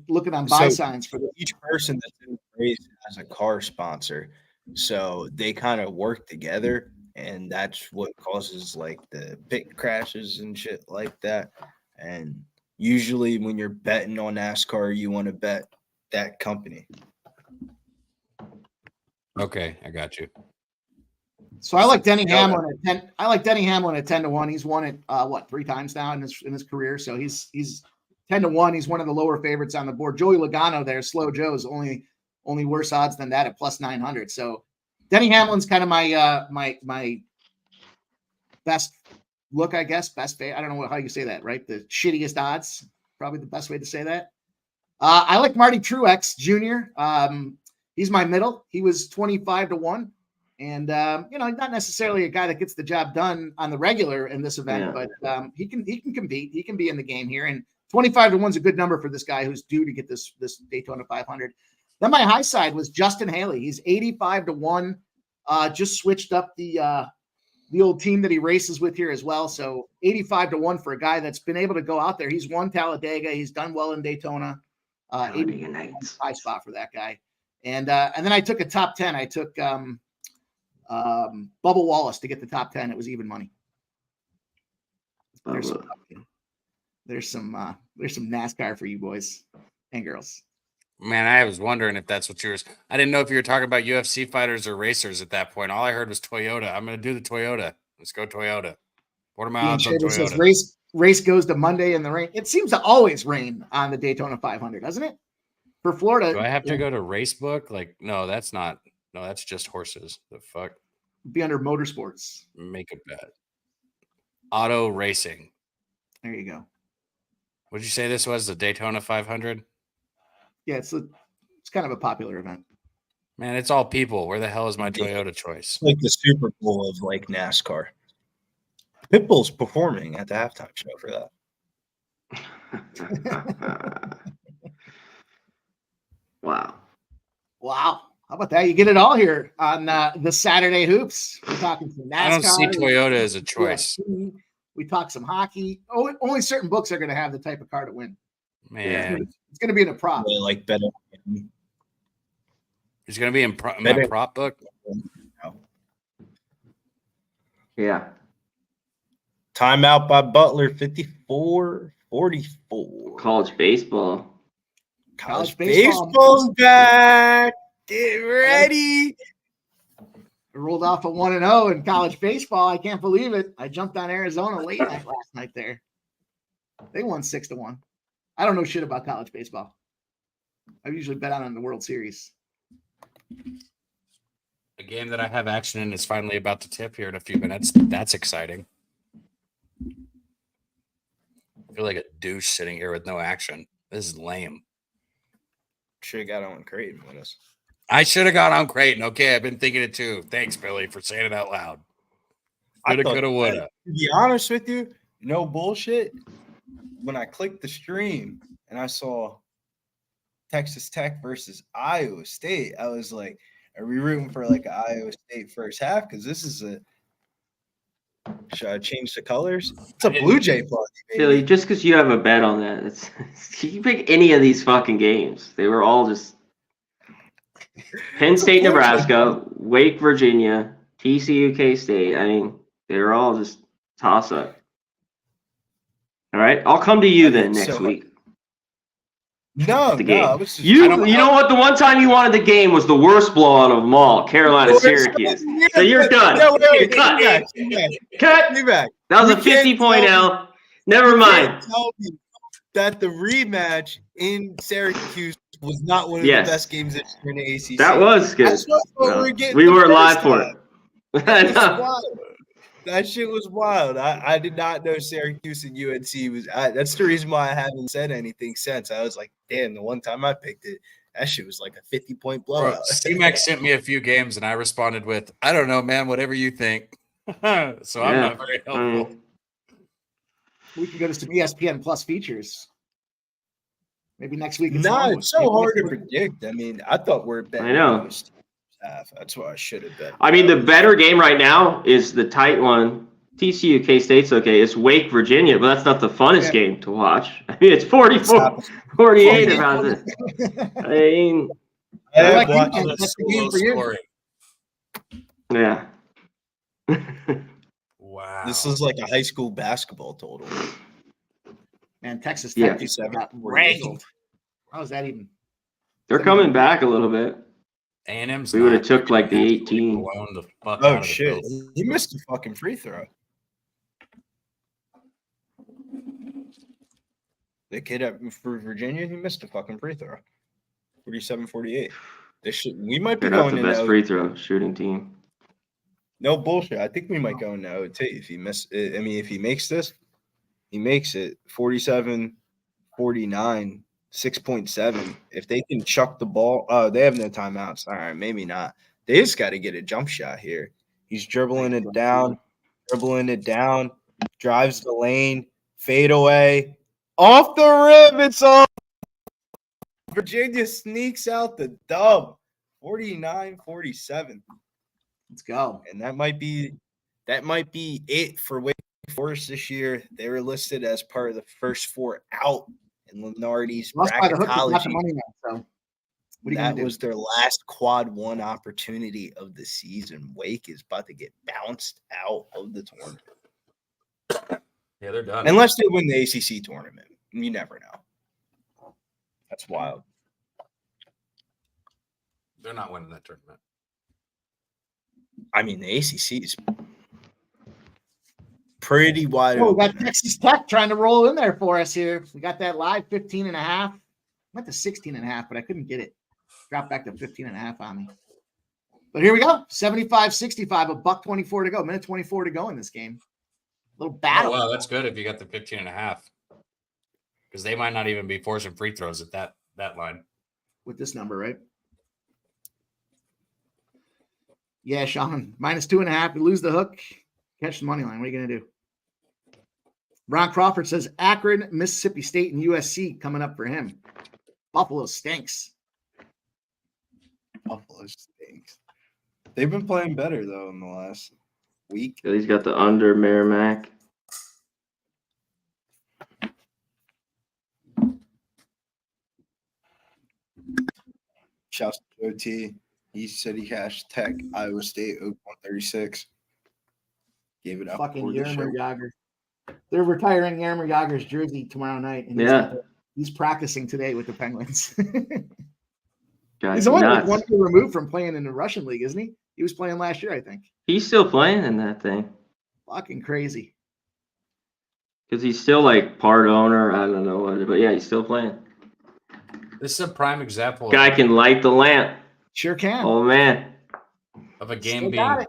looking on buy signs for each person that's in the race has a car sponsor, so they kind of work together, and that's what causes like the pit crashes and shit like that. And usually, when you're betting on NASCAR, you want to bet that company. Okay, I got you. So I like Denny Hamlin at 10. I like Denny Hamlin at 10-1. He's won it 3 times now in his career. So he's 10-1. He's one of the lower favorites on the board. Joey Logano there, Slow Joe's only worse odds than that at plus 900. So Denny Hamlin's kind of my my best look, I guess. Best I don't know how you say that, right? The shittiest odds, probably the best way to say that. I like Marty Truex Jr. He's my middle. He was 25-1. And, not necessarily a guy that gets the job done on the regular in this event, but he can compete. He can be in the game here. And 25-1 is a good number for this guy who's due to get this Daytona 500. Then my high side was Justin Haley. He's 85-1. Just switched up the old team that he races with here as well. So 85-1 for a guy that's been able to go out there. He's won Talladega. He's done well in Daytona. 85 high spot for that guy. And then I took a top 10. I took Bubba Wallace to get the top 10. It was even money. There's some NASCAR for you boys and girls. Man, I was wondering if that's what yours. I didn't know if you were talking about UFC fighters or racers at that point. All I heard was Toyota. I'm going to do the Toyota. Let's go Toyota. What are my odds on Toyota? Says race goes to Monday in the rain. It seems to always rain on the Daytona 500, doesn't it? For Florida. Do I have to go to Racebook? Like, no, that's not. No, that's just horses. The fuck? Be under motorsports. Make a bet. Auto racing. There you go. What did you say this was? The Daytona 500? Yeah, it's kind of a popular event. Man, it's all people. Where the hell is my Toyota choice? Like the Super Bowl of like NASCAR. Pitbull's performing at the halftime show for that. Wow. Wow. How about that? You get it all here on the Saturday hoops. We're talking some NASCAR. I don't see Toyota as a choice. UFC. We talk some hockey. Only certain books are going to have the type of car to win. Man, It's going to be in a prop. Really like better. it's going to be in my prop book. Yeah. Timeout by Butler, 54-44. College baseball. College baseball. baseball's back. Get ready. I rolled off a 1-0 in college baseball. I can't believe it. I jumped on Arizona late night last night there. They won 6-1. I don't know shit about college baseball. I usually bet on the World Series. The game that I have action in is finally about to tip here in a few minutes. That's exciting. I feel like a douche sitting here with no action. This is lame. Should have got on Creighton with us. I should have got on Creighton. Okay, I've been thinking it too. Thanks, Billy, for saying it out loud. Coulda, woulda. To be honest with you, no bullshit. When I clicked the stream and I saw Texas Tech versus Iowa State, I was like, are we rooting for like an Iowa State first half? Because this is a – should I change the colors? It's a Blue Jay party, baby. Philly, just because you have a bet on that, you can pick any of these fucking games. They were all just Penn State, Nebraska, Wake, Virginia, TCU, K-State. I mean, they were all just toss-up. All right, I'll come to you then next week. No, The game. no. It was just, You know what? The one time you wanted the game was the worst blowout of them all, Carolina, Syracuse. So you're done. No, You're cut. Cut. Be back. That was You a 50-point can't L. Never You mind. can't tell me that the rematch in Syracuse was not one of the best games this year in the ACC. That was good. That's what No, we're getting. we weren't live first for time. it. I know. That shit was wild. I did not know Syracuse and UNC was. That's the reason why I haven't said anything since. I was like, damn, the one time I picked it, that shit was like a 50-point blowout. C-Max sent me a few games, and I responded with, I don't know, man, whatever you think. So I'm not very helpful. We can go to some ESPN Plus features. Maybe next week. It's so hard to predict. I mean, I thought we're betting. I know. That's what I should have bet. I mean, the better game right now is the tight one. TCU, K-State's okay. It's Wake, Virginia, but that's not the funnest game to watch. I mean, it's 44, 48 about it. I mean, I watched watched the game for you. Yeah. Wow. This is like a high school basketball total. Man, Texas Yeah. Tech just got wrangled. How is that even? They're coming back a little bit. A&M's We would have took like the 18. blown the fuck out Oh of the shit! building. He missed a fucking free throw. The kid for Virginia, he missed a fucking free throw. 47-48. We might be They're not going the in best now. free throw shooting team. No bullshit. I think we might go into OT if he miss. I mean, if he makes this, he makes it 47-49, 6.7. If they can chuck the ball, they have no timeouts. All right, maybe not. They just got to get a jump shot here. He's dribbling it down, drives the lane, fade away, off the rim. It's off. Virginia sneaks out the dub, 49-47. Let's go. And that might be it for Wake Forest this year. They were listed as part of the first four out in Lenardi's Lost by the hook, got the bracketology. money now, so what are you That gonna do? was their last quad one opportunity of the season. Wake is about to get bounced out of the tournament. Yeah, they're done. Unless they win the ACC tournament. You never know. That's wild. They're not winning that tournament. I mean, the ACC is pretty wide Oh, we open. got Texas Tech trying to roll in there for us here. We got that live 15.5. Went to 16.5, but I couldn't get it. Dropped back to 15.5 on me. But here we go. 75-65, a buck 24 to go. Minute 24 to go in this game. Little Oh, battle. wow, that's good if you got the 15.5. Because they might not even be forcing free throws at that line. With this number, right? Yeah, Sean. -2.5. You lose the hook. Catch the money line. What are you going to do? Ron Crawford says Akron, Mississippi State, and USC coming up for him. Buffalo stinks. Buffalo stinks. They've been playing better though in the last week. He's got the under Merrimack. Shouts to OT. He said he cashed Tech, Iowa State, over 136. Gave it up. Fucking for the show. Yermer Yager. They're retiring Yermer Yager's jersey tomorrow night. And he's practicing today with the Penguins. He's only like 1 year removed from playing in the Russian league, isn't he? He was playing last year, I think. He's still playing in that thing. Fucking crazy. Because he's still like part owner. I don't know what, but yeah, he's still playing. This is a prime example. Guy can light the lamp. Sure can. Oh man. Of a game being.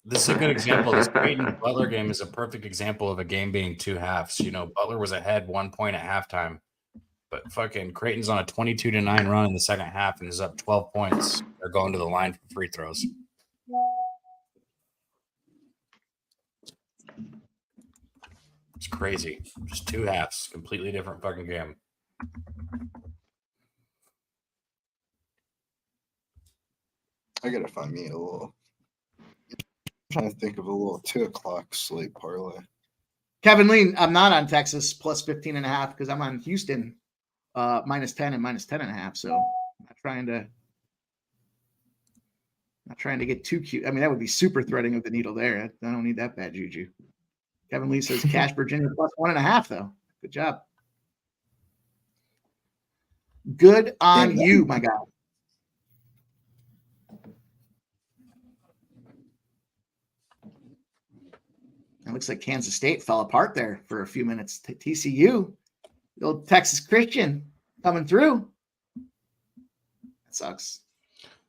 This is a good example. This Creighton Butler game is a perfect example of a game being two halves. You know, Butler was ahead 1 point at halftime, but fucking Creighton's on a 22-9 run in the second half and is up 12 points. They're going to the line for free throws. It's crazy. Just two halves, completely different fucking game. I gotta find me a little. I'm trying to think of a little 2 o'clock slate parlay. Kevin Lee, I'm not on Texas plus 15.5 because I'm on Houston minus 10 and minus 10.5. So I'm not trying to get too cute. I mean, that would be super threading of the needle there. I don't need that bad juju. Kevin Lee says cash Virginia plus 1.5 though. Good job. Good on you, my guy. It looks like Kansas State fell apart there for a few minutes. TCU, the old Texas Christian coming through. That sucks.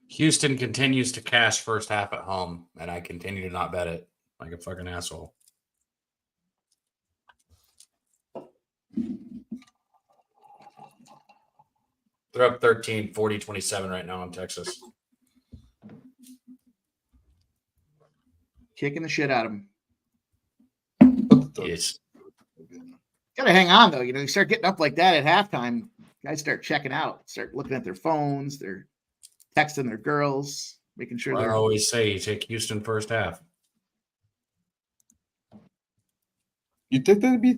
Houston continues to cash first half at home, and I continue to not bet it like a fucking asshole. They're up 13, 40, 27 right now in Texas. Kicking the shit out of them. Yes. Gotta hang on though. You know, you start getting up like that at halftime, guys start checking out, start looking at their phones, they're texting their girls, making sure I they're always say you take Houston first half. You think they'd be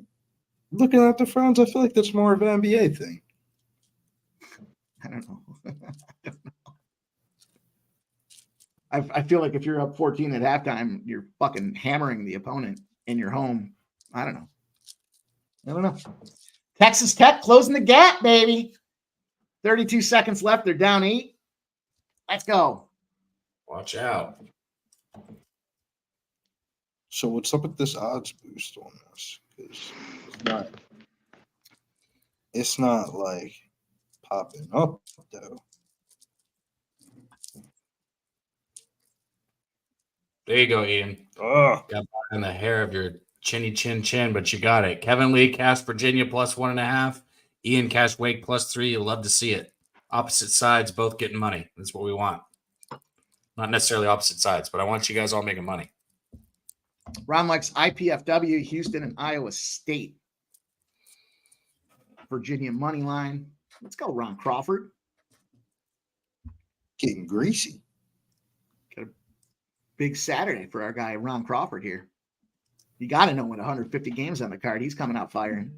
looking at the phones? I feel like that's more of an NBA thing. I don't know. I feel like if you're up 14 at halftime, you're fucking hammering the opponent in your home. I don't know. Texas Tech closing the gap, baby. 32 seconds left. They're down 8. Let's go. Watch out. So what's up with this odds boost on this? Because it's not like popping up though. There you go, Ian. Oh, Got in the hair of your chinny chin, but you got it. Kevin Lee cast Virginia plus 1.5. Ian cast Wake plus 3. You'll love to see it. Opposite sides both getting money. That's what we want. Not necessarily opposite sides, but I want you guys all making money. Ron likes IPFW, Houston, and Iowa State. Virginia money line. Let's go, Ron Crawford. getting greasy. Got a big Saturday for our guy, Ron Crawford here. You got to know when 150 games on the card, he's coming out firing.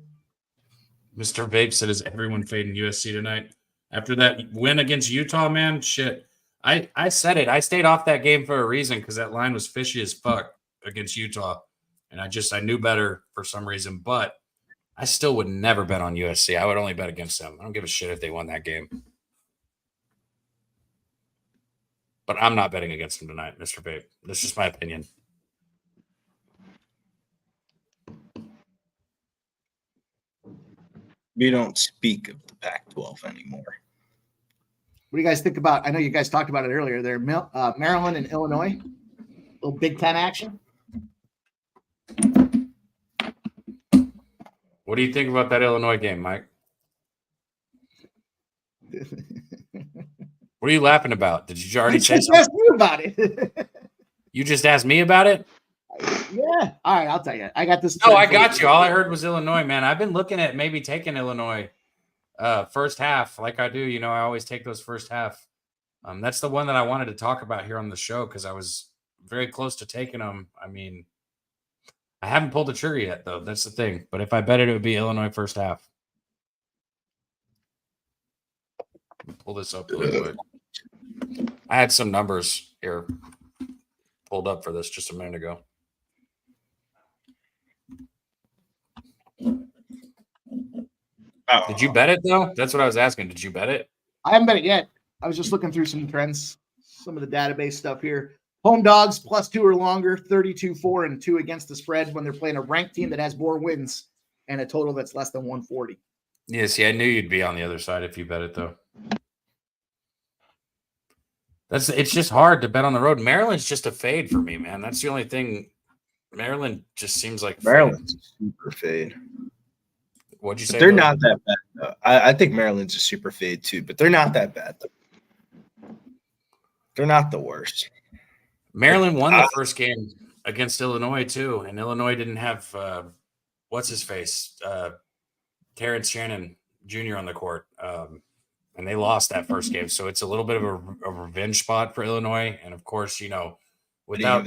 Mr. Vape said, is everyone fading USC tonight? After that win against Utah, man, shit. I said it. I stayed off that game for a reason because that line was fishy as fuck against Utah. And I knew better for some reason, but I still would never bet on USC. I would only bet against them. I don't give a shit if they won that game. But I'm not betting against them tonight, Mr. Vape. That's just my opinion. We don't speak of the Pac-12 anymore. What do you guys think about? I know you guys talked about it earlier. There, Maryland and Illinois, little Big Ten action. What do you think about that Illinois game, Mike? What are you laughing about? Did you already say something? Asked you about it. You just asked me about it? Yeah. All right, I'll tell you. I got this. No, I got you. All I heard was Illinois, man. I've been looking at maybe taking Illinois first half, like I do. You know, I always take those first half. That's the one that I wanted to talk about here on the show because I was very close to taking them. I mean, I haven't pulled the trigger yet, though. That's the thing. But if I bet it, it would be Illinois first half. Pull this up really quick. I had some numbers here pulled up for this just a minute ago. Did you bet it though? That's what I was asking. Did you bet it? I haven't bet it yet. I was just looking through some trends, some of the database stuff here. Home dogs +2 or longer, 32-4-2 against the spread when they're playing a ranked team that has more wins and a total that's less than 140. Yeah, see, I knew you'd be on the other side if you bet it though. It's just hard to bet on the road. Maryland's just a fade for me, man. That's the only thing. Maryland just seems like Maryland's a super fade. What'd you say? But they're not that bad, though. I think Maryland's a super fade, too, but they're not that bad, though. They're not the worst. Maryland won the first game against Illinois, too, and Illinois didn't have what's-his-face, Terrence Shannon Jr. on the court, and they lost that first game. So it's a little bit of a revenge spot for Illinois, and, of course, you know, without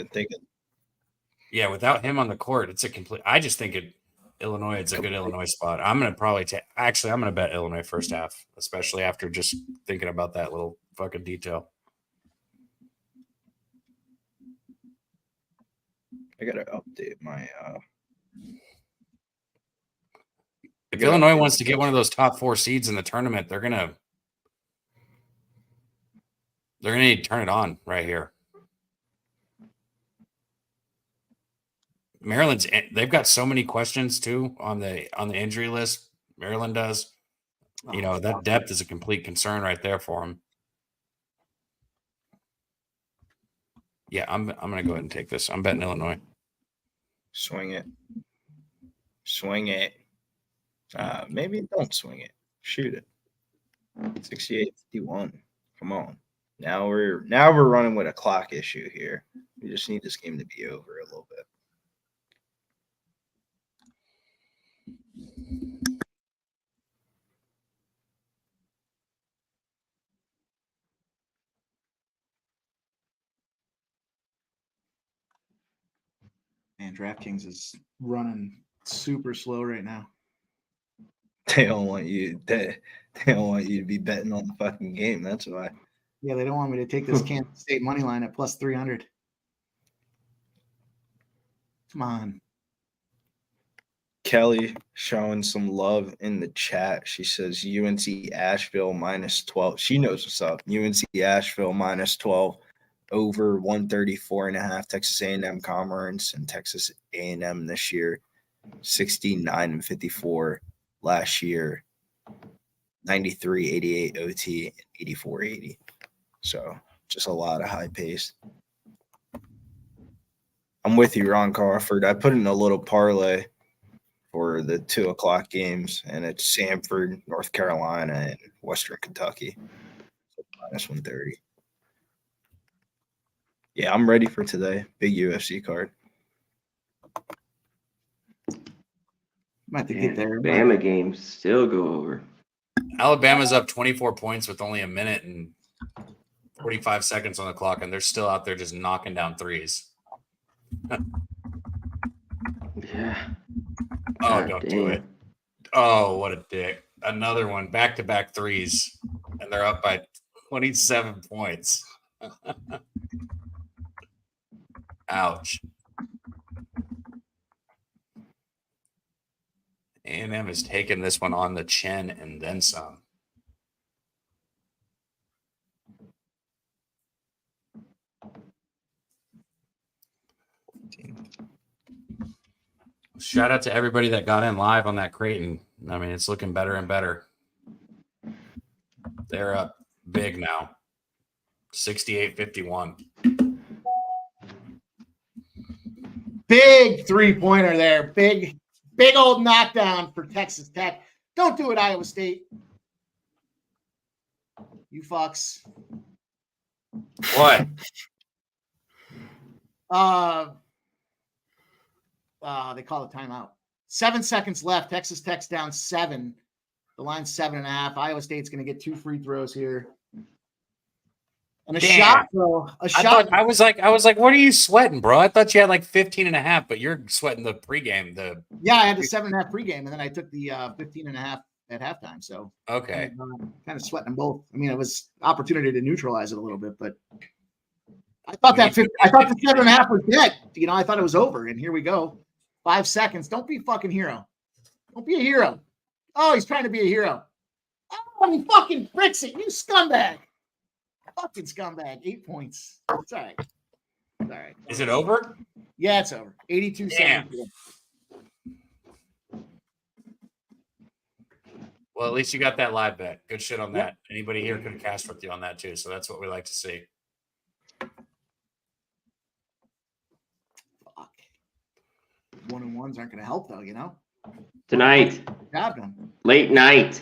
him on the court, it's a complete – I just think Illinois, it's a good Illinois spot. I'm going to probably I'm going to bet Illinois first half, especially after just thinking about that little fucking detail. I got to update my if Illinois wants to get one of those top 4 seeds in the tournament, they're going to need to turn it on right here. They've got so many questions too on the injury list. Maryland does. You know, that depth is a complete concern right there for them. Yeah, I'm going to go ahead and take this. I'm betting Illinois. Swing it. Maybe don't swing it. Shoot it. 68-51. Come on. Now we're running with a clock issue here. We just need this game to be over a little bit. Man, DraftKings is running super slow right now. They don't want you to be betting on the fucking game. That's why. Yeah, they don't want me to take this Kansas State money line at +300. Come on. Kelly showing some love in the chat. She says UNC Asheville -12. She knows what's up. UNC Asheville -12 over 134.5. Texas A&M Commerce and Texas A&M this year 69-54. Last year 93-88 OT and 84-80. So just a lot of high pace. I'm with you, Ron Crawford. I put in a little parlay for the 2:00 games, and it's Samford, North Carolina, and Western Kentucky. -130. Yeah, I'm ready for today. Big UFC card. Might have to get there. Bama games still go over. Alabama's up 24 points with only a minute and 45 seconds on the clock, and they're still out there just knocking down threes. Yeah. Oh, don't do it. Oh, what a dick. Another one. Back-to-back threes, and they're up by 27 points. Ouch. A&M has taken this one on the chin and then some. Shout out to everybody that got in live on that Creighton. I mean, it's looking better and better. They're up big now. 68-51. Big 3-pointer there. Big old knockdown for Texas Tech. Don't do it, Iowa State. You fucks. What? They call a timeout. 7 seconds left. Texas Tech's down 7. The line's 7.5. Iowa State's going to get 2 free throws here. And a shot, bro. A shot. I was like, what are you sweating, bro? I thought you had like 15.5, but you're sweating the pregame. Yeah, I had the 7.5 pregame, and then I took the 15.5 at halftime. So okay, kind of sweating them both. I mean, it was opportunity to neutralize it a little bit, but I thought the 7.5 was dead. You know, I thought it was over, and here we go. 5 seconds. Don't be a fucking hero. Don't be a hero. Oh, he's trying to be a hero. Oh, he fucking bricks it. You scumbag. Fucking scumbag. 8 points. It's all right. It's all right. Is it over? Yeah, it's over. 82-74. Well, at least you got that live bet. Good shit on that. Anybody here could have cashed with you on that too, so that's what we like to see. Fuck. 1-and-1s aren't going to help though, you know. Tonight, Job done. late night,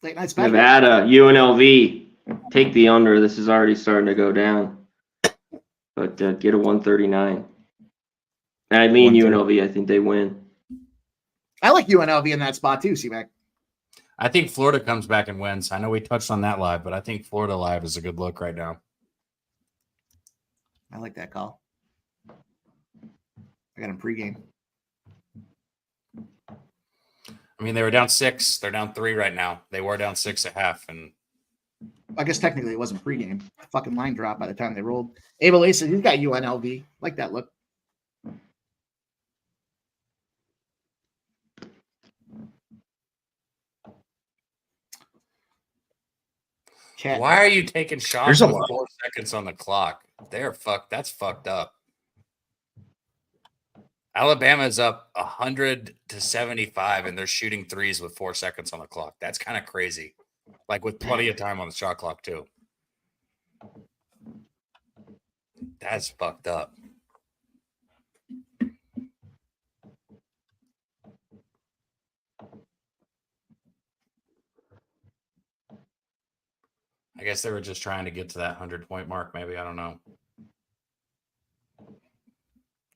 Late night special. Nevada, UNLV. Take the under. This is already starting to go down. But get a 139. And I lean UNLV. I think they win. I like UNLV in that spot too, C-Mac. I think Florida comes back and wins. I know we touched on that live, but I think Florida live is a good look right now. I like that call. I got him pregame. I mean, they were down 6. They're down 3 right now. They were down 6 at half, and I guess technically it wasn't pregame. Fucking line drop by the time they rolled. Abel Ace, he's got UNLV. Like that look. Cat. why are you taking shots There's a with lot. 4 seconds on the clock? They're fucked. That's fucked up. Alabama's up 100-75, and they're shooting threes with 4 seconds on the clock. That's kind of crazy. Like with plenty of time on the shot clock too. That's fucked up. I guess they were just trying to get to that 100-point mark. Maybe, I don't know.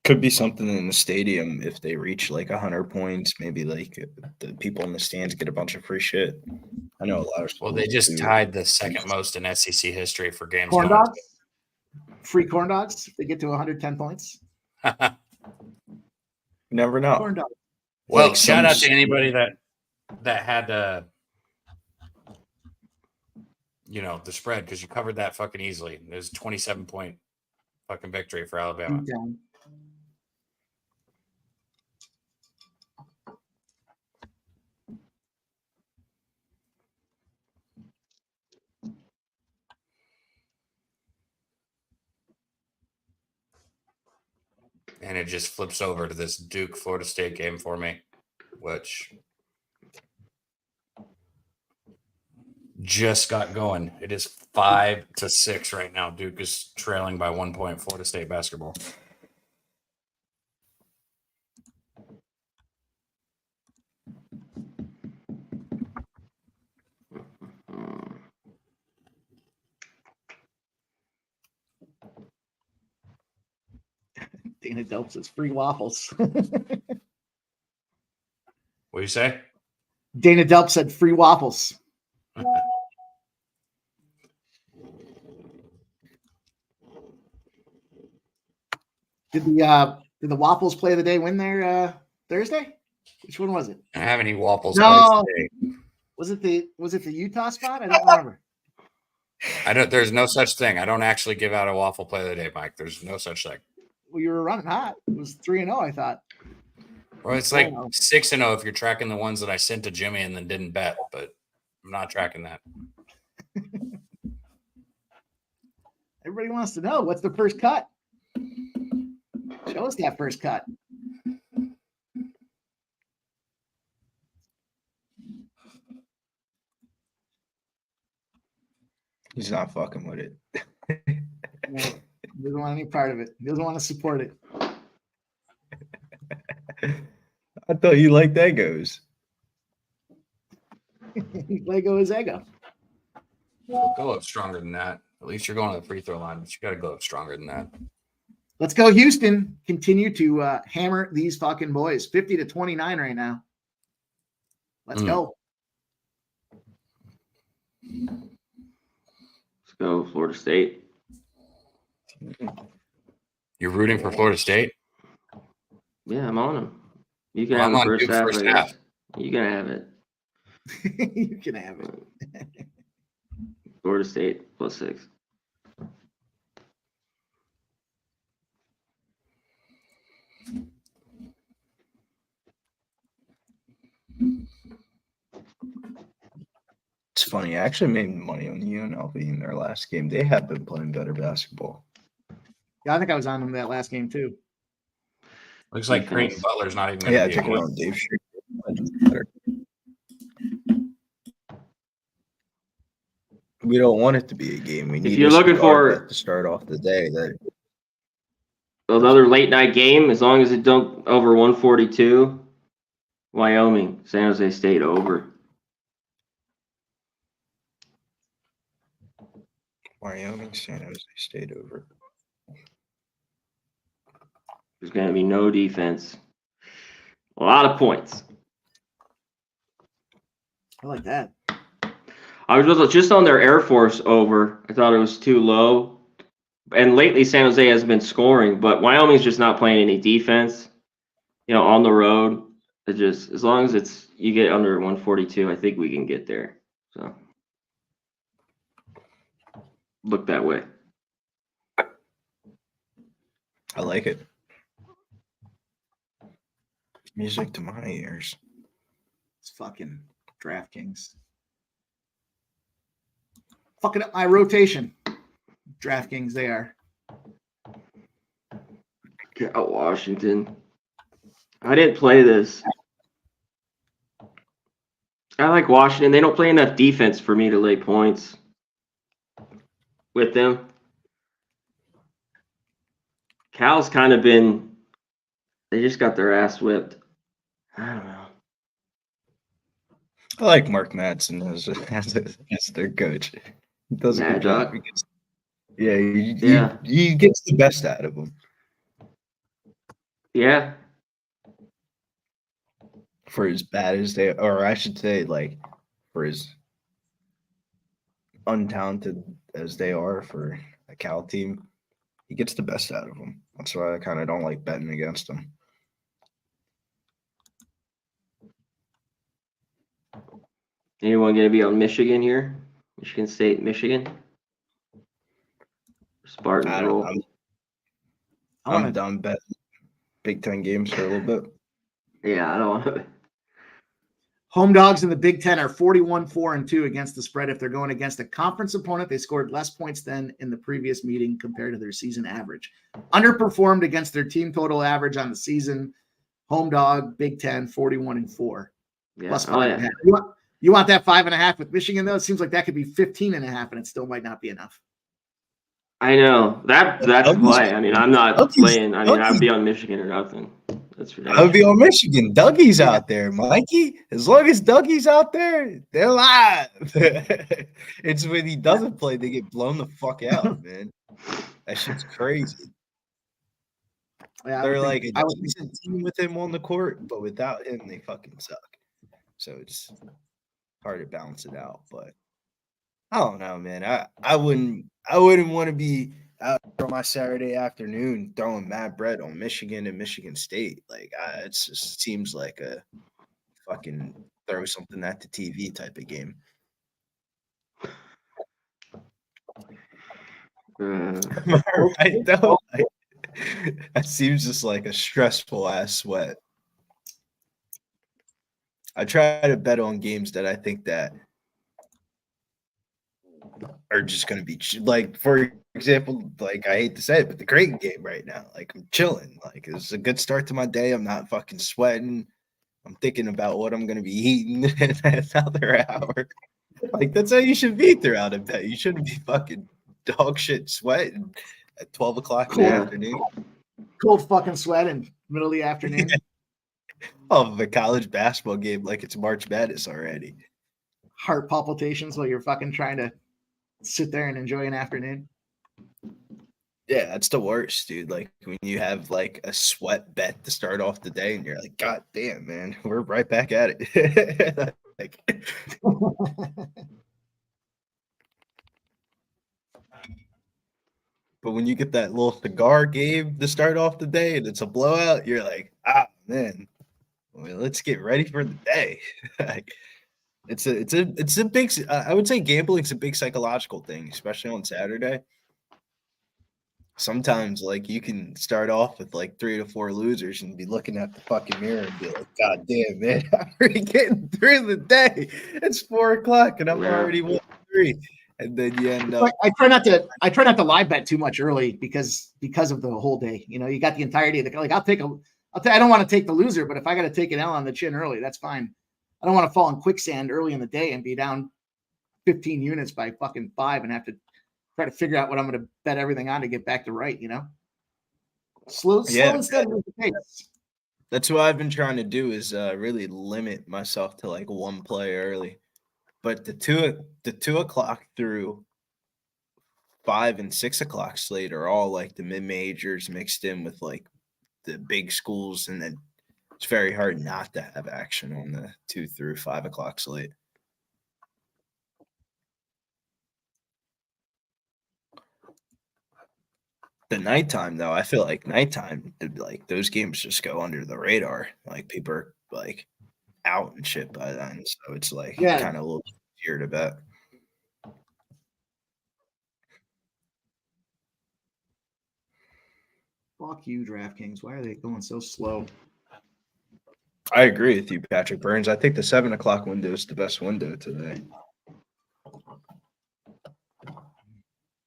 Could be something in the stadium if they reach like 100 points. Maybe like the people in the stands get a bunch of free shit. I know a lot of Well, schools they just do. tied the second most in SEC history for games. Corn going. dogs? Free corn dogs if they get to 110 points. You never know. Corn dogs. Well, Like shout some out to anybody that had the spread, because you covered that fucking easily. There's a 27-point fucking victory for Alabama. Down. And it just flips over to this Duke Florida State game for me, which just got going. It is 5-6 right now. Duke is trailing by 1 point. Florida State basketball. Dana Delp says free waffles. What do you say? Dana Delp said free waffles. Did the Waffles play of the day win there Thursday? Which one was it? I don't have any waffles. No. today. Was it the Utah spot? I don't remember. There's no such thing. I don't actually give out a waffle play of the day, Mike. There's no such thing. Well, you were running hot. It was 3-0, I thought. Well, it's like 6-0 if you're tracking the ones that I sent to Jimmy and then didn't bet, but I'm not tracking that. Everybody wants to know what's the first cut. Show us that first cut. He's not fucking with it. No, he doesn't want any part of it. He doesn't want to support it. I thought you liked Egos. Lego is ego. Go up stronger than that. At least you're going to the free throw line, but you got to go up stronger than that. Let's go, Houston. Continue to hammer these fucking boys. 50-29 right now. Let's go. Let's go, Florida State. You're rooting for Florida State? Yeah, I'm on them. You can Well, have I'm the on first Duke half. first I guess. half. You can have it. You can have it. Florida State +6. It's funny. I actually made money on UNLV in their last game. They have been playing better basketball. Yeah, I think I was on them that last game too. Looks like Defense. Creighton Butler's not even going Yeah, I to be a took it game. on Dave Street. We don't want it to be a game. We need you're a looking star for- bet to start off the day. That Another late night game, as long as it don't over 142. Wyoming, San Jose State over. Wyoming, San Jose State over. There's going to be no defense. A lot of points. I like that. I was just on their Air Force over. I thought it was too low. And lately, San Jose has been scoring, but Wyoming's just not playing any defense. On the road. It just, as long as you get under 142, I think we can get there. So look that way. I like it. Music to my ears. It's fucking DraftKings. Fucking up my rotation. DraftKings, they are. Get out Washington. I didn't play this. I like Washington. They don't play enough defense for me to lay points with them. Cal's kind of been, they just got their ass whipped. I don't know. I like Mark Madsen as their coach. He does a Mad good job. Dog. He gets the best out of them. Yeah. For as bad as they, or I should say, like, for as untalented as they are for a Cal team, he gets the best out of them. That's why I kind of don't like betting against them. Anyone going to be on Michigan here? Michigan State, Michigan? Spartans I roll. don't, I'm done betting Big Ten games for a little bit. Yeah, I don't want to. Home dogs in the Big Ten are 41-4-2 against the spread. If they're going against a conference opponent, they scored less points than in the previous meeting compared to their season average. Underperformed against their team total average on the season. Home dog, Big Ten, 41-4. Yeah. Plus Oh, 5.5. yeah. You want that 5.5 with Michigan, though? It seems like that could be 15.5, and it still might not be enough. I know. That's why. I mean, I'm not playing. I mean, I'd be on Michigan or nothing. That's for I would be on Michigan. Dougie's out there, Mikey. As long as Dougie's out there, they're live. It's when he doesn't play, they get blown the fuck out, man. That shit's crazy. Yeah, They're like a decent team with him on the court, but without him, they fucking suck. So it's hard to balance it out. But I don't know, man. I wouldn't want to be out on my Saturday afternoon throwing mad bread on Michigan and Michigan State. Like, it just seems like a fucking throw something at the TV type of game. Right, though? That seems just like a stressful ass sweat. I try to bet on games that I think that are just going to be like, for example, like, I hate to say it, but the Creighton game right now, like, I'm chilling. Like, it's a good start to my day. I'm not fucking sweating. I'm thinking about what I'm going to be eating in another hour. Like, that's how you should be throughout a bet. You shouldn't be fucking dog shit sweating at 12 o'clock in the afternoon. Cold fucking sweat in the middle of the afternoon. Of a college basketball game like it's March Madness already. Heart palpitations while you're fucking trying to sit there and enjoy an afternoon. Yeah, that's the worst, dude. Like when you have like a sweat bet to start off the day, and you're like, God damn, man, we're right back at it. Like, but when you get that little cigar game to start off the day, and it's a blowout, you're like, ah, man, well, let's get ready for the day. Like, it's a big. I would say gambling's a big psychological thing, especially on Saturday. Sometimes, like, you can start off with like 3 to 4 losers and be looking at the fucking mirror and be like, God damn, man, how are we getting through the day? It's 4 o'clock and I'm Yeah. already 1-3. And then you end up. Like, I try not to live bet too much early because of the whole day. You know, you got the entirety of the, like, I don't want to take the loser, but if I got to take an L on the chin early, that's fine. I don't want to fall in quicksand early in the day and be down 15 units by fucking 5 and have to try to figure out what I'm going to bet everything on to get back to right, you know? Slow Yeah, and steady with the pace. that's what I've been trying to do is really limit myself to like one play early. But the 2 o'clock through 5 and 6 o'clock slate are all like the mid majors mixed in with like the big schools, and then it's very hard not to have action on the 2 through 5 o'clock slate. The nighttime, though, I feel like nighttime, like those games just go under the radar. Like people are like out and shit by then, so it's like Yeah. kind of a little easier to bet. Fuck you, DraftKings. Why are they going so slow? I agree with you, Patrick Burns. I think the 7 o'clock window is the best window today.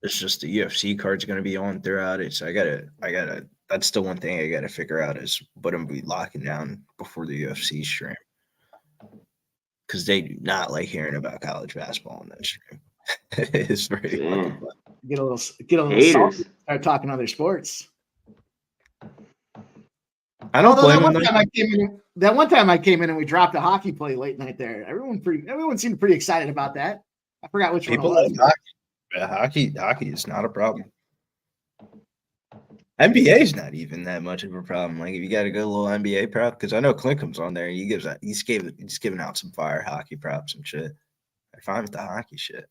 It's just the UFC card's going to be on throughout it, so I gotta. That's the one thing I gotta figure out is what I'm gonna be locking down before the UFC stream, because they do not like hearing about college basketball on that stream. It's very fucking fun. Get a little Haters. salty, start talking other sports. I don't Although blame that them. one time I came in and we dropped a hockey play late night there. Everyone seemed pretty excited about that. I forgot which People one it love was. hockey. Hockey is not a problem. NBA is not even that much of a problem. Like if you got a good little NBA prop, because I know Clinton's on there. He's giving out some fire hockey props and shit. I'm fine with the hockey shit.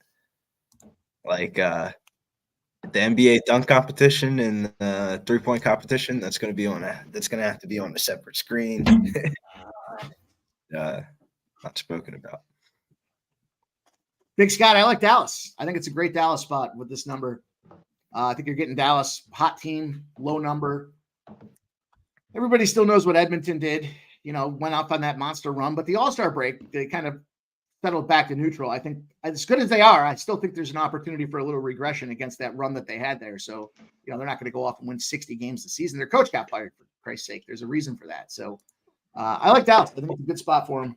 Like the NBA dunk competition and the 3-point competition, that's gonna have to be on a separate screen. Not spoken about. Big Scott, I like Dallas. I think it's a great Dallas spot with this number. I think you're getting Dallas, hot team, low number. Everybody still knows what Edmonton did, went off on that monster run, but the All-Star break, they kind of settled back to neutral. I think as good as they are, I still think there's an opportunity for a little regression against that run that they had there. So, they're not going to go off and win 60 games this season. Their coach got fired, for Christ's sake. There's a reason for that. So I like Dallas. I think it's a good spot for him.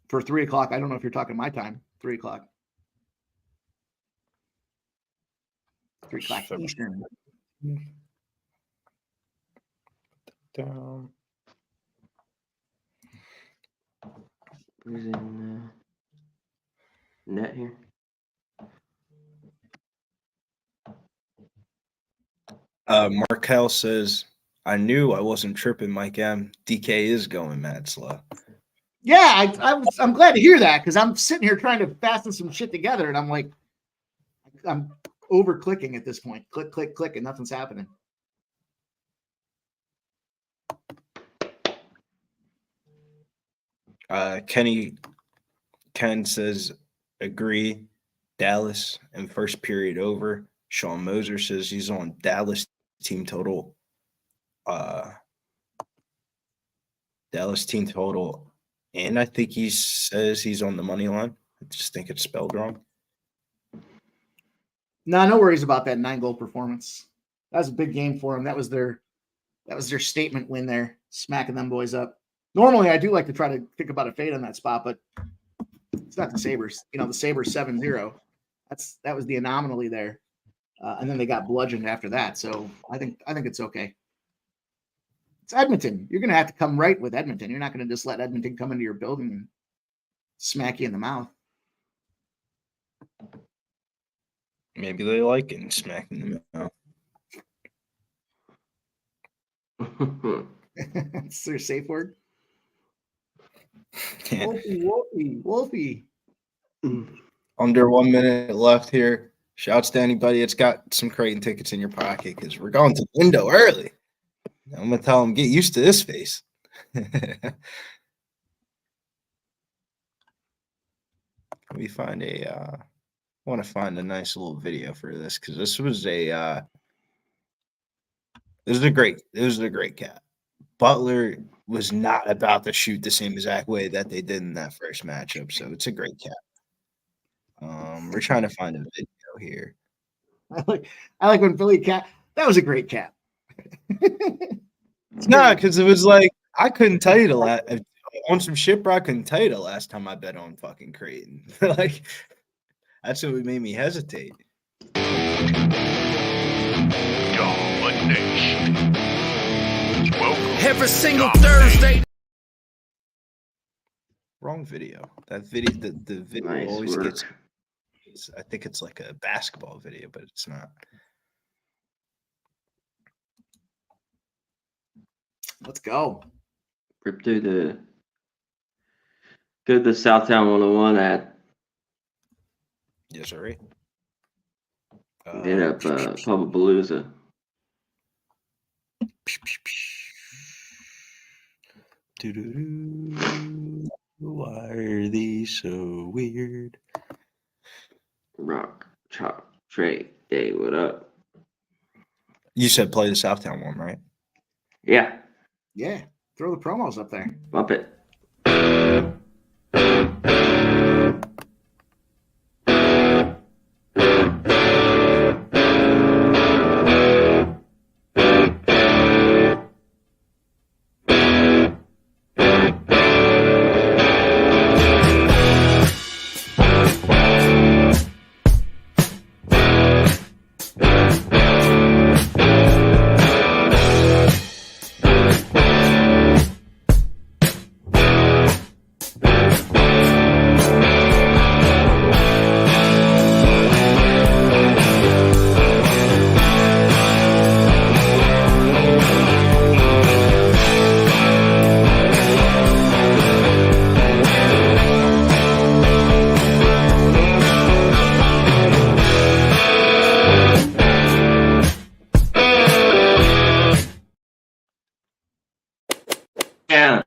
For 3 o'clock, I don't know if you're talking my time, 3 o'clock. 3 o'clock Eastern. Down. Who's in net here? Markel says, I knew I wasn't tripping, Mike M. DK is going mad slow. Yeah, I'm glad to hear that because I'm sitting here trying to fasten some shit together, and I'm like, I'm over clicking at this point. Click, click, click, and nothing's happening. Ken says, agree. Dallas and first period over. Sean Moser says he's on Dallas team total. Dallas team total. And I think he says he's on the money line. I just think it's spelled wrong. No worries about that 9-goal performance. That was a big game for him. That was their statement win there, smacking them boys up. Normally, I do like to try to think about a fade on that spot, but it's not the Sabres. The Sabres 7-0. That was the anomaly there, and then they got bludgeoned after that. So I think it's okay. It's Edmonton. You're going to have to come right with Edmonton. You're not going to just let Edmonton come into your building and smack you in the mouth. Maybe they like getting smacked in the mouth. That's their safe word. Yeah. Wolfie. Under 1 minute left here. Shouts to anybody that's got some Creighton tickets in your pocket because we're going to the window early. I'm going to tell them, get used to this face. Let me find I want to find a nice little video for this because this was a great cap. Butler was not about to shoot the same exact way that they did in that first matchup, so it's a great cap. We're trying to find a video here. I like when Philly cap. That was a great cap. No, because it was like I couldn't tell you the last on some shit, bro. I couldn't tell you the last time I bet on fucking Creighton. Like that's what made me hesitate. Domination. Welcome. Every single Thursday. Wrong video. That video, the video Nice always work. gets. I think it's like a basketball video, but it's not. Let's go. Rip through the good the Southtown 101 ad. Yes, all right. Hit up Pubapalooza. Why are these so weird? Rock, Chop, Trey, Day, what up? You said play the Southtown one, right? Yeah, Yeah. Throw the promos up there. bump it. Yeah.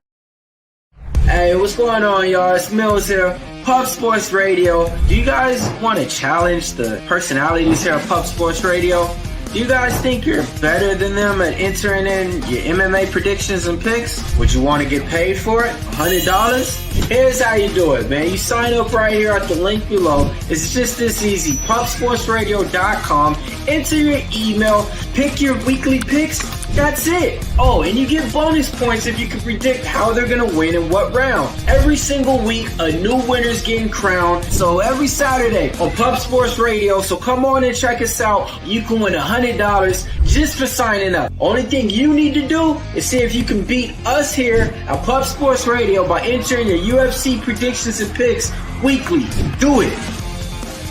Hey, what's going on, y'all? It's Mills here. Pub Sports Radio. Do you guys want to challenge the personalities here at Pub Sports Radio? Do you guys think you're better than them at entering in your MMA predictions and picks? Would you want to get paid for it? $100? Here's how you do it, man. You sign up right here at the link below. It's just this easy. PubSportsRadio.com. Enter your email. Pick your weekly picks. That's it. Oh, and you get bonus points if you can predict how they're going to win in what round. Every single week, a new winner's getting crowned. So every Saturday on Pub Sports Radio. So come on and check us out. You can win $100 just for signing up. Only thing you need to do is see if you can beat us here at Pub Sports Radio by entering your UFC predictions and picks weekly. Do it.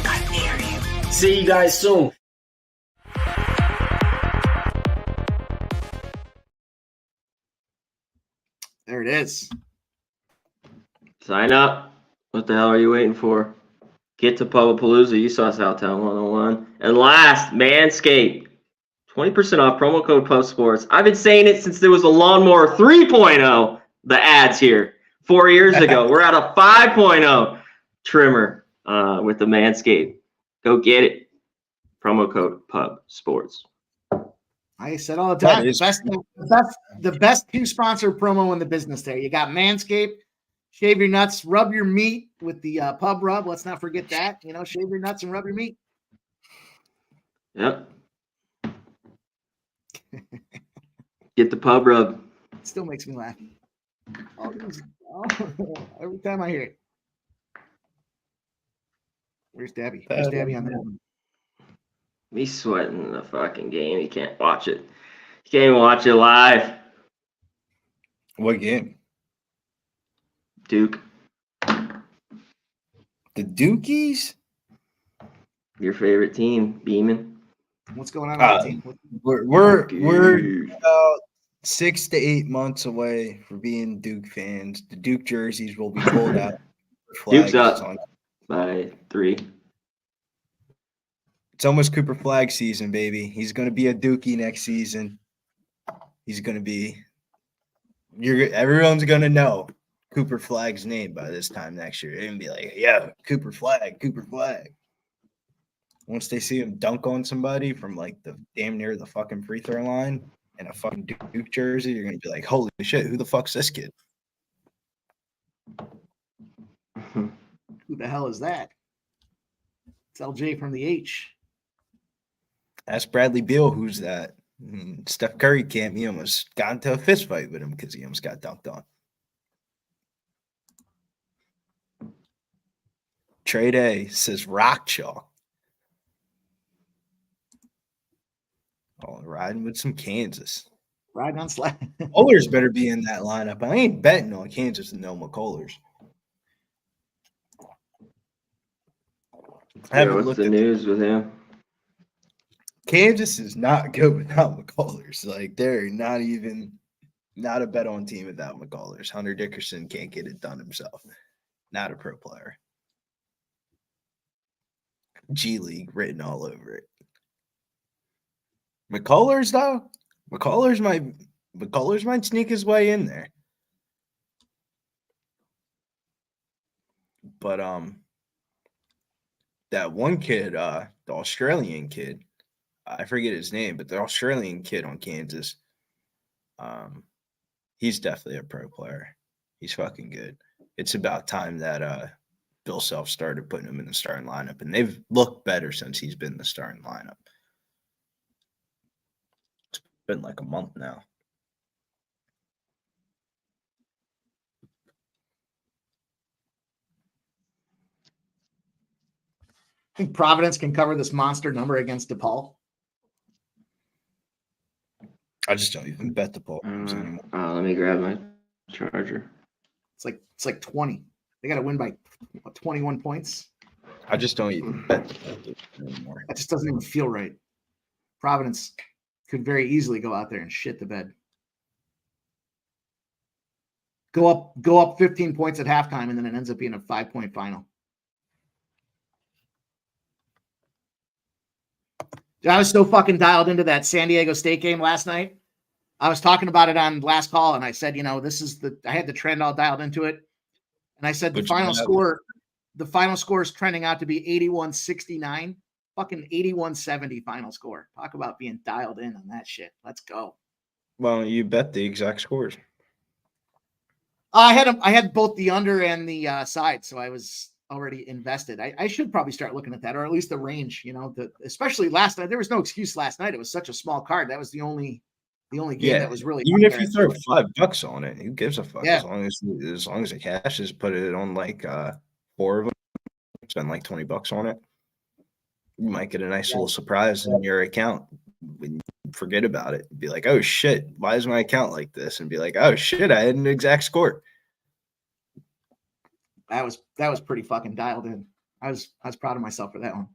I dare you. See you guys soon. There it is. Sign up. What the hell are you waiting for? Get to Pubapalooza. You saw Southtown 101. And last, Manscaped. 20% off, promo code PubSports. I've been saying it since there was a Lawnmower 3.0, the ads here, 4 years ago. We're at a 5.0 trimmer with the Manscaped. Go get it. Promo code PubSports. I said all the time, That is the best two sponsor promo in the business there. You got Manscaped, shave your nuts, rub your meat with the pub rub. Let's not forget that. You know, shave your nuts and rub your meat. Yep. Get the pub rub. It still makes me laugh. Every time I hear it. Where's Debbie? Where's Debbie on that one? He's sweating the fucking game. He can't watch it. He can't even watch it live. What game? Duke. The Dukies? Your favorite team, Beeman? What's going on that team? We're about 6 to 8 months away from being Duke fans. The Duke jerseys will be pulled out. Duke's Flags up on. by 3. It's almost Cooper Flag season, baby. He's going to be a Dookie next season. He's going to be. Everyone's going to know Cooper Flag's name by this time next year. They're going to be like, yeah, Cooper Flag, Cooper Flag. Once they see him dunk on somebody from like the damn near the fucking free throw line in a fucking Duke jersey, you're going to be like, holy shit, who the fuck's this kid? Who the hell is that? It's LJ from the H. Ask Bradley Beal who's that. Steph Curry can't. He almost got into a fist fight with him because he almost got dunked on. Trade A says rock chalk. Oh, riding with some Kansas. Riding on slack. McCullers better be in that lineup. I ain't betting on Kansas and no McCullers. What's the news with him? Kansas is not good without McCullers. Like, they're not a bet on team without McCullers. Hunter Dickerson can't get it done himself. Not a pro player. G League written all over it. McCullers, though, McCullers might sneak his way in there. But that one kid, the Australian kid, I forget his name, but the Australian kid on Kansas, he's definitely a pro player. He's fucking good. It's about time that Bill Self started putting him in the starting lineup, and they've looked better since he's been in the starting lineup. It's been like a month now. I think Providence can cover this monster number against DePaul. I just don't even bet the Paul anymore. Let me grab my charger. It's like 20. They got to win by 21 points. I just don't even bet the Paul anymore. That just doesn't even feel right. Providence could very easily go out there and shit the bed. Go up 15 points at halftime, and then it ends up being a 5-point final. I was so fucking dialed into that San Diego State game last night. I was talking about it on last call, and I said, I had the trend all dialed into it. And I said the final score is trending out to be 81-69, fucking 81-70 final score. Talk about being dialed in on that shit. Let's go. Well, you bet the exact scores. I had both the under and the side, so I was already invested. I should probably start looking at that, or at least the range, especially last night. There was no excuse last night. It was such a small card. That was the only game that was really, even if you throw $5 on it, who gives a fuck? Yeah. As long as it cashes, put it on like 4 of them, spend like $20 on it. You might get a nice little surprise in your account when you forget about it. Be like, oh shit, why is my account like this? And be like, oh shit, I had an exact score. That was pretty fucking dialed in. I was proud of myself for that one.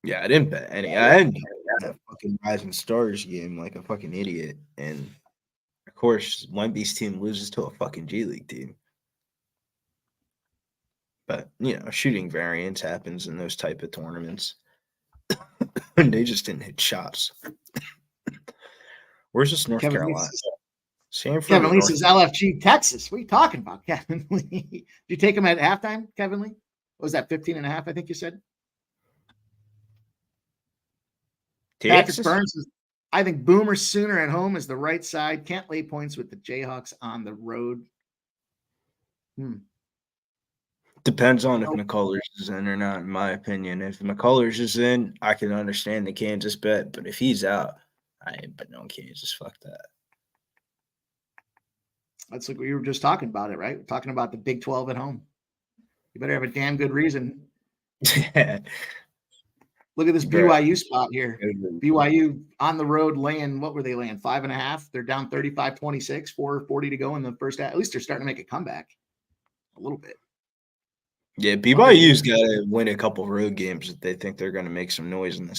Yeah, I didn't bet any. I didn't bet a fucking Rising Stars game like a fucking idiot. And of course, Wemby's team loses to a fucking G League team. But shooting variance happens in those type of tournaments. And they just didn't hit shots. Where's this North Carolina? Kevin Lee says LFG Texas. What are you talking about, Kevin Lee? Did you take him at halftime, Kevin Lee? What was that, 15.5, I think you said? Texas? Patrick Burns says, I think Boomer Sooner at home is the right side. Can't lay points with the Jayhawks on the road. Depends on if McCullers is in or not, in my opinion. If McCullers is in, I can understand the Kansas bet. But if he's out, I ain't betting on Kansas. Fuck that. That's like we were just talking about it, right? We're talking about the Big 12 at home. You better have a damn good reason. Look at this BYU spot here. BYU on the road laying, what were they laying? 5.5. They're down 35-26, 4:40 to go in the first half. At least they're starting to make a comeback a little bit. Yeah, BYU's got to win a couple road games if they think they're going to make some noise in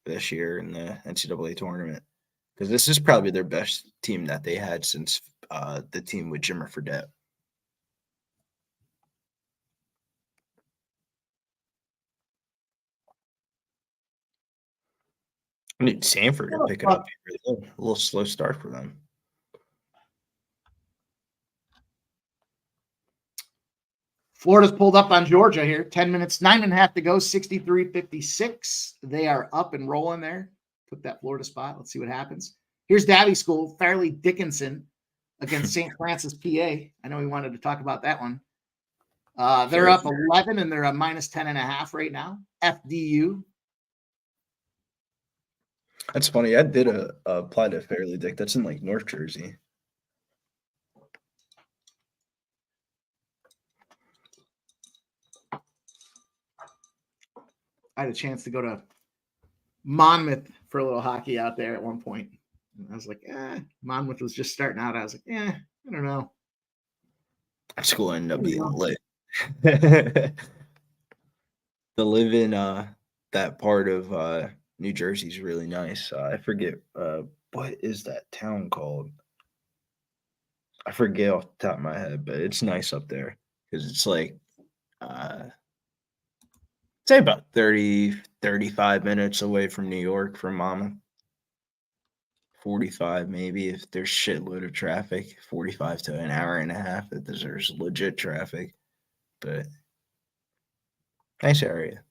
this year in the NCAA tournament, because this is probably their best team that they had since the team with Jimmer Fredette. I need Sanford to pick it up. A little slow start for them. Florida's pulled up on Georgia here. 10 minutes, 9.5 to go, 63-56. They are up and rolling there. Took that Florida spot. Let's see what happens. Here's Davie School, Fairleigh Dickinson against St. Francis, PA. I know we wanted to talk about that one. They're up 11, and they're a minus 10.5 right now. FDU. That's funny. I did apply to Fairleigh Dick. That's in like North Jersey. I had a chance to go to Monmouth for a little hockey out there at one point. And I was like, Monmouth was just starting out. I was like, I don't know. That school ended up being lit. To live in that part of New Jersey is really nice. I forget what is that town called. I forget off the top of my head, but it's nice up there because it's like say about 30, 35 minutes away from New York from Monmouth. 45 maybe if there's shitload of traffic. 45 to an hour and a half if there's legit traffic. But nice area.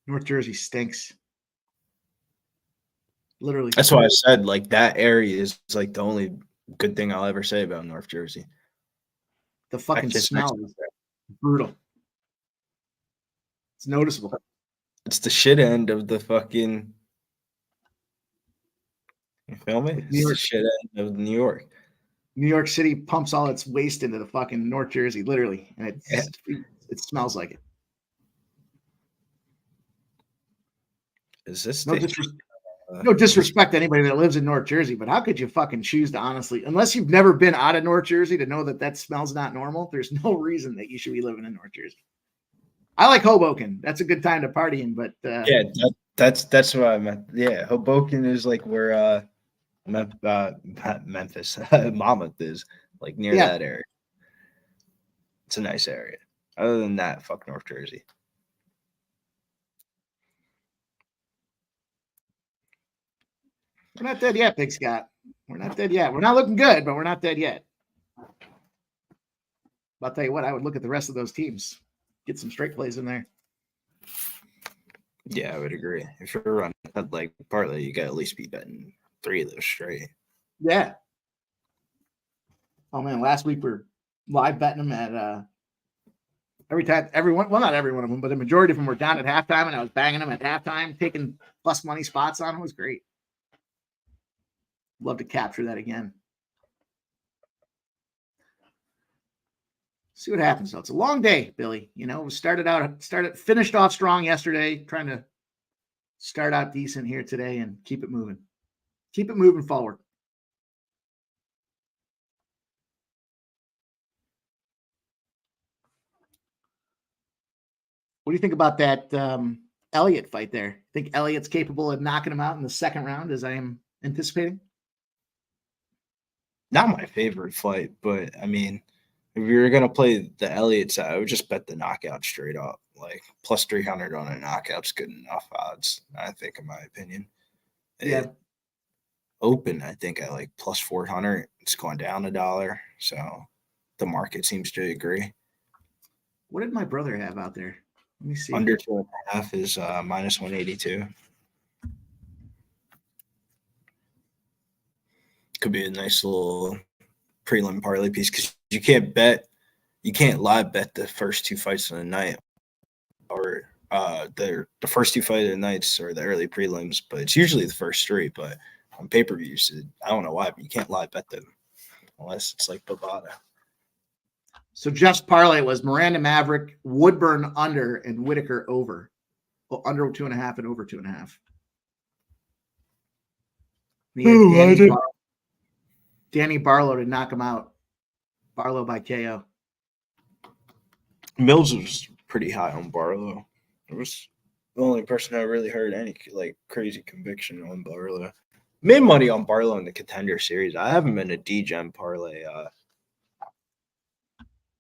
North Jersey stinks. Literally. That's why I said like that area is like the only good thing I'll ever say about North Jersey. The fucking smell is brutal. It's noticeable. It's the shit end of the fucking. You feel me? It's the shit end of New York. New York City pumps all its waste into the fucking North Jersey, literally, and it smells like it. Is this no disrespect to anybody that lives in North Jersey, but how could you fucking choose to honestly, unless you've never been out of North Jersey to know that smells not normal, there's no reason that you should be living in North Jersey. I like Hoboken. That's a good time to party in, but yeah, that's what I meant. Yeah, Hoboken is like where Memphis, Monmouth is, like near that area. It's a nice area. Other than that, fuck North Jersey. We're not dead yet, Big Scott. We're not dead yet. We're not looking good, but we're not dead yet. But I'll tell you what, I would look at the rest of those teams. Get some straight plays in there. Yeah, I would agree. If you're running like partly, you got to at least be betting 3 of those straight. Yeah. Oh man, last week we're live betting them at everyone. Well, not every one of them, but the majority of them were down at halftime, and I was banging them at halftime, taking plus money spots on them. It was great. Love to capture that again. See what happens though. It's a long day, Billy. You know, finished off strong yesterday, trying to start out decent here today and keep it moving. Keep it moving forward. What do you think about that Elliott fight there? Think Elliott's capable of knocking him out in the second round, as I am anticipating? Not my favorite fight, but I mean, if you're gonna play the Elliott side, I would just bet the knockout straight up. Like plus 300 on a knockout's good enough odds, I think, in my opinion. Yeah. Open, I think I like plus 400. It's going down $1, so the market seems to agree. What did my brother have out there? Let me see. Under 2.5 is minus 182. Could be a nice little prelim parlay piece because you can't live bet the first 2 fights of the night, or the first 2 fights of the nights or the early prelims, but it's usually the first 3. But on pay-per-views, I don't know why, but you can't live bet them unless it's like Bovada. So just parlay was Miranda Maverick, Woodburn under, and Whitaker over. Well, under 2.5 and over 2.5. Danny Barlow to knock him out Barlow by KO. Mills was pretty high on Barlow. It was the only person I really heard any like crazy conviction on Barlow. Made money on Barlow in the Contender Series. I haven't been a D-Gem parlay. I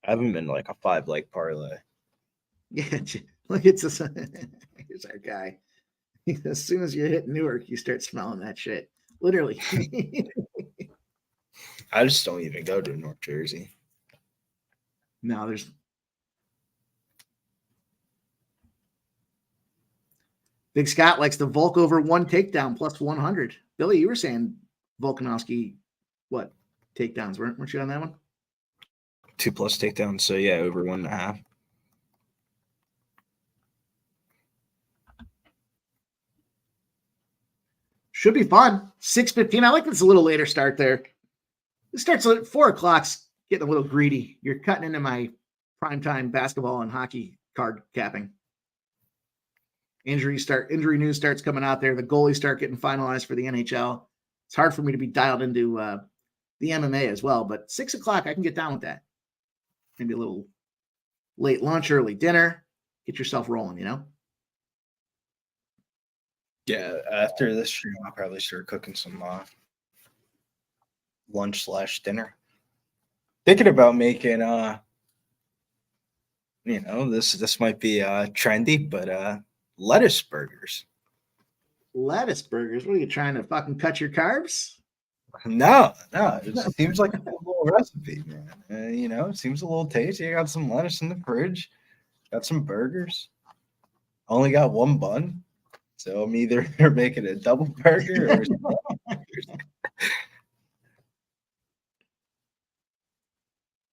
haven't been like a 5-leg parlay. Yeah, look, it's here's our guy. As soon as you hit Newark, you start smelling that shit. Literally. I just don't even go to North Jersey. No, there's Big Scott likes the Volk over 1 takedown plus 100. Billy, you were saying Volkanovski, what takedowns? Weren't you on that one? 2+ takedowns. So yeah, over 1.5. Should be fun. 6:15. I like this a little later start there. It starts at 4 o'clock. Getting a little greedy. You're cutting into my primetime basketball and hockey card capping. Injury news starts coming out there. The goalies start getting finalized for the NHL. It's hard for me to be dialed into the MMA as well, but 6 o'clock, I can get down with that. Maybe a little late lunch, early dinner. Get yourself rolling, you know? Yeah, after this stream, I'll probably start cooking some lunch/dinner. Thinking about making this might be trendy, but lettuce burgers. Lettuce burgers? What are you trying to fucking cut your carbs? No, it just seems like a cool little recipe, man. It seems a little tasty. I got some lettuce in the fridge, got some burgers. Only got 1 bun, so I'm either making a double burger or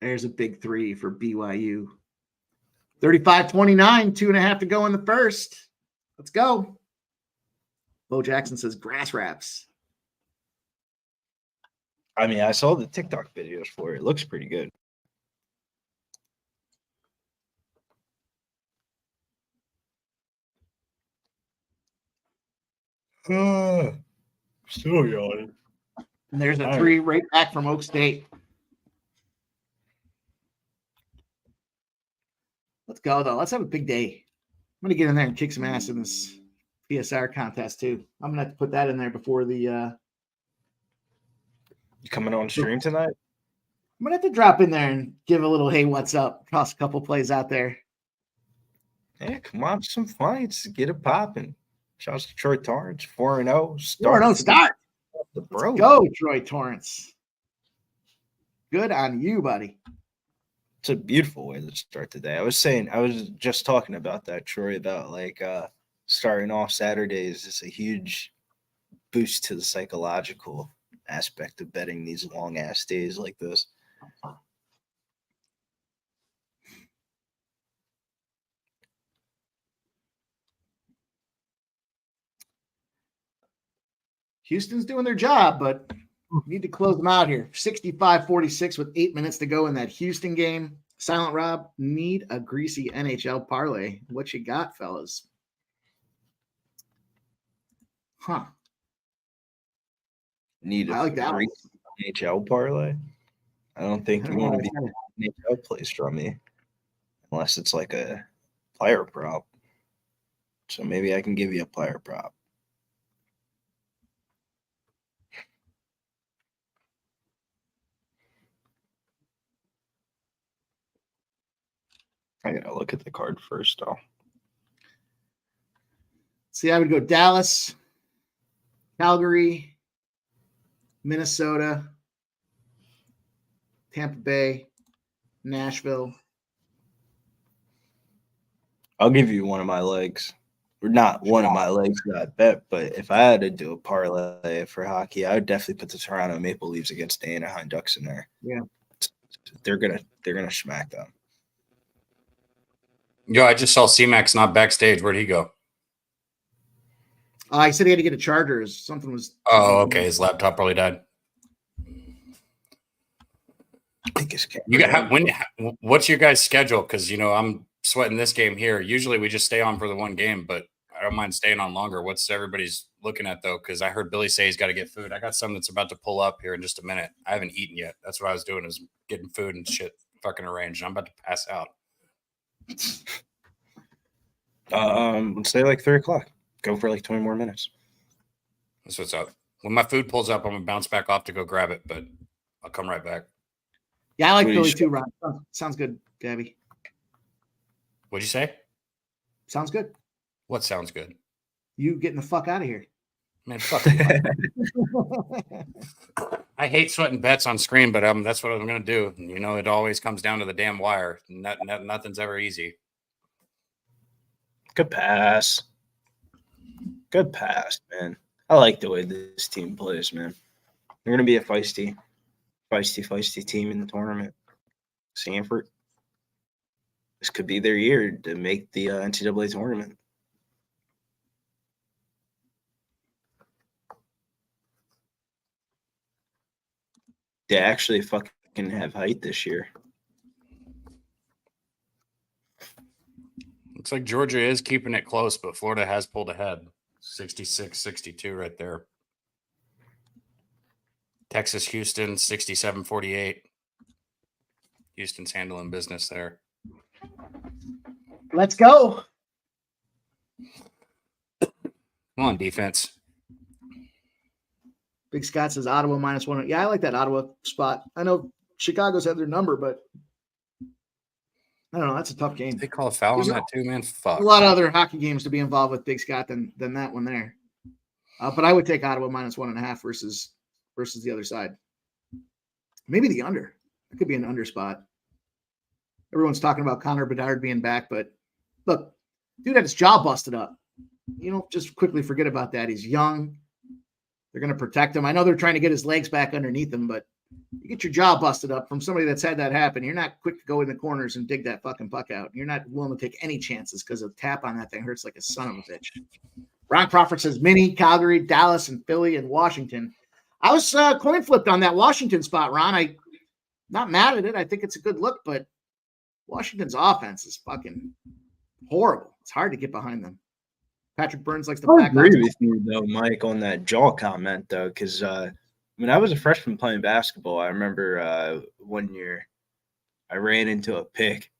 There's a big 3 for BYU. 35-29, 2.5 to go in the first. Let's go. Bo Jackson says grass wraps. I mean, I saw the TikTok videos for it. It looks pretty good. Still yawning. And there's a 3 right back from Oak State. Let's go, though. Let's have a big day. I'm going to get in there and kick some ass in this PSR contest, too. I'm going to have to put that in there before the You coming on stream tonight? I'm going to have to drop in there and give a little, hey, what's up? Toss a couple plays out there. Yeah, come on, some fights. Get it popping. Shouts to Troy Torrance, 4-0. 4-0 start. Let's go, Troy Torrance. Good on you, buddy. It's a beautiful way to start the day. I was just talking about that, Troy, about like starting off Saturdays is a huge boost to the psychological aspect of betting these long ass days like this. Houston's doing their job, but need to close them out here. 65-46 with 8 minutes to go in that Houston game. Silent Rob, need a greasy NHL parlay. What you got, fellas? Huh. Need I like that great NHL parlay. I don't think you want to be NHL plays from me unless it's like a player prop. So maybe I can give you a player prop. I gotta look at the card first, though. See, I would go Dallas, Calgary, Minnesota, Tampa Bay, Nashville. I'll give you one of my legs. Or not one of my legs that I bet, but if I had to do a parlay for hockey, I would definitely put the Toronto Maple Leafs against the Anaheim Ducks in there. Yeah. They're gonna smack them. Yo, I just saw C-Max not backstage. Where'd he go? He said he had to get a charger. Something was. Oh, okay. His laptop probably died. I think it's You got what's your guys' schedule? Because I'm sweating this game here. Usually we just stay on for the one game, but I don't mind staying on longer. What's everybody's looking at, though, because I heard Billy say he's got to get food. I got some that's about to pull up here in just a minute. I haven't eaten yet. That's what I was doing, is getting food and shit fucking arranged. I'm about to pass out. Let's say like 3 o'clock. Go for like 20 more minutes. That's what's up. When my food pulls up, I'm going to bounce back off to go grab it, but I'll come right back. Yeah, I like What do you Philly say? too, Ron. Sounds good, Gabby. What'd you say? Sounds good. What sounds good? You getting the fuck out of here. Man, fuck you. I hate sweating bets on screen, but that's what I'm going to do. You know, it always comes down to the damn wire. Nothing's ever easy. Good pass. Good pass, man. I like the way this team plays, man. They're going to be a feisty team in the tournament. Sanford. This could be their year to make the NCAA tournament. They actually fucking have height this year. Looks like Georgia is keeping it close, but Florida has pulled ahead. 66-62 right there. Texas, Houston, 67-48. Houston's handling business there. Let's go. Come on, defense. Big Scott says Ottawa -1. Yeah, I like that Ottawa spot. I know Chicago's had their number, but I don't know. That's a tough game. They call a foul on that too, man. Fuck. A lot of other hockey games to be involved with Big Scott than that one there. But I would take Ottawa -1.5 versus the other side. Maybe the under. It could be an under spot. Everyone's talking about Connor Bedard being back, but look, dude had his jaw busted up. You don't just quickly forget about that. He's young. They're going to protect him. I know they're trying to get his legs back underneath him, but you get your jaw busted up from somebody that's had that happen. You're not quick to go in the corners and dig that fucking puck out. You're not willing to take any chances because a tap on that thing hurts like a son of a bitch. Ron Crawford says Minnie, Calgary, Dallas, and Philly, and Washington. I was coin flipped on that Washington spot, Ron. I'm not mad at it. I think it's a good look, but Washington's offense is fucking horrible. It's hard to get behind them. Patrick Burns likes to I back agree up. with you, though, Mike, on that jaw comment, though, because when I was a freshman playing basketball, I remember one year I ran into a pick,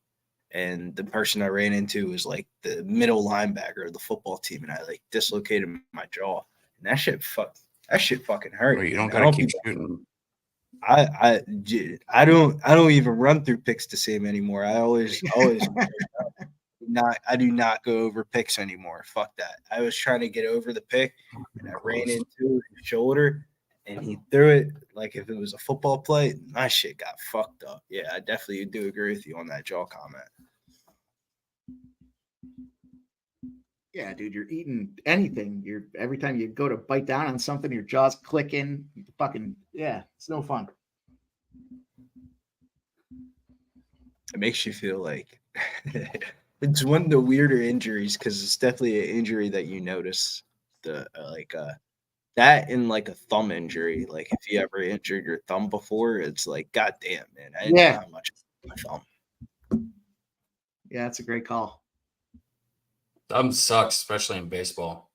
and the person I ran into was like the middle linebacker of the football team, and I like dislocated my jaw, and that shit fucking hurt. Well, you don't I got to keep shooting. I don't even run through picks the same anymore. I do not go over picks anymore. Fuck that. I was trying to get over the pick, and I ran into his shoulder, and he threw it like if it was a football play. My shit got fucked up. Yeah, I definitely do agree with you on that jaw comment. Yeah, dude, you're eating anything. Every time you go to bite down on something, your jaw's clicking. It's no fun. It makes you feel like it's one of the weirder injuries because it's definitely an injury that you notice. That and like a thumb injury. Like if you ever injured your thumb before, it's like, God damn, man, I didn't know how much my thumb. Yeah, that's a great call. Thumb sucks, especially in baseball.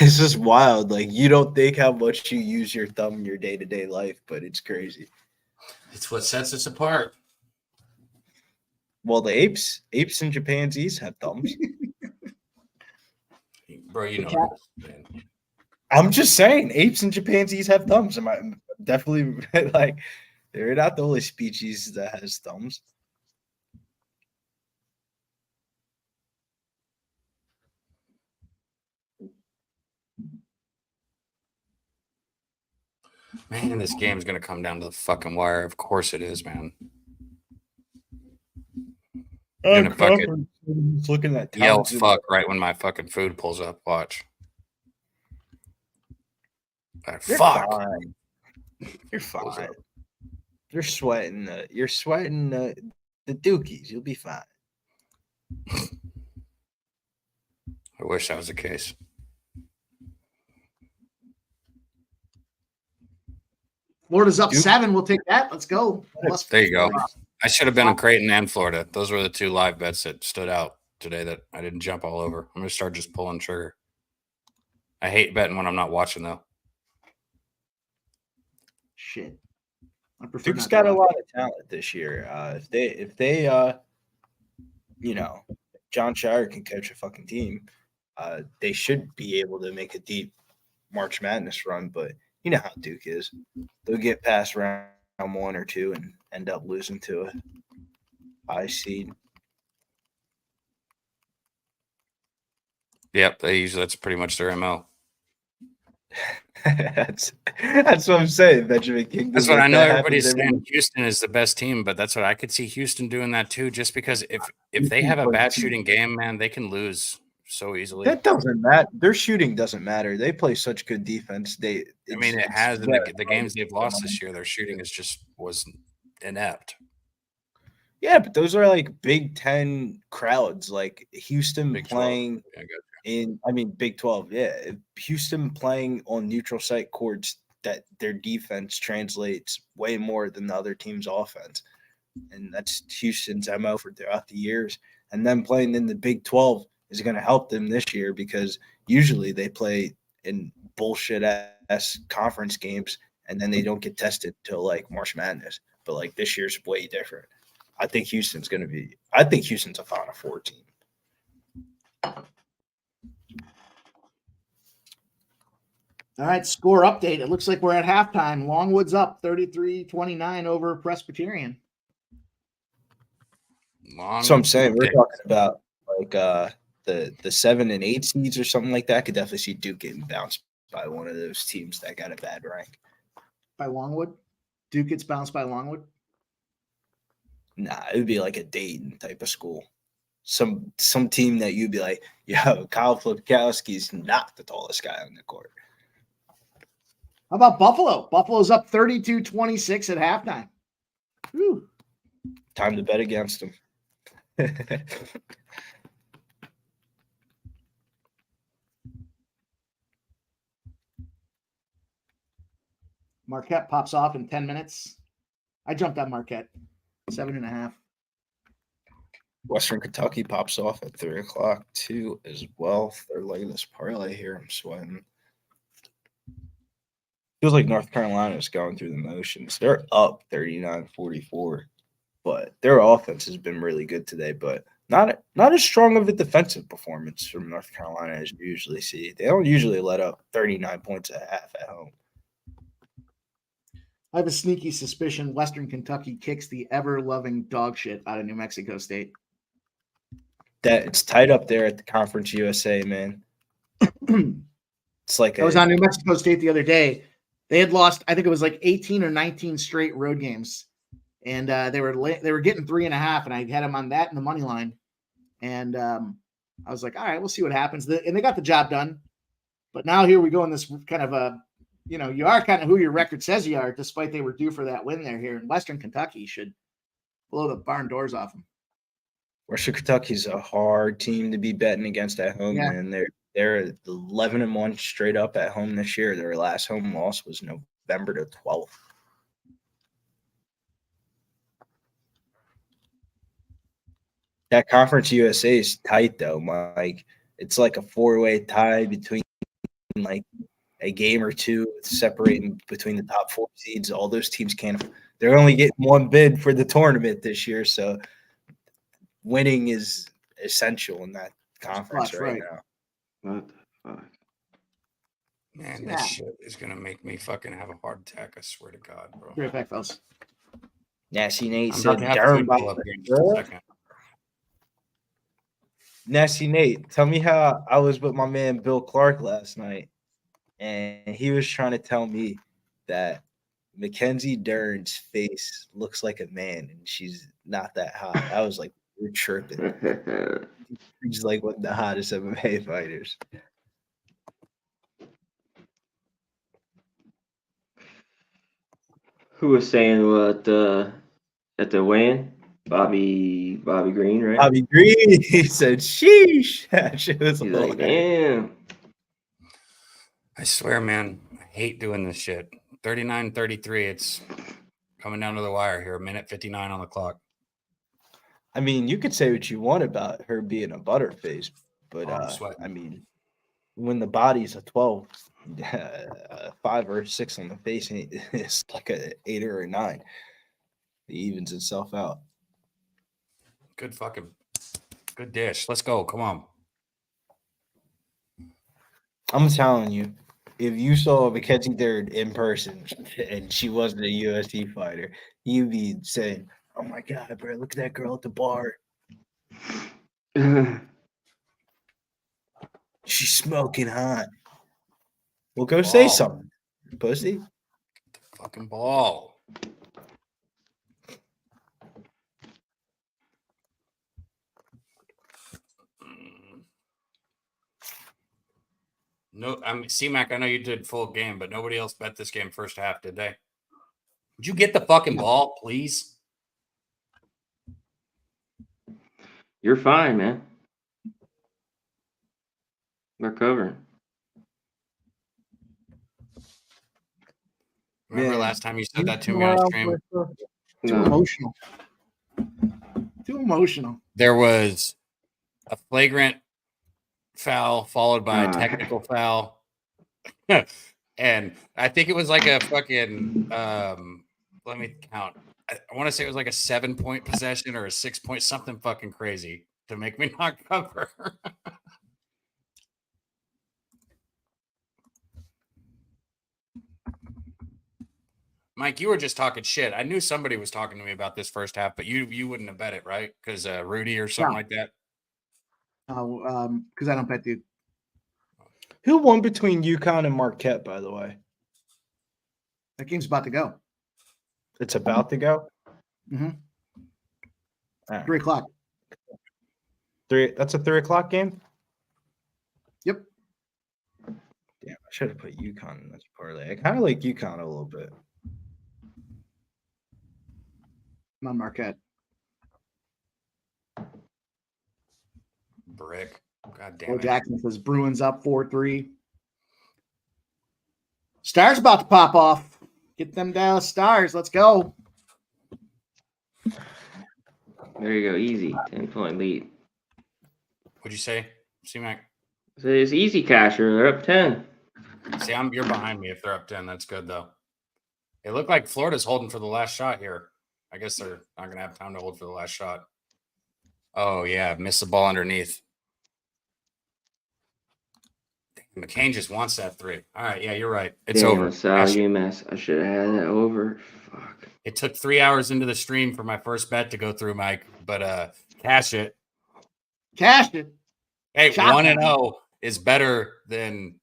It's just wild. Like you don't think how much you use your thumb in your day-to-day life, but it's crazy. It's what sets us apart. Well, the apes and chimpanzees have thumbs. Bro, you know this, man. I'm just saying, apes and chimpanzees have thumbs. I'm definitely like they're not the only species that has thumbs. Man, this game's going to come down to the fucking wire. Of course it is, man. I'm gonna fucking looking at yell fuck right when my fucking food pulls up. Watch. You're Fuck. fine. You're fine. You're sweating the dookies. You'll be fine. I wish that was the case. Florida's up 7. We'll take that. Let's go. There you go. I should have been in Creighton and Florida. Those were the two live bets that stood out today that I didn't jump all over. I'm going to start just pulling trigger. I hate betting when I'm not watching though. Shit. I prefer Duke's not got to a watch. lot of talent this year. If they John Shire can coach a fucking team, they should be able to make a deep March Madness run. But you know how Duke is; they'll get past round 1 or 2 and end up losing to a high seed. Yep, that's pretty much their MO. that's what I'm saying, Benjamin King. That's what I know. That Everybody's happens every saying Houston is the best team, but that's what I could see Houston doing that too. Just because if they have a bad shooting game, man, they can lose so easily. That doesn't matter. Their shooting doesn't matter. They play such good defense. It has in the games they've lost this year. Their shooting was inept. Yeah, but those are like Big 10 crowds. Like Houston Big 12. playing Yeah, I got Big 12. Yeah, Houston playing on neutral site courts that their defense translates way more than the other team's offense, and that's Houston's MO for throughout the years. And then playing in the Big 12 is going to help them this year because usually they play in bullshit ass conference games and then they don't get tested till like March Madness. But like this year's way different. I think Houston's a Final Four team. All right, score update. It looks like we're at halftime. Longwood's up 33-29 over Presbyterian. So I'm saying we're talking about like the 7 and 8 seeds or something like that. I could definitely see Duke getting bounced by one of those teams that got a bad rank. By Longwood? Duke gets bounced by Longwood? Nah, it would be like a Dayton type of school. Some team that you'd be like, yo, Kyle Flipkowski's not the tallest guy on the court. How about Buffalo? Buffalo's up 32-26 at halftime. Whew. Time to bet against them. Marquette pops off in 10 minutes. I jumped on Marquette. 7.5. Western Kentucky pops off at 3 o'clock too as well. Third leg of this parlay here. I'm sweating. Feels like North Carolina is going through the motions. They're up 39-44, but their offense has been really good today, but not as strong of a defensive performance from North Carolina as you usually see. They don't usually let up 39 points a half at home. I have a sneaky suspicion Western Kentucky kicks the ever-loving dog shit out of New Mexico State. That it's tight up there at the Conference USA, man. It's like I was on New Mexico State the other day. They had lost, I think it was like 18 or 19 straight road games, and they were getting 3.5, and I had them on that in the money line, and I was like, all right, we'll see what happens. And they got the job done, but now here we go in this kind of a, you are kind of who your record says you are, despite they were due for that win there here. And Western Kentucky should blow the barn doors off them. Western Kentucky's a hard team to be betting against at home, man. They're 11-1 straight up at home this year. Their last home loss was November the 12th. That Conference USA is tight though, Mike. It's like a 4-way tie between like a game or two separating between the top 4 seeds. All those teams they're only getting one bid for the tournament this year, so winning is essential in that conference right now. What the fuck? Man, this shit is gonna make me fucking have a heart attack. I swear to God, bro. Be right back, fellas. Nasty Nate I'm said, about to have "Darn food pull up here in just a second." Nasty Nate, tell me how I was with my man Bill Clark last night, and he was trying to tell me that Mackenzie Dern's face looks like a man, and she's not that hot. I was like, "You're tripping." He's like one of the hottest MMA fighters. Who was saying what at the weigh-in? Bobby Green, right? Bobby Green, he said, "Sheesh." That shit was He's like, damn. I swear, man, I hate doing this shit. 39-33. It's coming down to the wire here. 1:59 on the clock. I mean, you could say what you want about her being a butterface, but I'm sweating. I mean, when the body's a 12, 5 or 6 on the face, it's like a 8 or a 9. It evens itself out. Good dish. Let's go. Come on. I'm telling you, if you saw Mackenzie Third in person and she wasn't a UFC fighter, you'd be saying, "Oh my God, bro, look at that girl at the bar. She's smoking hot." Well, go say something, pussy. Fucking ball. No, C-Mac, I know you did full game, but nobody else bet this game first half, did they? Would you get the fucking ball, please? You're fine, man. We're covering. Remember last time you said that to me on stream? Too emotional. Too emotional. There was a flagrant foul followed by a technical foul. And I think it was like a fucking let me count. I want to say it was like a 7-point possession or a 6-point something fucking crazy to make me not cover. Mike, you were just talking shit. I knew somebody was talking to me about this first half, but you wouldn't have bet it, right? Because Rudy or something like that. Because I don't bet, dude. Who won between UConn and Marquette, by the way? That game's about to go. It's about to go? Mm-hmm. Right. 3 o'clock. That's a 3 o'clock game? Yep. Damn, I should have put UConn in this parlay. I kind of like UConn a little bit. I'm on Marquette. Brick. God damn Bo it. Jackson says Bruins up 4-3. Stars about to pop off. Get them Dallas Stars. Let's go. There you go. Easy. 10-point lead. What'd you say, C-Mac? So it's easy casher. They're up 10. See, you're behind me if they're up 10. That's good, though. It looked like Florida's holding for the last shot here. I guess they're not going to have time to hold for the last shot. Oh, yeah. Missed the ball underneath. McCain just wants that 3. All right. Yeah, you're right. It's over. Sal UMass. I should have had that over. Fuck. It took 3 hours into the stream for my first bet to go through, Mike, but cash it. Cash it. Hey, 1-0 is better than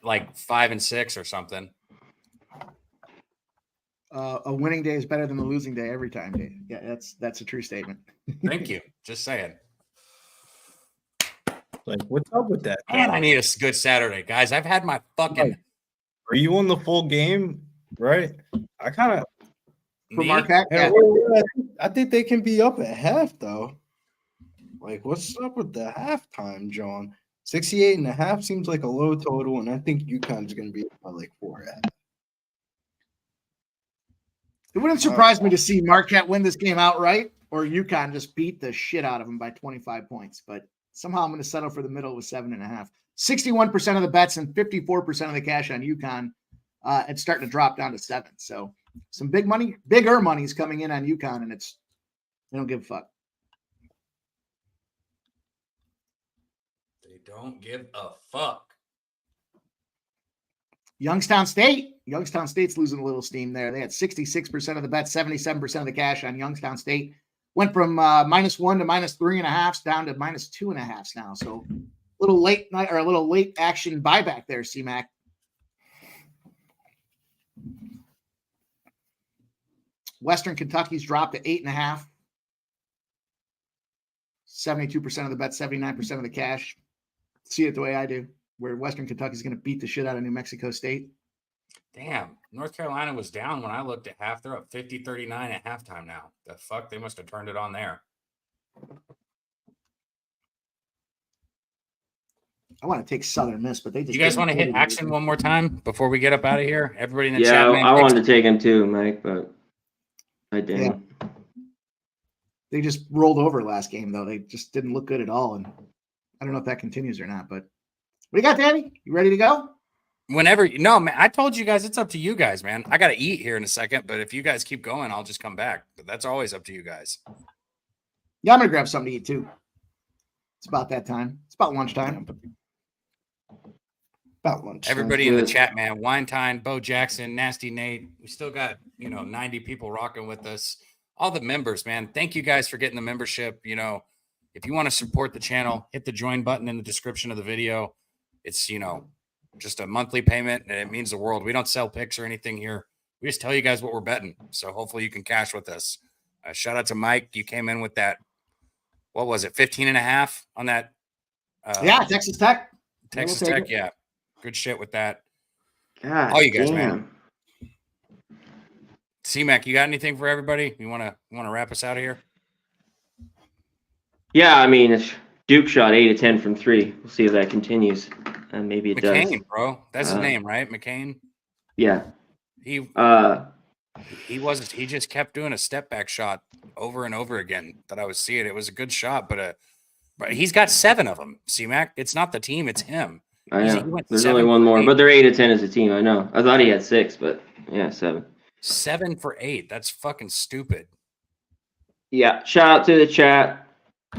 like 5-6 or something. A winning day is better than a losing day every time, Dave. Yeah, that's a true statement. Thank you. Just saying. Like, what's up with that? Man, I need a good Saturday, guys. I've had my fucking. Are you on the full game? Right? I kind of. For Marquette, yeah. I think they can be up at half, though. Like, what's up with the halftime, John? 68.5 seems like a low total, and I think UConn's going to be up by like 4 at half. It wouldn't surprise me to see Marquette win this game outright or UConn just beat the shit out of them by 25 points. But somehow I'm going to settle for the middle with 7.5. 61% of the bets and 54% of the cash on UConn. It's starting to drop down to 7. So some bigger money is coming in on UConn, and they don't give a fuck. They don't give a fuck. Youngstown State's losing a little steam there. They had 66% of the bets, 77% of the cash on Youngstown State. Went from -1 to -3.5 down to -2.5 now. So a little late night or a little late action buyback there, C-Mac. Western Kentucky's dropped to 8.5. 72% of the bet, 79% of the cash. See it the way I do, where Western Kentucky's going to beat the shit out of New Mexico State. Damn. North Carolina was down when I looked at half. They're up 50-39 at halftime now. The fuck? They must have turned it on there. I want to take Southern Miss, but they just. You guys want to hit action one more time before we get up out of here? Everybody in the chat. Yeah, man, I wanted to take him too, Mike, but I didn't. Yeah. They just rolled over last game, though. They just didn't look good at all. And I don't know if that continues or not, but What do you got, Danny? You ready to go? Whenever, no, man, I told you guys it's up to you guys, man. I got to eat here in a second, but if you guys keep going, I'll just come back. But that's always up to you guys. Yeah, I'm going to grab something to eat too. It's about that time. It's about lunchtime. About lunch. Everybody in the chat, man. Winetime, Bo Jackson, Nasty Nate. We still got, 90 people rocking with us. All the members, man. Thank you guys for getting the membership. If you want to support the channel, hit the join button in the description of the video. It's, just a monthly payment, and it means the world. We don't sell picks or anything here. We just tell you guys what we're betting. So hopefully you can cash with us. Shout out to Mike. You came in with that. What was it? 15.5 on that. Yeah. Texas Tech. Texas Tech. Yeah. Good shit with that. God, all you guys, damn. man. C-Mac, you got anything for everybody? You want to wrap us out of here? Yeah, I mean, Duke shot 8 of 10 from 3. We'll see if that continues. And maybe it McCain, does. bro. That's his name, right? McCain. Yeah. He just kept doing a step back shot over and over again that I was seeing. It was a good shot, but he's got 7 of them. C-Mac. It's not the team, it's him. I know. There's only one more, but they're 8 of 10 as a team. I know. I thought he had 6, but yeah, 7. 7 for 8. That's fucking stupid. Yeah. Shout out to the chat.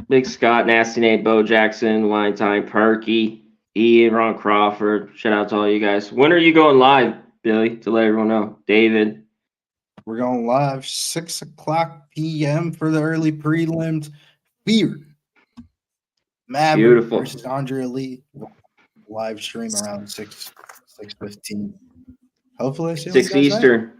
Big Scott, Nasty Nate, Bo Jackson, Winetime, Perky, Ian, Ron Crawford. Shout out to all you guys. When are you going live, Billy, to let everyone know? David. We're going live 6:00 p.m. for the early prelims. Beard. Maverick versus Andre Lee. Live stream around 6:15. Hopefully, 6 Eastern.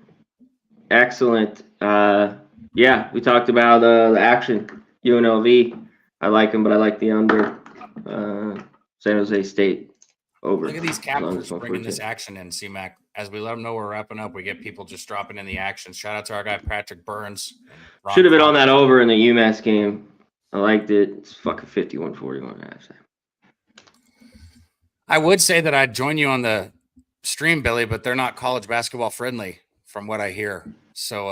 Excellent. Yeah, we talked about the action. UNLV. I like them, but I like the under. San Jose State over. Look at these captains bringing this action in, C-Mac. As we let them know we're wrapping up, we get people just dropping in the action. Shout out to our guy, Patrick Burns. Should have been on that over in the UMass game. I liked it. It's fucking 51-41. I would say that I'd join you on the stream, Billy, but they're not college basketball friendly from what I hear. So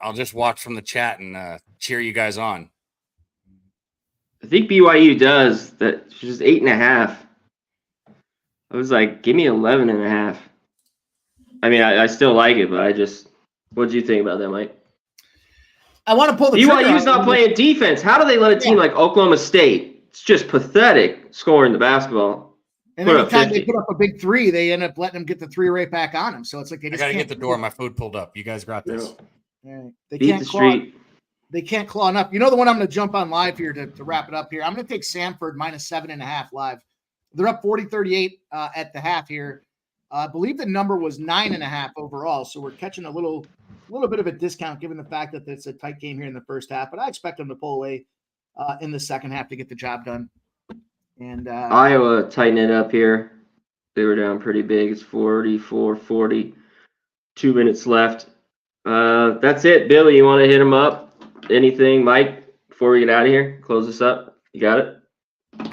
I'll just watch from the chat and cheer you guys on. I think BYU does that. Just 8.5. I was like, give me 11.5. I mean, I still like it, but what do you think about that, Mike? I want to pull the BYU's not playing defense. How do they let a team like Oklahoma State? It's just pathetic scoring the basketball. And every time they put up a big 3, they end up letting them get the 3 right back on them. So it's like they just I gotta get the door. My food pulled up. You guys got this. Yeah. They can't claw enough. You know the one I'm going to jump on live here to wrap it up here. I'm going to take Samford -7.5 live. They're up 40-38 at the half here. I believe the number was 9.5 overall. So we're catching a little bit of a discount given the fact that it's a tight game here in the first half. But I expect them to pull away in the second half to get the job done. And Iowa tighten it up here. They were down pretty big. It's 44-40. 2 minutes left. That's it. Billy, you want to hit him up? Anything, Mike, before we get out of here? Close this up. You got it?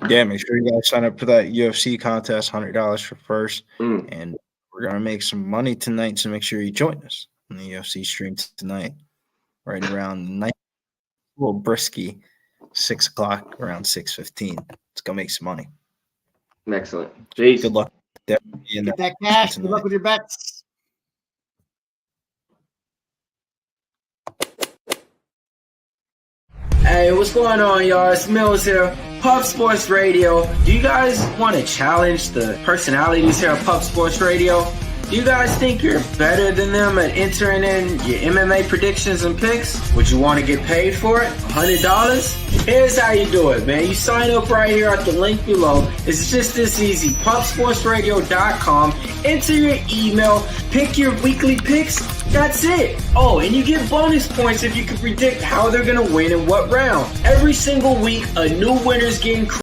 Yeah, make sure you guys sign up for that UFC contest, $100 for first. And we're going to make some money tonight, so make sure you join us on the UFC stream tonight, right around 9. A little brisky, 6 o'clock, around 6:15. Let's go make some money. Excellent. Jeez. Good luck. Get that cash. Good luck with your bets. Hey, what's going on, y'all? It's Mills here. Pub Sports Radio. Do you guys want to challenge the personalities here at Pub Sports Radio? Do you guys think you're better than them at entering in your MMA predictions and picks? Would you want to get paid for it? $100? Here's how you do it, man. You sign up right here at the link below. It's just this easy. PubSportsRadio.com. Enter your email. Pick your weekly picks. That's it. Oh, and you get bonus points if you can predict how they're going to win in what round. Every single week, a new winner's getting